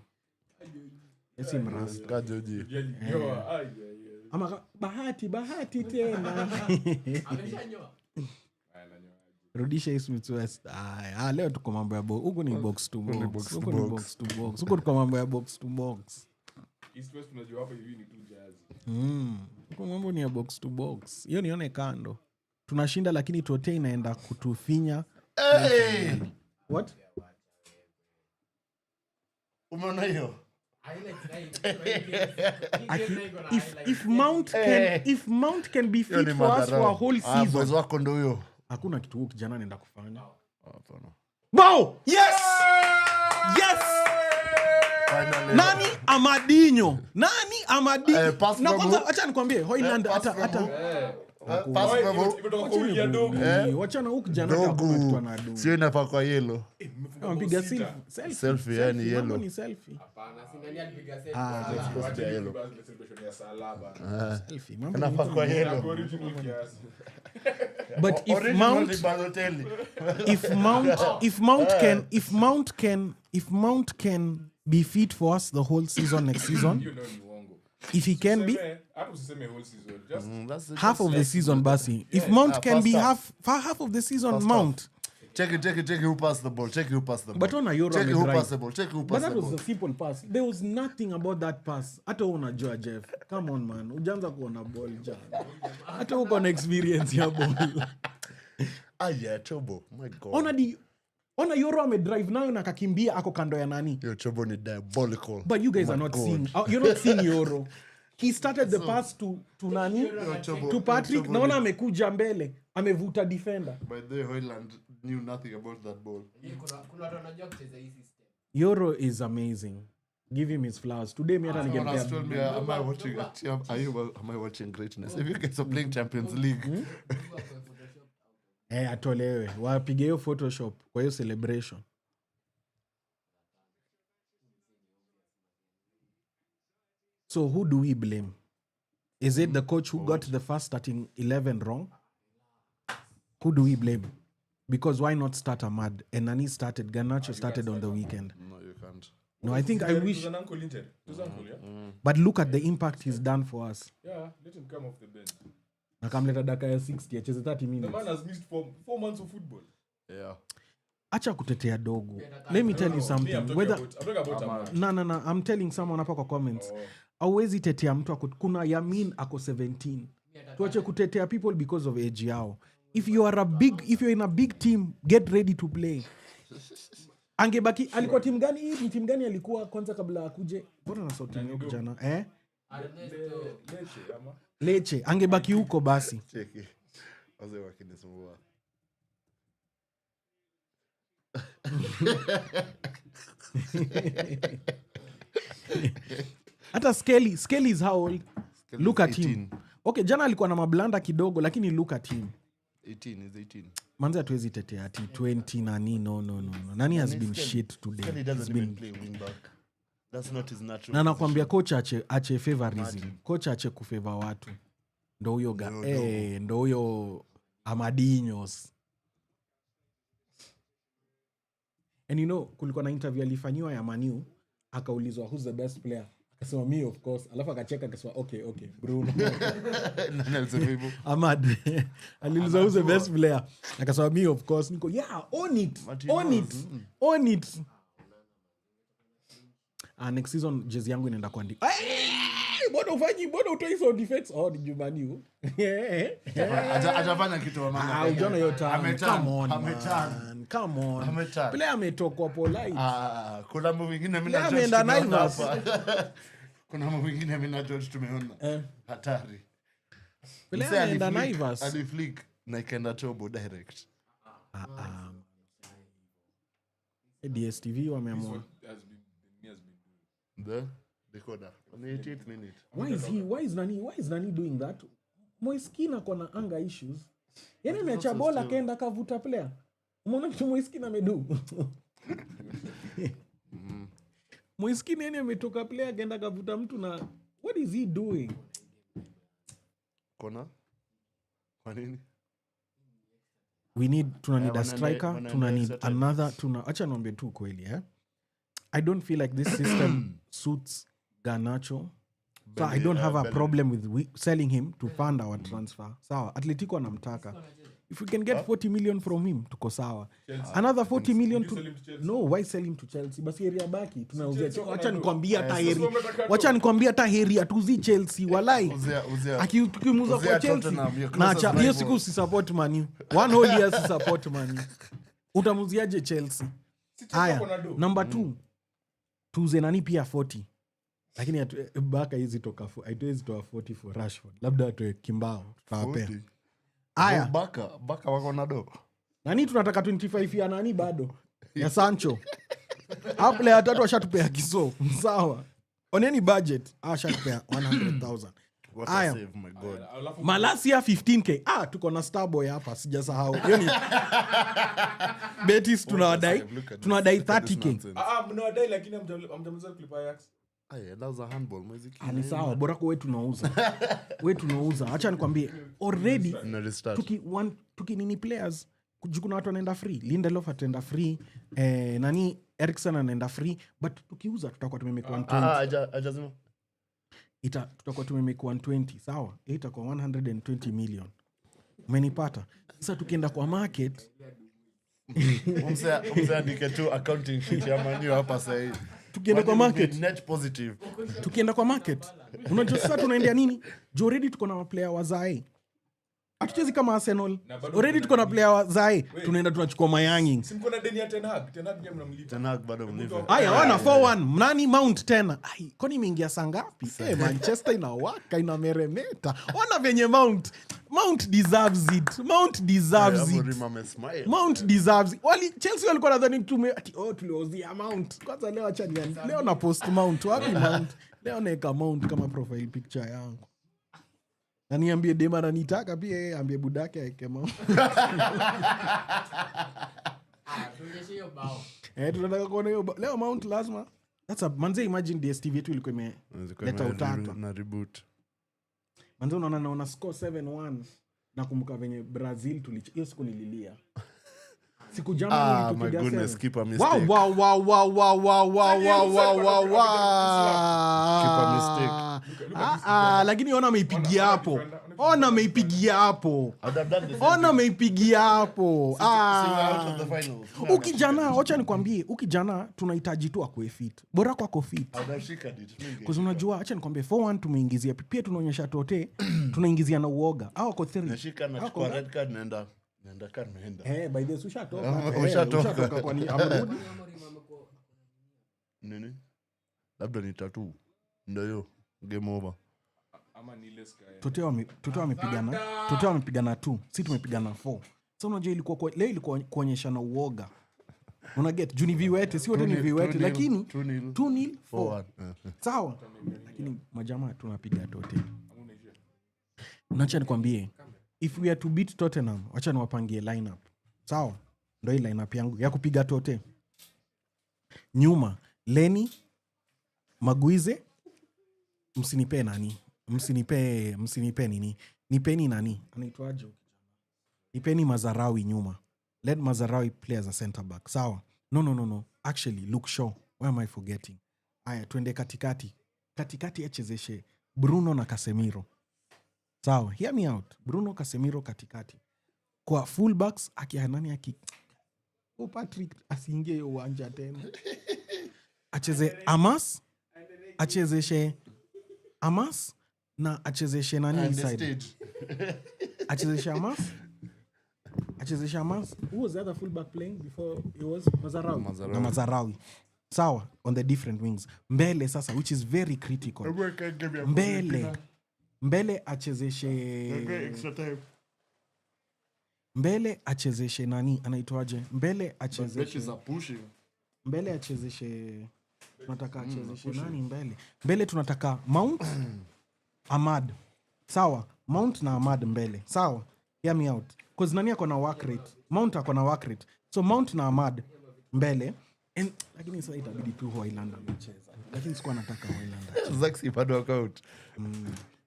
Esi mrasta. Kajoji. Ama bahati tena. Ameshanyoa. Rudisha East West. Leo tuko mambo ya huko ni box to box. Huko ni box to box. Huko tuko mambo ya box to box. East West unajua hapa hivi ni tu jazz. Huko mambo ni ya box to box. Hiyo nione kando. tunashinda lakini Tote inaenda kutufinya. Hey! What? Umeona hiyo? If Mount can be Hiyo fit ni for us madharau. for a whole Boys season, wako ndo huyo. hakuna kitu huyu kijana anaenda kufanya. Hapana. Bao! Yes! Yes! Finally. Nani Amadinho? Nani Amadinho? pass Na Babu. kwanza acha nikwambie Hoyland pass hata Babu. Pass Babu. Imetoka kwa William Dogo. wachana huyu kijana hata hakuna kitu Dogo. anadu. Sio inafaa kwa yellow. Anapiga Sita. Selfie, yani Mambo yellow. ni selfie. Supposed to be yellow. Selfie. Mambo ni Inafaa kwa yellow. But if Original Mount ni Balotelli. if Mount can be fit for us the whole season next season, if he can be That's it. half of the season, Basi. If Mount can first be half. half of the season, First Mount. Check it. Who passed the ball? Check who passed the ball. But on a Euro Check ame who drive. passed the ball. Check who But passed that the was ball. a simple pass. There was nothing about that pass. Hata unajua Jeff. Come on man. Ujanza kuona ball jana. Hata uko na experience ya ball. Yeah, Chobo. My God. Ona Euro ame drive nayo na kakimbia ako kando ya nani. Yo, Chobo ni diabolical. But you guys My are not God. seeing. You're not seeing Euro. He started the pass to nani? Chobo- To Patrick. Chobo Naona ni- amekuja mbele. Amevuta defender. By the way, Hoyland knew nothing about that ball. Kuna watu wanajua kucheza hii system. Euro is amazing. Give him his flowers. Today me hata Someone has ningempea. told me, am I watching greatness? If you guys are playing Champions League, Atolewe. Wapige hiyo Photoshop kwa hiyo celebration. So who do we blame? Is it the coach who got the first starting 11 wrong? Who do we blame? Because why not start Ahmad? And Nani started, Garnacho started on the weekend. no, you can't. No, I think I wish. But look at the impact he's done for us. Yeah, let him come off the bench. Nakamleta daka ya 60, acheze 30 The minutes. man has missed 4 months of football. Yeah. Acha kutetea dogo. Let me tell you I'm something. talking Whether about Ahmad. no, I'm telling someone hapa kwa comments. Hauwezi tetea mtu kuna Yamin ako 17. Tuache kutetea people because of age yao. If you're in a big team, get ready to play. Angebaki alikuwa timu gani hii? Ni timu gani alikuwa kwanza kabla akuje? Bora na sauti yao kijana. Leche. Angebaki huko basi. Check it. Wazee wakinisumbua. Hata Skelly is how old? Look at 18. him. Okay, jana alikuwa na mablanda kidogo lakini look at him. 18 is 18. Manze hatuwezi tetea ati 20 nani no. Nani has been shit today. He He's doesn't been even play wing back. That's not his natural. na nakwambia coach ache favorism. Coach ache kufavor watu. Ndo huyo ndo huyo Amadinhos. And you know kulikuwa na interview alifanyiwa ya Manu akaulizwa who's the best player. Akasema me of course. Alafu akacheka akasema okay Bruno. Ahmad aliulizwa who's the best player. Akasema me of course. Niko yeah, own it. Next season jezi yangu inaenda kuandika. Bwana utoi so defense. Ni Jumaniu. Atafanya kitu wa maana. Ujaona hiyo time. Ameturn. Come on. Ameturn. Player ametokwa polite. Kuna mambo mengine mimi Leo na ameenda George tumeona Naivas. hapa. Kuna mambo mengine mimi na George tumeona. Hatari. Player Msee ameenda aliflick- Naivas. aliflick na ikaenda Chobo direct. DStv wameamua. The decoder on the 88th minute. Why is Nani doing that? Moiskin ako na anger issues. Yaani ameacha bola akaenda kavuta player. Umeona kitu Moiskin amedu? Moiskin yani ametoka player akaenda kavuta mtu na what is he doing? Kona? Kwa nini? Tuna need a wanaenda- striker, wanaenda tuna need extra time. another, acha niambie tu kweli I don't feel like this system suits Garnacho. So I don't have a problem with selling him to fund our transfer. Sawa, Atletico anamtaka. if we can get 40 million from him tuko sawa. Another 40 million to no, why sell him to Chelsea? Basi area baki tunauzia. Wacha nikwambia hata heri. Wacha nikwambia hata heri atuzi Chelsea walai. Akimuza kwa Chelsea. Na acha hiyo siku usisupport Man U. One whole year support Man U. Utamuziaje Chelsea? Haya, number 2. Tuuze nani pia 40. Lakini baka hizi toka haituwezi toa 40 for Rashford. Labda atoe Kimbao tutawapea. Aya. Baka wako na do. Nani tunataka 25 ya nani bado? Ya Sancho. Hapo ya tatu ashatupea kiso. Sawa. Oneni budget. Ashatupea 100,000. Aya. My God. Malasia 15k. Tuko na Starboy hapa sijasahau. Hiyo ni Betis tunawadai 30k. Mnawadai lakini hamjamaliza kulipa Ajax. That was a handball. Ni sawa, bora kwa wetu tunauza. Acha nikwambie already tuki nini players kuna watu wanaenda free. Lindelof ataenda free, nani Eriksen anaenda free, but tukiuza tutakuwa tumemake 120. Tutakuwa tumemake 120, sawa? Itakuwa 120 million. Umenipata? Sasa tukienda kwa market umseandike tu accounting sheet ya Man U hapa sasa. Tukienda kwa market net positive. Tukienda kwa market unajua sasa tunaendea nini? Jo already tuko na player wazae. Hatuchezi kama Arsenal. Already tuko na player wazae. Tunaenda tunachukua Mayangi. Simko na deni ya Ten Hag pia mnamlipa. Ten Hag bado mlipa. Aya wana 4-1 mnani Mount tena. Kwani imeingia saa ngapi? Manchester inawaka inameremeta. Ona venye Mount deserves it. Mount deserves it. Chelsea walikuwa nadhani tuliozia Mount. Kwanza leo acha leo na post Mount. Wapi Mount? Leo naeka Mount kama profile picture yangu. Na niambie dema ananitaka pia yeye ambie budake aeke Mount. Tungeshiyo bao. Tunataka kuona hiyo leo Mount lazima. Manze imagine DStv yetu ilikuwa imeleta utata na reboot. Manze unaona score 7-1 na kumbuka venye Brazil hiyo siku nililia. Siku jana nilitupiga 7. My goodness, keep a mistake. Wow. Keep a mistake. Lakini ona ameipigia hapo. Ukijana, acha nikwambie, ukijana tunahitaji tu akue fit. Bora kwa fit. Kwa unajua, acha nikwambie 4-1 tumeingizia. Pia tunaonyesha tote, tunaingizia na uoga. Au kwa 3. Nashika na kwa red card naenda by the way ushatoka kwa ni amrudi. Nini? Labda ni tattoo. Ndio hiyo. Game over. Ama ni ile sky. Tote wamepigana 2. Sisi tumepigana 4. Sasa unajua leo ilikuwa kuonyesha na uoga. Una get juni viwete si wote ni viwete lakini 2-0 4. Sawa? Lakini majamaa tunapiga tote. Nacha nikwambie if we are to beat Tottenham, wacha niwapangie lineup. Sawa? Ndio hii lineup yangu ya kupiga tote. Nyuma, Leni, Maguize, msinipe nani? Msinipe nini? Nipeni nani? Anaitwaje? Nipeni Mazarawi nyuma. Let Mazarawi play as a center back. Sawa? No. Actually, Luke Shaw. Why am I forgetting? Aya, tuende katikati. Katikati achezeshe Bruno na Casemiro. Sawa, hear me out. Bruno, Casemiro katikati. Kwa fullbacks nani Patrick asiingie uwanja tena. Acheze Amas na achezeshe nani inside. Achezeshe Amas. Who was the other fullback playing before? It was Mazarawi. Sawa, on the different wings. Mbele sasa, which is very critical. Mbele achezeshe nani anaitwaje? Mbele achezeshe tunataka achezeshe nani mbele? Mbele tunataka Mount Ahmad. Sawa, Mount na Ahmad mbele. Sawa, hear me out. Cause nani ako na work rate? Mount ako na work rate. So Mount na Ahmad mbele. Lakini sasa itabidi tu Haaland amecheza. Lakini sikuwa nataka Haaland. Zaxi bado workout.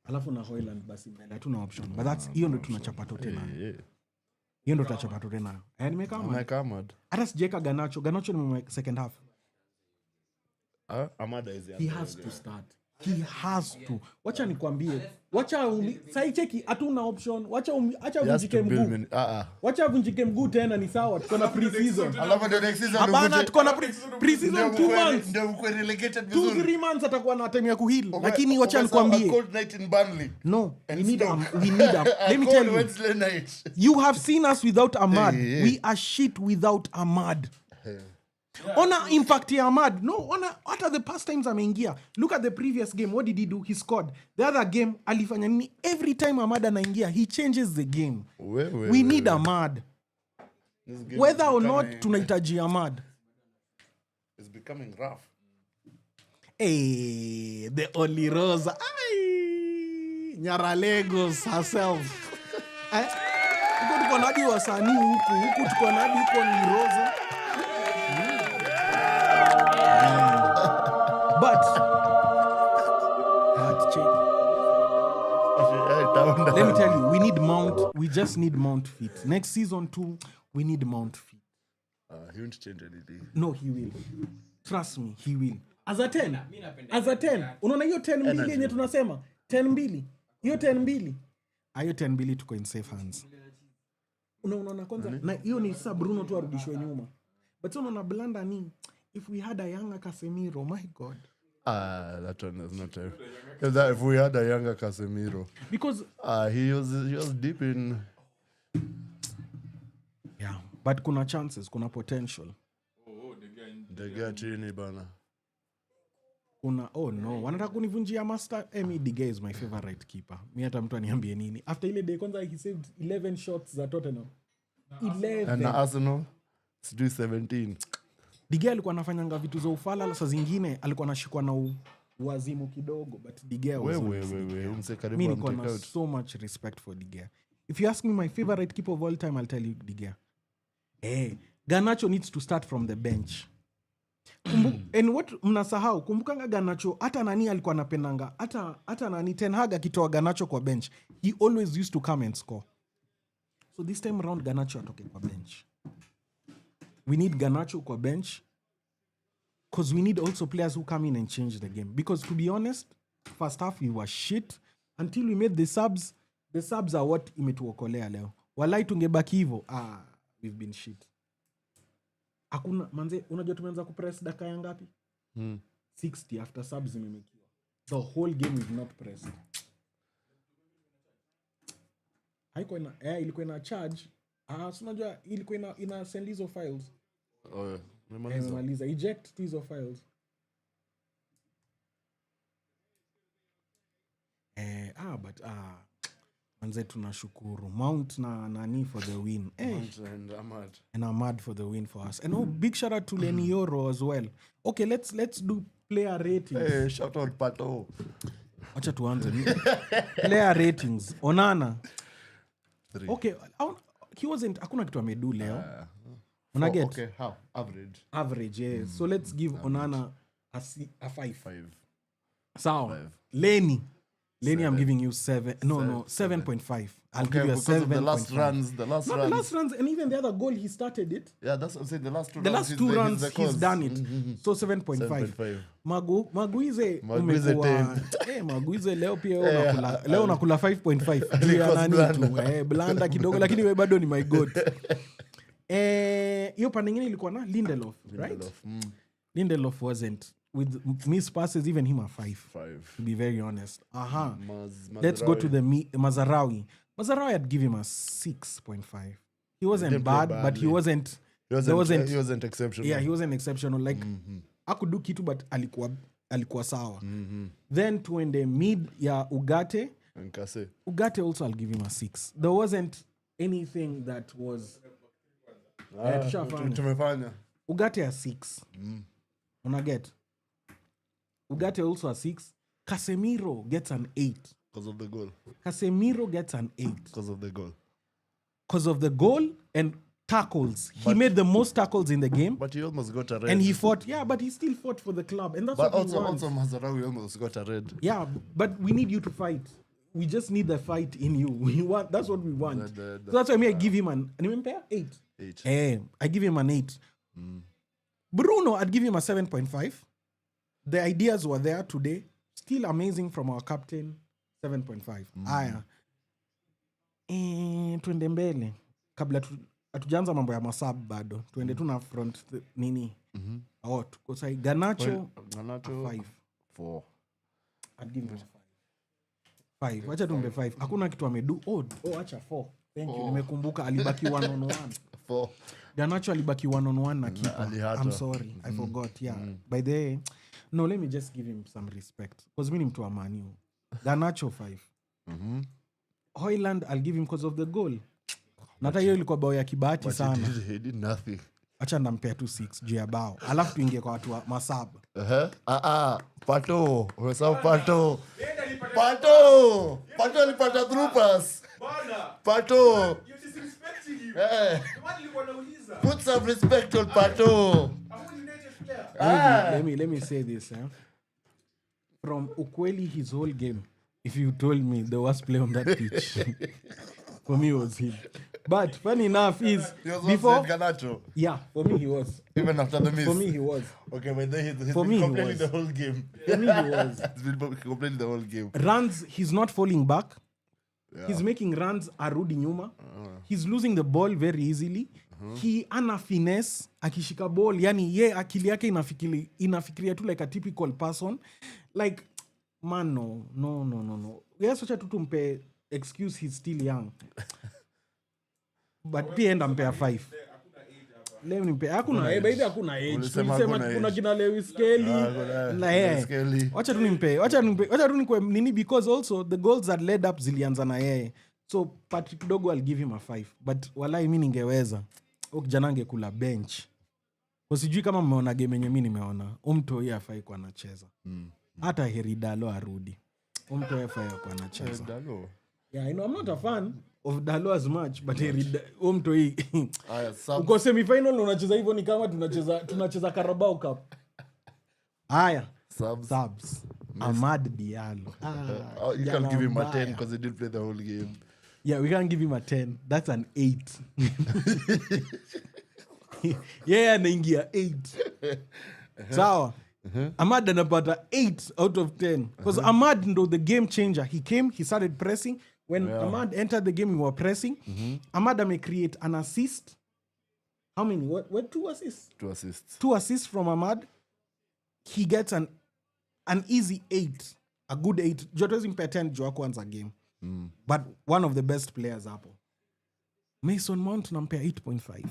Alafu na Haaland basi mbele hatuna option. But that's hiyo ndo tunachapa tote na. Hiyo ndo tutachapa tote na. Nimekama. Hata sijeka Garnacho ni second half. Amada is he has to start. He has to. Wacha nikwambie. Sai cheki hatuna option. Wacha He has vunjike to build mguu. many. Wacha vunjike mguu tena ni sawa. Tuko na pre-season. Alafu ndio next season Hapana, ukuje- tuko na pre-season 2 months. ndio mkwe relegated 2 vizuri. 3 months atakuwa na time ya kuheal. Ume- Lakini wacha umesahau a nikwambie. cold night in Burnley. No, And we need Stoke. let me A tell cold you. Wednesday night. You have seen us without Ahmad. Hey. We are shit without Ahmad. Ona impact ya Ahmad. No, ona hata the past times ameingia. Look at the previous game. What did he do? He scored. The other game alifanya nini? Every time Ahmad anaingia, he changes the game. We need Ahmad. This game Whether is or not becoming- tunahitaji Ahmad. It's becoming rough. Hey, the only Rosa. Ay, Nyara Lagos herself. Huko tuko na hadi wasanii huku tuko na hadi huko ni Rosa. But let me tell you, we need Mount. We just need Mount fit. Next season too, we need Mount fit. He won't change anything. No, he will. Trust me, he will. As a 10. As a 10. Unaona hiyo 10 mbili yenye tunasema? 10 mbili. Hiyo 10 mbili. Hiyo 10 mbili tuko in safe hands. Unaona kwanza na hiyo ni sasa Bruno tu arudishwe nyuma. But unaona blanda ni if we had a younger Casemiro, my God. That one is not true. If we had a younger Casemiro, Because he was deep in. yeah, but kuna chances, kuna potential. The guy chini bana. Kuna no, wanataka kunivunjia master. Emi Diga is my favorite keeper. Mimi hata mtu aniambie nini. After ile day kwanza he saved 11 shots za Tottenham. 11. And Arsenal, let's do 17. Diga alikuwa anafanyanga vitu za ufala, saa zingine alikuwa anashikwa na uwazimu kidogo, but Diga was Umse karibu mimi niko amtake na out. so much respect for Diga. If you ask me my favorite keeper of all time, I'll tell you Diga. Garnacho needs to start from the bench. And what mnasahau, kumbukanga Garnacho hata nani alikuwa anapendanga, hata nani Ten Hag akitoa Garnacho kwa bench, he always used to come and score. So this time around Garnacho atoke kwa bench. We need Garnacho kwa bench because we need also players who come in and change the game. Because to be honest, first half we were shit until we made the subs. The subs are what imetuokolea leo. Walai tungebaki hivyo, we've been shit. Hakuna manze, unajua tumeanza kupress dakika ya ngapi? 60 after subs zimemekiwa. The whole game we've not pressed. Haiko ilikuwa ina charge. So unajua ilikuwa ina send hizo files. Memaliza. Eject hizo files. But manze tunashukuru Mount na nani for the win. And Ahmad for the win for us. And big shout out to Lenny Yoro as well. Okay, let's do player ratings. Hey, shout out Pato. Acha tuanze. Player ratings. Onana. 3. Okay, he wasn't hakuna kitu amedu leo. Una get? Okay, how? Average, yeah. So let's give Onana a 5. 5. Sawa. Lenny, I'm giving you 7. No, 7.5. I'll give you a 7.5. Because of the last runs. The last runs, and even the other goal, he started it. Yeah, that's what I'm saying. The last two The runs, last 2 runs, he's done it. So 7.5. Maguize umekuwa Maguize leo pia leo unakula 5.5. Juu ya nani tu. Blanda kidogo lakini wewe bado ni my god. Hiyo pande nyingine ilikuwa na Lindelof, right? Lindelof wasn't with missed passes, even him a 5. To be very honest. Let's go to the Mazarawi. Mazarawi, I'd give him a 6.5. He wasn't bad, but he wasn't exceptional. Yeah, he wasn't exceptional. Like akudu kitu, but alikuwa sawa. Then tuende mid ya Ugarte. Ugarte also I'll give him a 6. There wasn't anything that was tumefanya. Ugarte a 6. Unaget? Ugarte also a 6. Casemiro gets an 8. Because of the goal. Casemiro gets an 8. Because of the goal. Because of the goal and tackles. He made the most tackles in the game. But he almost got a red. And he fought. Yeah, but he still fought for the club. And that's but what we want. also Mazarawi almost got a red. Yeah, but we need you to fight. We just need the fight in you. That's what we want. So that's why I give him an 8. 8. I give him an 8. Bruno, I'd give him a 7.5. The ideas were there today. still amazing from our captain, 7.5. Aya. Tuende mbele. Kabla hatujaanza mambo ya masab bado. Tuende tu na front nini. Tuko sai Garnacho, Garnacho 5. 4. I'd give him a 5. Wacha tumbe 5. Hakuna kitu amedu. Acha 4. Thank you. Nimekumbuka alibaki 1-on-1. 4. Garnacho alibaki 1-on-1 na keeper. Alihata. I'm sorry. I forgot. Yeah. By the way, no, let me just give him some respect. Because mimi ni mtu wa Man U. Garnacho 5. Hoyland, I'll give him because of the goal. Nata hiyo ilikuwa bao ya kibahati sana. He did nothing. Acha ndampea tu 6 juu ya bao. Alafu tuingie kwa watu wa masab. Pato. Unasema Pato. Pato. Pato alipata through pass. Pato. Put some respect on Pato. Let me say this. From Ukweli, his whole game, if you told me the worst player on that pitch, for me it was him. But funny enough is before Garnacho. Yeah, for me he was. Even after the miss. For me he was. Okay, but then he's For been me, he complaining was. the whole game. For me he was. He's been complaining the whole game. Runs, he's not falling back. He's making runs arudi nyuma. He's losing the ball very easily. He ana finesse akishika ball, yani ye akili yake inafikiria tu like a typical person. Like man, no. Yes, wacha tu tumpe excuse, he's still young. But pia enda mpea 5. Leo nimpe hakuna baby, hakuna age. Tulisema kuna kina Lewis Kelly na Kelly. Wacha tu nimpe nini, because also the goals that led up zilianza na yeye. So Patrick Dogo, I'll give him a 5. But walai mimi ningeweza kijana angekula bench. Kwa sijui kama mmeona game yenye mimi nimeona. Umto yeye afai kwa anacheza. Hata Heridalo arudi. Umto yeye afai kwa anacheza. Dalo. Yeah, I'm not a fan of Dalo as much, but Umto hii. Uko semifinal unacheza hivyo ni kama tunacheza Carabao Cup. Aya. Subs. Ahmad Diallo. You can give him a 10 because he didn't play the whole game. Yeah, we can't give him a 10. That's an 8. Yeah, anaingia 8. Sawa. Ahmad anapata 8 out of 10. Because Ahmad ndo the game changer. He came, he started pressing. When Ahmad entered the game, we were pressing. Ahmad may create an assist. How many? What 2 assists? 2 assists. 2 assists from Ahmad. He gets an easy 8. A good 8. Jotwezi mpe 10 juu kwanza game. But one of the best players hapo. Mason Mount nampea 8.5.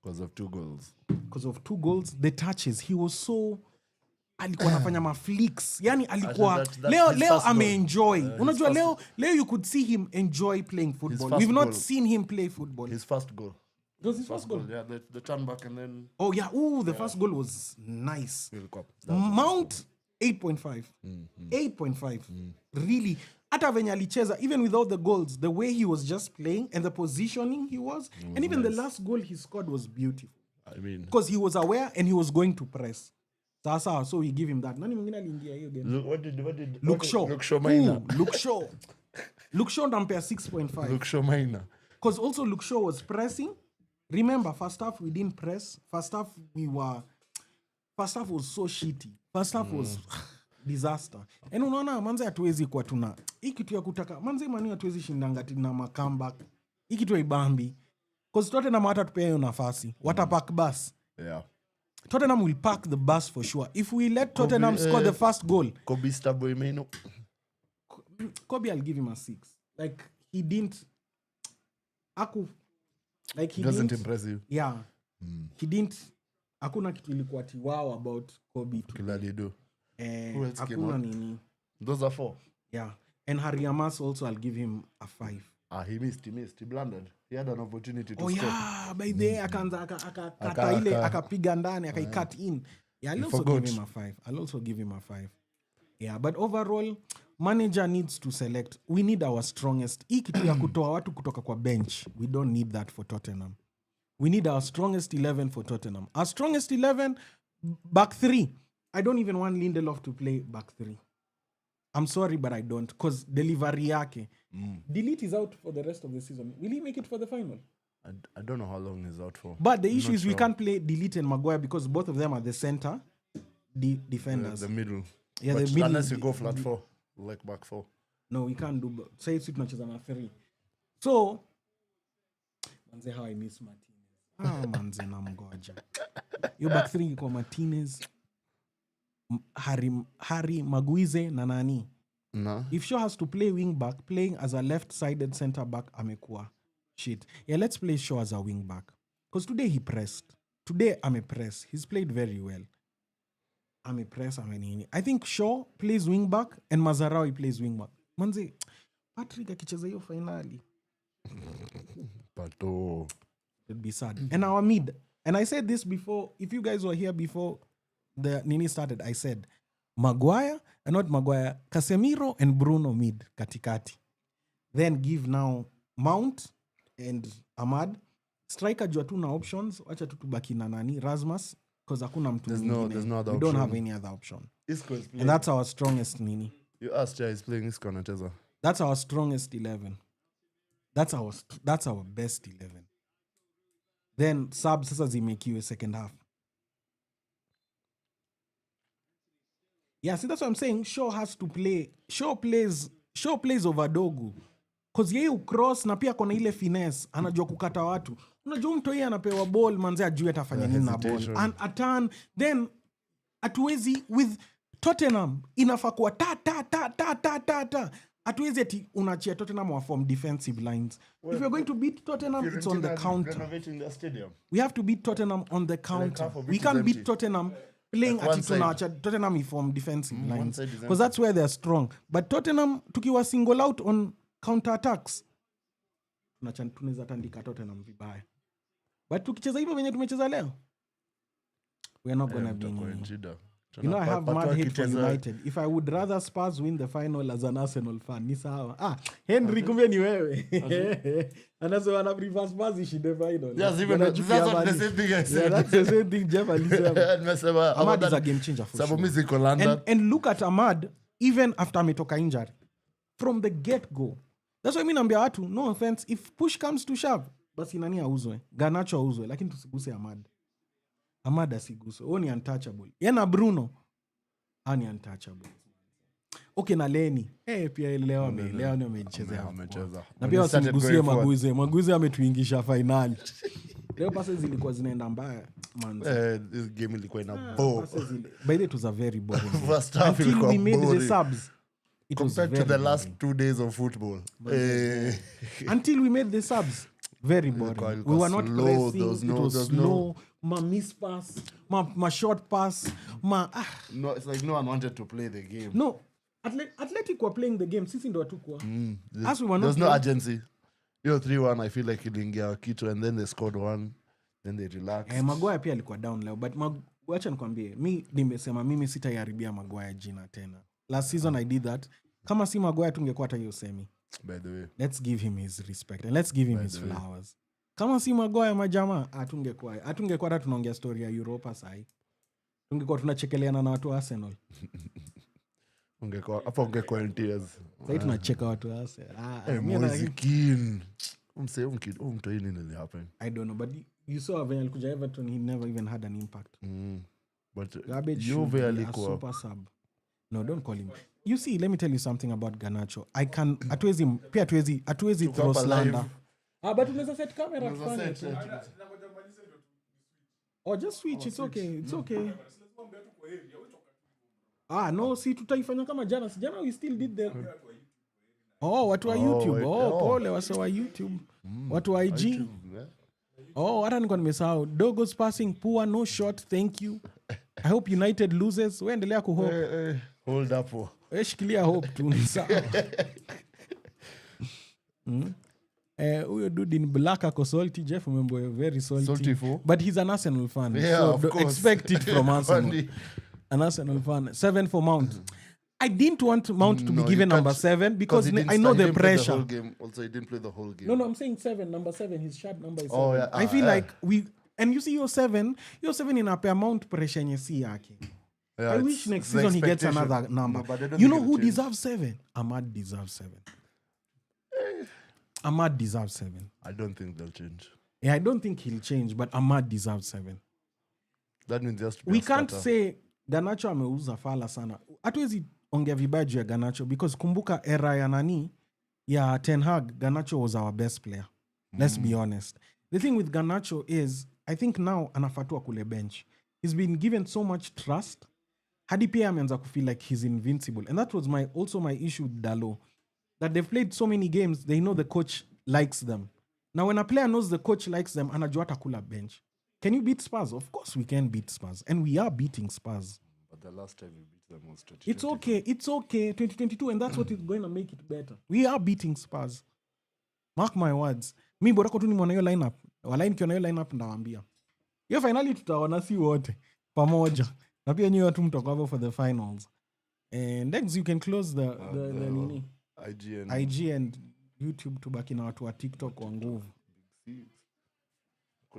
Because of 2 goals. Because of 2 goals. The touches. He was so... alikuwa anafanya maflicks. Yani alikuwa... Leo ameenjoy. Unajua leo you could see him enjoy playing football. We've not seen him play football. His first goal. It was his first goal? Yeah, the turn back and then... Oh yeah. The first goal was nice. Mount, 8.5. 8.5. Really... Hata venye alicheza, even without the goals, the way he was just playing and the positioning he was, and even the last goal he scored was beautiful. I mean... Because he was aware and he was going to press. So we give him that. Nani mwingine aliingia hiyo game? What did Luke Shaw. Luke Shaw nampea 6.5. Luke Shaw minor. Because also Luke Shaw was pressing. Remember, first half we didn't press. First half was so shitty. First half was disaster. And unaona manze hatuwezi kwa tuna. Hii kitu ya kutaka manze mani hatuwezi shindanga na makamba. Hii kitu ya ibambi. Because Tottenham hata tupea hiyo nafasi. Watapack bus. Yeah. Tottenham will pack the bus for sure. If we let Tottenham score the first goal, Kobe Starboy Kobe, I'll give him a 6. Like he didn't. He doesn't didn't impress you. Yeah. He didn't. Hakuna kitu ilikuwa wow about Kobe. Kila lido. Who else came Hakuna out? nini. Those are 4. Yeah. And Harry Amas also, I'll give him a 5. He missed. He blundered. He had an opportunity to Oh score. yeah, by the way, akakata ile akapiga ndani akaicut in. Yeah, I'll also give him a 5. I'll also give him a 5. Yeah, but overall, manager needs to select. We need our strongest. Hii kitu ya kutoa watu kutoka kwa bench. We don't need that for Tottenham. We need our strongest 11 for Tottenham. Our strongest 11, back 3. I don't even want Lindelof to play back 3. I'm sorry, but I don't. Because delivery yake. Delete is out for the rest of the season. Will he make it for the final? I don't know how long he's out for. But the issue is we can't play Delete and Maguire because both of them are the center defenders. The middle. Yeah, But the middle, unless you go flat 4, like back 4. No, we can't do. Say si tunacheza na 3. So manze, how I miss Martinez. Manze namgoja. Yo back 3 iko Martinez, Harry Maguize na nani. No. If Shaw has to play wing back, playing as a left-sided center back amekuwa shit. Yeah, let's play Shaw as a wing back. Because today he pressed. Today I'm a press. He's played very well. I'm a press. I think Shaw plays wing back and Mazarawi plays wing back. Manzi, Patrick akicheza hiyo finali. But It'd be sad. And our mid. And I said this before. If you guys were here before the Nini started, I said Maguire, and not Maguire, Casemiro and Bruno mid katikati. Then give now Mount and Ahmad. Striker jua tu na options. Wacha tu tubaki na nani Rasmus, because hakuna mtu mwingine. There's no other we don't option. have any other option. Isco is playing. And that's our strongest Nini. You asked he's playing Isco na cheza. That's our strongest 11. That's our best 11. Then subs sasa zimekiwe second half. Yeah, see, that's what I'm saying. Shaw has to play. Shaw plays over Dogu. Because yeye ucross na pia kona ile finesse. Anajua kukata watu. Unajua mtu yeye anapewa ball, manze ajue atafanya nini na ball. And a turn, then atuwezi with Tottenham inafaa kuwa ta. Atuwezi ati unachia Tottenham wa form defensive lines. If you're going to beat Tottenham, it's on the counter. Renovating the stadium. We have to beat Tottenham on the counter. half of it We is can't empty. beat Tottenham playing Like one at Tottenham form defensive one lines. side is Because that's where they're strong. But Tottenham, tukiwa single out on counter attacks, tunaweza tandika Tottenham vibaya. But tukicheza hivyo venye tumecheza leo, we're not going to be Shida. You know, I have mad hate for Kicheza- United. If I would rather Spurs win the final as an Arsenal fan, ni sawa. Henry kumbe ni wewe. Anasema ana prefer Spurs ishinde final. Yes, even Yana that's chukia what the Man. same thing I Yeah, said. that's the same thing Jeff alisema. Nimesema, Ahmad is that- a game changer for sababu sure. mimi ziko London. And look at Ahmad, even after ametoka injury, from the get-go. That's why mimi naambia watu, no offense, if push comes to shove, basi nani auzwe? Garnacho auzwe, lakini tusiguse Ahmad. Ahmad asiguswe. Huyo ni untouchable. Yena Bruno, ni untouchable. Okay, na Leni. Pia leo amechezea. Amecheza. Na pia When he started wasimgusie going forward, Maguize ametuingisha finali. Leo passes zilikuwa zinaenda mbaya, man. this game ilikuwa ina bore. By the way, it was a very boring game. First half Until ilikuwa we made the boring. subs. It was Compared to very the last boring. 2 days of football. Until we made the subs, very boring. Ilikuwa We were not slow, pressing. there was It no- was there was slow. Ma miss pass, ma short pass, No, it's like no one wanted to play the game. no. Athletic were playing the game. Sisi ndo hatukuwa. As we were not There's no playing- urgency. 3-1, I feel like iliingia kitu and then they scored one. Then they relaxed. Maguire pia alikuwa down leo, but wacha nikwambie, nimesema mimi sitaiharibia Maguire jina tena. Last season I did that. Kama si Maguire tungekuwa hata hiyo semi. By the way. Let's give him his respect and let's give him his flowers. Kama si Maguire majamaa, atungekuwa hata tunaongea story ya Europa sahi. Tungekuwa tunachekeleana na watu wa Arsenal. Ungekuwa in tears. Sahi tunacheka watu wa Arsenal. Moise Kean. Umtoi nini ili happen? I don't know, but you saw when alikuja Everton, he never even had an impact. But Garbage should Juve be a alikuwa super sub. No, don't call him. You see, let me tell you something about Garnacho. Atuwezi throw hapa slander. live. But unaweza set camera Unaweza tufanye. set, Oh, just switch. It's okay. It's okay. No, see, tutaifanya kama jana. Si jana we still did the... watu wa YouTube. Pole, wase wa YouTube. Watu wa IG. Yeah. Hata niko nimesahau. Dogo's passing poor, no shot. Thank you. I hope United loses. We endelea kuhope. Hold up. Shikilia hope tu ni sawa. Huyo dude in black ako salty. Jeff umembo very salty. Salty for? But he's an Arsenal fan. Yeah, so of course. expect it from Arsenal. Funny. An Arsenal fan. 7 for Mount. I didn't want Mount to be No, given you number can't- 7 because he didn't I know start- the he didn't play pressure. whole game. Also, he didn't play the whole game. No, I'm saying 7. Number 7. His shirt number is 7. Oh, yeah. I feel yeah. like we... And you see your 7 inapea Mount pressure yenye si yake. Yeah, I it's- wish next it's the season he gets expectation. another number. No, but I don't You think know it'll who change. deserves 7? Ahmad deserves 7. Ahmad deserves 7. I don't think they'll change. Yeah, I don't think he'll change, but Ahmad deserves 7. That means just to be We a can't starter. say Garnacho ameuza fala sana. Hatuwezi ongea vibaya juu ya Garnacho because kumbuka era ya nani ya Ten Hag, Garnacho was our best player. Let's be honest. The thing with Garnacho is I think now anafatua kule bench. He's been given so much trust. Hadi pia ameanza kufeel like he's invincible. And that was also my issue with Dalo. That they've played so many games, they know the coach likes them. Now when a player knows the coach likes them, anajua atakula bench. Can you beat Spurs? Of course we can beat Spurs. And we are beating Spurs. But the last time we beat them was 2022. It's okay. 2022, and that's what is going to make it better. We are beating Spurs. Mark my words. Mi bora kwa tu nimeona hiyo lineup. Walai nikiona hiyo lineup ndawaambia. Hiyo finali tutaona si wote pamoja. Na pia nyinyi watu mtakuwa hapo for the finals. And next you can close the nini? IG and YouTube tubaki na watu wa TikTok wa nguvu.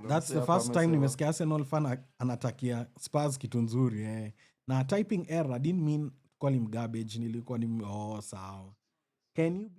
That's the first time nimesikia Arsenal fan anatakia Spurs kitu nzuri. Na typing error didn't mean call him garbage. Nilikuwa sawa. Can you